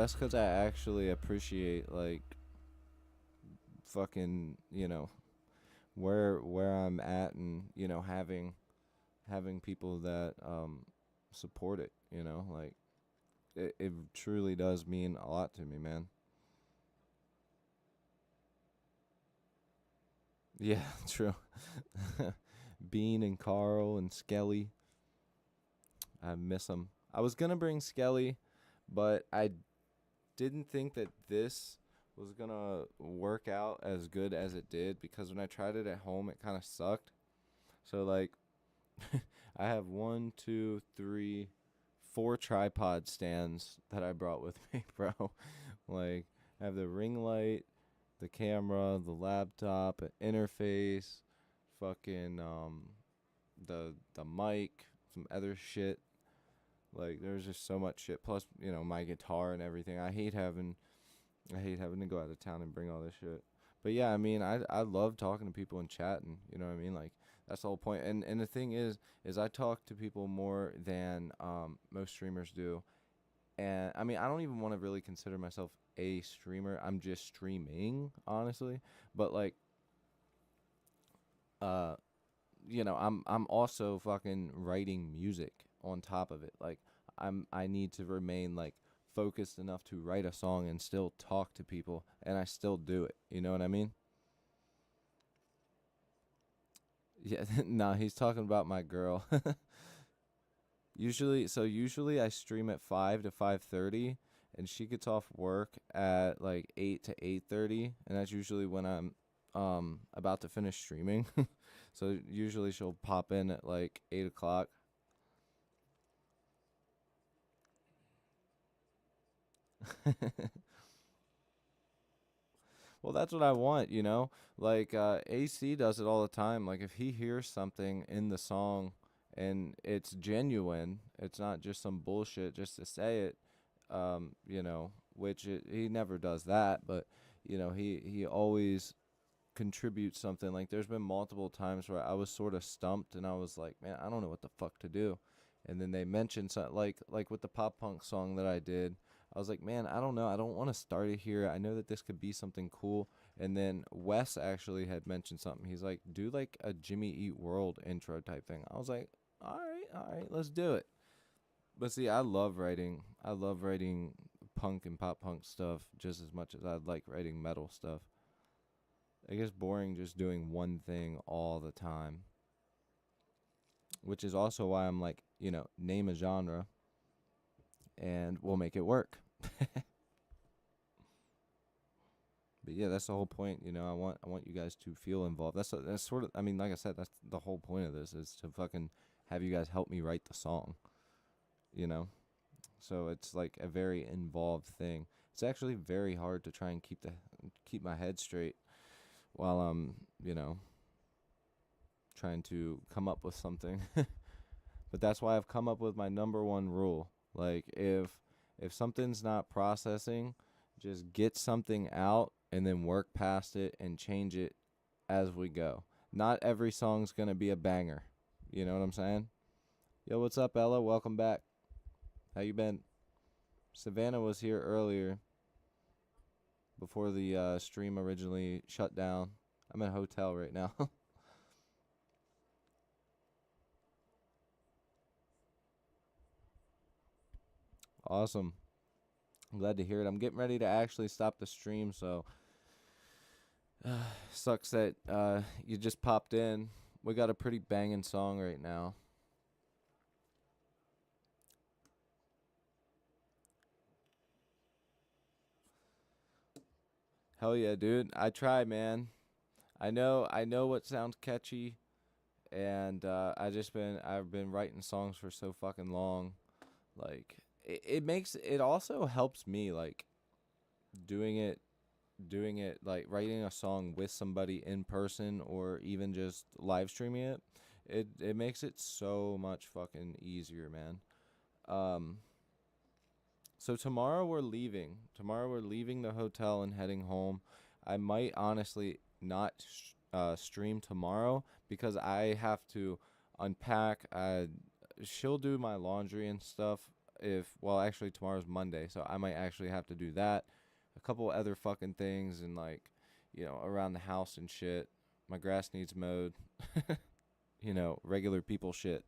that's because I actually appreciate like fucking where I'm at, and having people that support it. Like it truly does mean a lot to me, man. Yeah, true. Bean and Carl and Skelly, I miss them. I was gonna bring Skelly, but I didn't think that this was gonna work out as good as it did, because when I tried it at home, it kind of sucked. So like, I have one, two, three, four tripod stands that I brought with me, bro. Like, I have the ring light, the camera, the laptop, an interface, fucking the mic, some other shit. Like, there's just so much shit. Plus, my guitar and everything. I hate having to go out of town and bring all this shit. But yeah, I mean, I love talking to people and chatting. You know what I mean? Like, that's the whole point. And the thing is I talk to people more than most streamers do. And I mean, I don't even want to really consider myself a streamer. I'm just streaming, honestly. But like, uh, I'm also fucking writing music on top of it. Like, I need to remain like focused enough to write a song and still talk to people, and I still do it. You know what I mean? Yeah, nah, he's talking about my girl. Usually I stream at 5 to 5:30, and she gets off work at like 8 to 8:30, and that's usually when I'm about to finish streaming. So usually she'll pop in at like 8 o'clock. Well, that's what I want. Like AC does it all the time. Like, if he hears something in the song and it's genuine, it's not just some bullshit just to say it. Which he never does that, but he always contributes something. Like, there's been multiple times where I was sort of stumped and I was like, man, I don't know what the fuck to do. And then they mentioned something like with the pop punk song that I did. I was like, man, I don't know. I don't want to start it here. I know that this could be something cool. And then Wes actually had mentioned something. He's like, do like a Jimmy Eat World intro type thing. I was like, all right, let's do it. But see, I love writing. I love writing punk and pop punk stuff just as much as I like writing metal stuff. It gets boring just doing one thing all the time, which is also why I'm like, name a genre and we'll make it work. But yeah, that's the whole point. I want you guys to feel involved. That's sort of. I mean, like I said, that's the whole point of this, is to fucking have you guys help me write the song. You know, so it's like a very involved thing. It's actually very hard to try and keep my head straight while I'm trying to come up with something. But that's why I've come up with my number one rule. Like, if something's not processing, just get something out and then work past it and change it as we go. Not every song's going to be a banger. You know what I'm saying? Yo, what's up, Ella? Welcome back. How you been? Savannah was here earlier before the stream originally shut down. I'm in a hotel right now. Awesome. I'm glad to hear it. I'm getting ready to actually stop the stream, so sucks that you just popped in. We got a pretty banging song right now. Hell yeah, dude. I try, man. I know what sounds catchy, and I've been writing songs for so fucking long. Like, it also helps me, like, doing it like writing a song with somebody in person or even just live streaming it makes it so much fucking easier, man. um so tomorrow we're leaving the hotel and heading home. I might honestly not stream tomorrow because I have to unpack. She'll do my laundry and stuff well, actually tomorrow's Monday, so I might actually have to do that. A couple other fucking things and like, around the house and shit. My grass needs mowed. Regular people shit.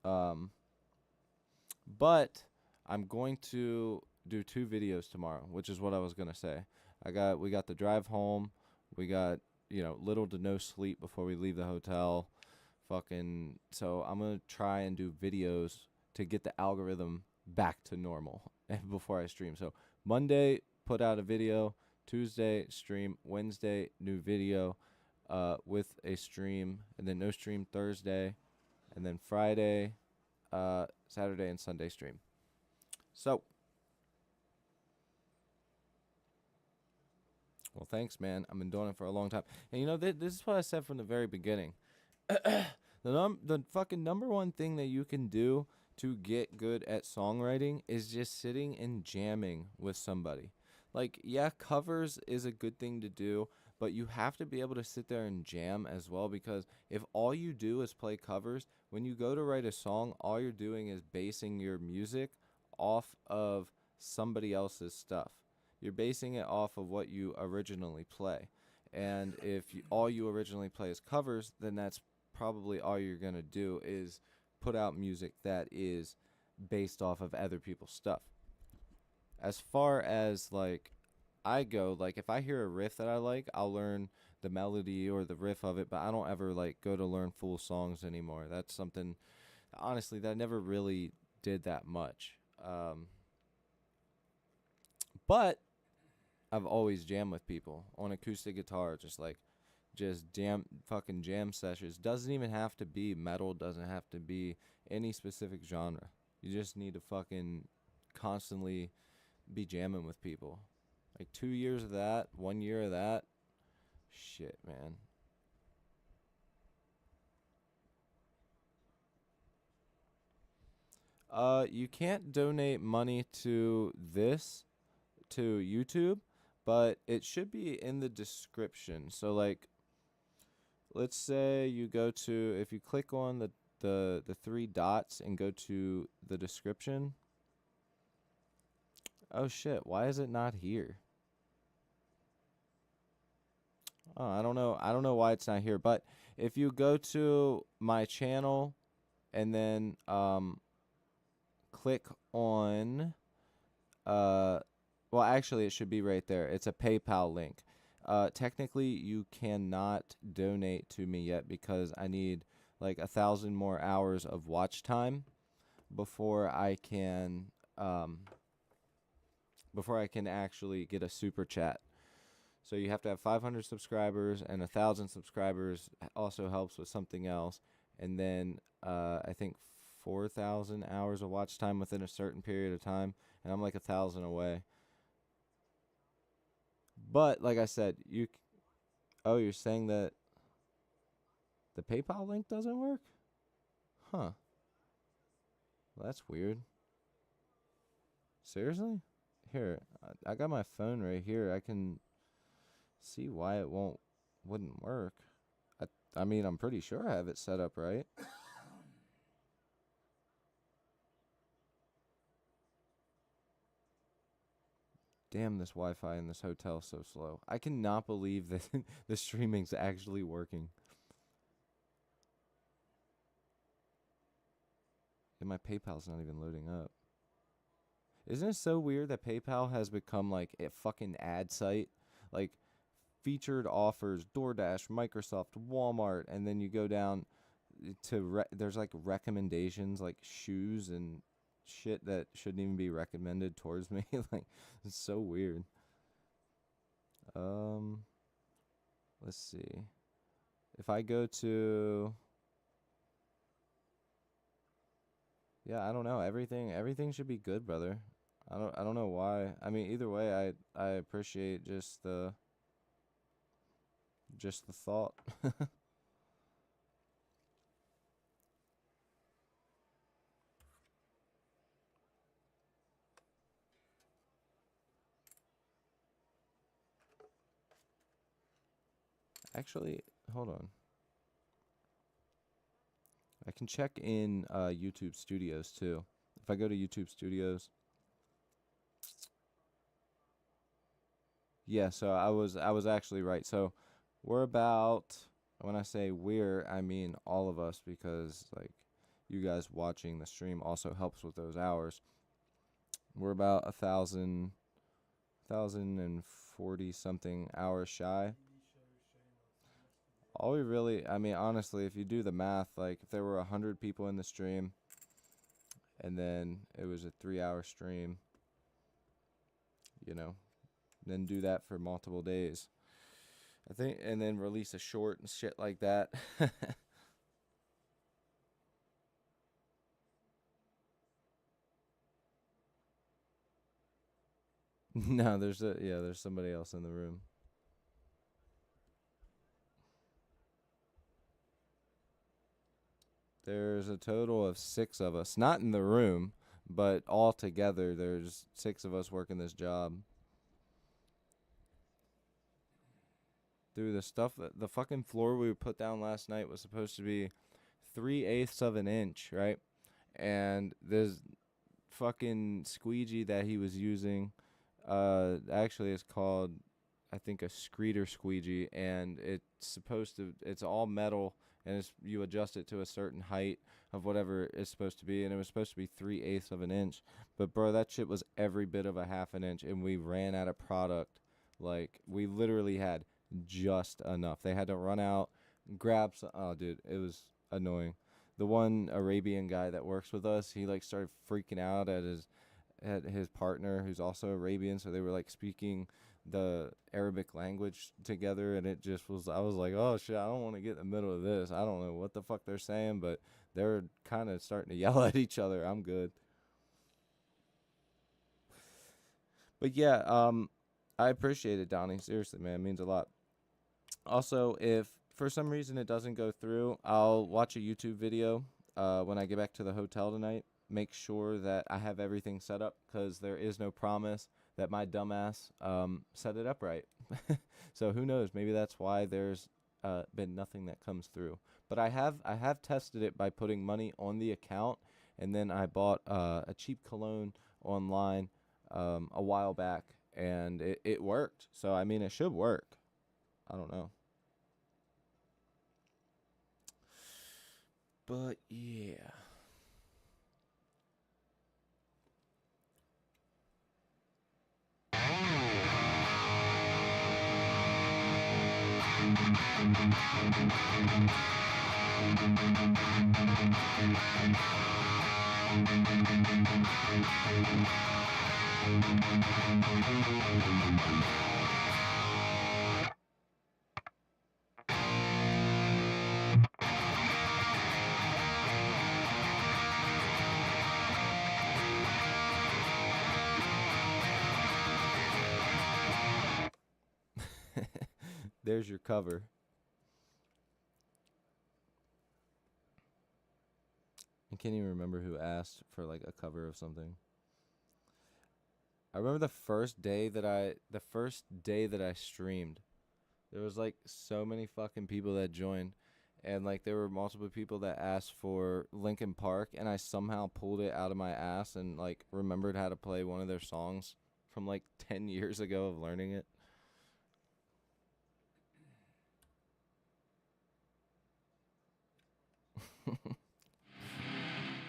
Um, but I'm going to do 2 videos tomorrow, which is what I was gonna say. We got the drive home. We got little to no sleep before we leave the hotel. Fucking so I'm gonna try and do videos to get the algorithm back to normal before I stream. So Monday put out a video, Tuesday stream, Wednesday new video, with a stream, and then no stream Thursday, and then Friday, Saturday and Sunday stream. So, well, thanks, man. I've been doing it for a long time, and this is what I said from the very beginning. The fucking number one thing that you can do to get good at songwriting is just sitting and jamming with somebody. Like, yeah, covers is a good thing to do, but you have to be able to sit there and jam as well, because if all you do is play covers, when you go to write a song, all you're doing is basing your music off of somebody else's stuff. You're basing it off of what you originally play. And if all you originally play is covers, then that's probably all you're going to do is put out music that is based off of other people's stuff. As far as like I go, like if I hear a riff that I like, I'll learn the melody or the riff of it, but I don't ever like go to learn full songs anymore. That's something honestly that I never really did that much. But I've always jammed with people on acoustic guitar, just fucking jam sessions. Doesn't even have to be metal, doesn't have to be any specific genre. You just need to fucking constantly be jamming with people. Like 2 years of that, 1 year of that. Shit, man. You can't donate money to YouTube, but it should be in the description. So like, let's say you go to, if you click on the 3 dots and go to the description. Oh shit, why is it not here? Oh, I don't know. I don't know why it's not here, but if you go to my channel and then click on well, actually it should be right there. It's a PayPal link. Technically you cannot donate to me yet because I need like 1,000 more hours of watch time before I can actually get a super chat. So you have to have 500 subscribers, and 1,000 subscribers also helps with something else. And then I think 4,000 hours of watch time within a certain period of time, and I'm like 1,000 away. But like I said, you're saying that the PayPal link doesn't work? Huh. Well, that's weird. Seriously? Here, I got my phone right here. I can see why it wouldn't work. I mean, I'm pretty sure I have it set up right. Damn, this Wi-Fi in this hotel is so slow. I cannot believe that the streaming's actually working. And my PayPal's not even loading up. Isn't it so weird that PayPal has become like a fucking ad site? Like featured offers, DoorDash, Microsoft, Walmart, and then you go down to there's like recommendations like shoes and shit that shouldn't even be recommended towards me. Like it's so weird. Let's see. If I go to yeah, I don't know. Everything should be good, brother. I don't know why. I mean, either way, I appreciate just the thought. Actually, hold on. I can check in YouTube Studios too If I go to YouTube Studios, yeah. So I was actually right. So we're about, when I say we're, I mean all of us, because like you guys watching the stream also helps with those hours. We're about 1,040 something hours shy. All we really, I mean, honestly, if you do the math, like if there were 100 people in the stream, and then it was a 3 hour stream, you know, then do that for multiple days. I think, and then release a short and shit like that. No, there's somebody else in the room. There's a total of 6 of us, not in the room, but all together, there's 6 of us working this job. Dude, the fucking floor we put down last night was supposed to be 3/8 of an inch, right? And there's fucking squeegee that he was using. Actually, it's called, I think, a screeder squeegee, and it's all metal, and you adjust it to a certain height of whatever it's supposed to be, and it was supposed to be 3/8 of an inch. But bro, that shit was every bit of a half an inch, and we ran out of product. Like, we literally had just enough. They had to run out, grab some. Oh, dude, it was annoying. The one Arabian guy that works with us, he like started freaking out at his partner, who's also Arabian, so they were like speaking the Arabic language together, and it just was, I was like, oh shit, I don't want to get in the middle of this. I don't know what the fuck they're saying, but they're kind of starting to yell at each other. I'm good. But yeah, I appreciate it, Donnie. Seriously, man, it means a lot. Also, if for some reason it doesn't go through, I'll watch a YouTube video when I get back to the hotel tonight. Make sure that I have everything set up, because there is no promise that my dumbass set it up right. So who knows? Maybe that's why there's been nothing that comes through. But I have tested it by putting money on the account, and then I bought a cheap cologne online a while back, and it worked. So I mean, it should work. I don't know. But yeah. There's your cover. I can't even remember who asked for like a cover of something. I remember the first day that I streamed. There was like so many fucking people that joined, and like there were multiple people that asked for Linkin Park, and I somehow pulled it out of my ass and like remembered how to play one of their songs from like 10 years ago of learning it.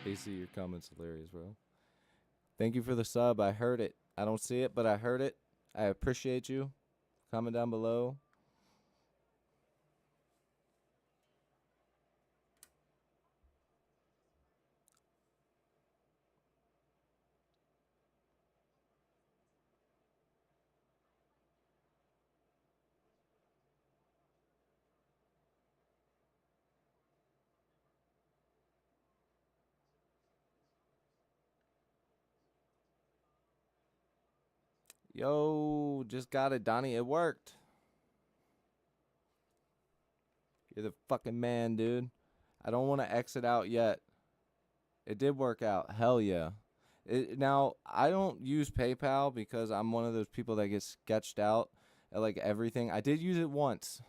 AC, your comments hilarious, bro. Thank you for the sub. I heard it. I don't see it, but I heard it. I appreciate you. Comment down below. Yo, just got it, Donnie. It worked. You're the fucking man, dude. I don't want to exit out yet. It did work out. Hell yeah. Now, I don't use PayPal because I'm one of those people that gets sketched out at like everything. I did use it once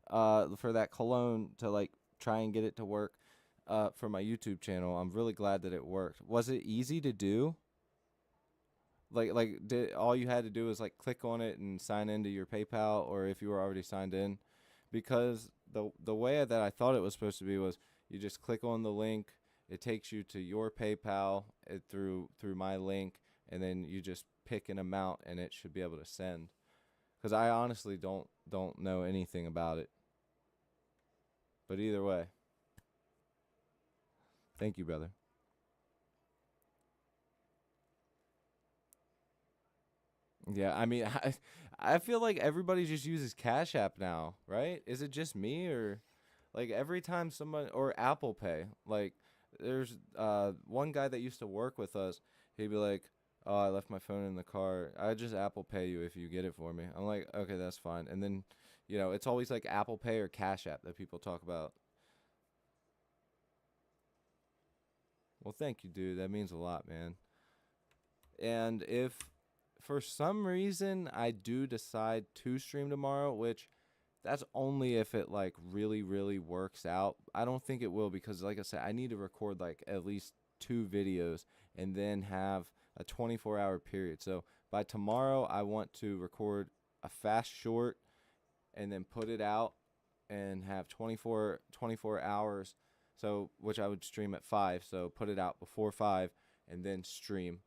for that cologne to like try and get it to work. for my YouTube channel. I'm really glad that it worked. Was it easy to do? Like did all you had to do was like click on it and sign into your PayPal, or if you were already signed in? Because the way that I thought it was supposed to be was you just click on the link, it takes you to your PayPal through my link, and then you just pick an amount and it should be able to send. Because I honestly don't know anything about it. But either way, thank you, brother. Yeah, I mean, I feel like everybody just uses Cash App now, right? Is it just me, or like every time someone, or Apple Pay? Like there's one guy that used to work with us, he'd be like, "Oh, I left my phone in the car. I just Apple Pay you if you get it for me." I'm like, "Okay, that's fine." And then, it's always like Apple Pay or Cash App that people talk about. Well, thank you, dude. That means a lot, man. And if for some reason I do decide to stream tomorrow, which that's only if it like really really works out. I don't think it will, because like I said, I need to record like at least 2 videos and then have a 24-hour period. So by tomorrow I want to record a fast short and then put it out and have 24 hours, so which I would stream at 5, so put it out before 5 and then stream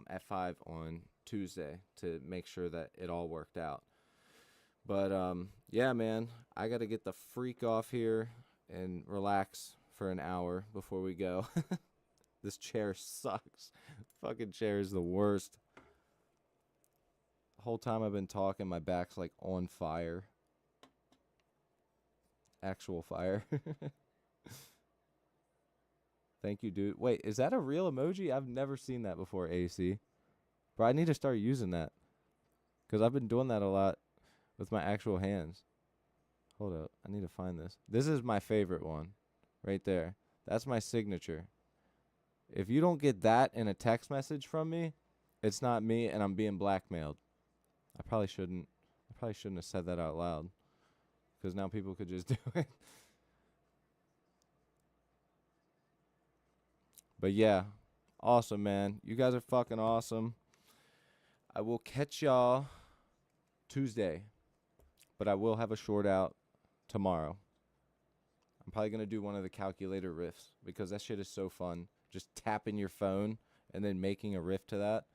at 5 on Tuesday to make sure that it all worked out. But yeah, man, I got to get the freak off here and relax for an hour before we go. This chair sucks. Fucking chair is the worst. The whole time I've been talking, my back's like on fire. Actual fire. Thank you, dude. Wait, is that a real emoji? I've never seen that before, AC. Bro, I need to start using that, because I've been doing that a lot with my actual hands. Hold up. I need to find this. This is my favorite one right there. That's my signature. If you don't get that in a text message from me, it's not me and I'm being blackmailed. I probably shouldn't have said that out loud, because now people could just do it. But yeah, awesome, man. You guys are fucking awesome. I will catch y'all Tuesday, but I will have a short out tomorrow. I'm probably going to do one of the calculator riffs, because that shit is so fun. Just tapping your phone and then making a riff to that.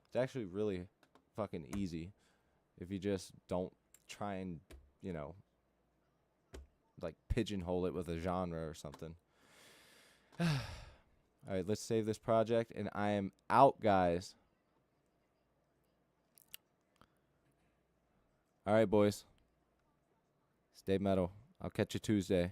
It's actually really fucking easy if you just don't try and, like pigeonhole it with a genre or something. All right, let's save this project, and I am out, guys. All right, boys. Stay metal. I'll catch you Tuesday.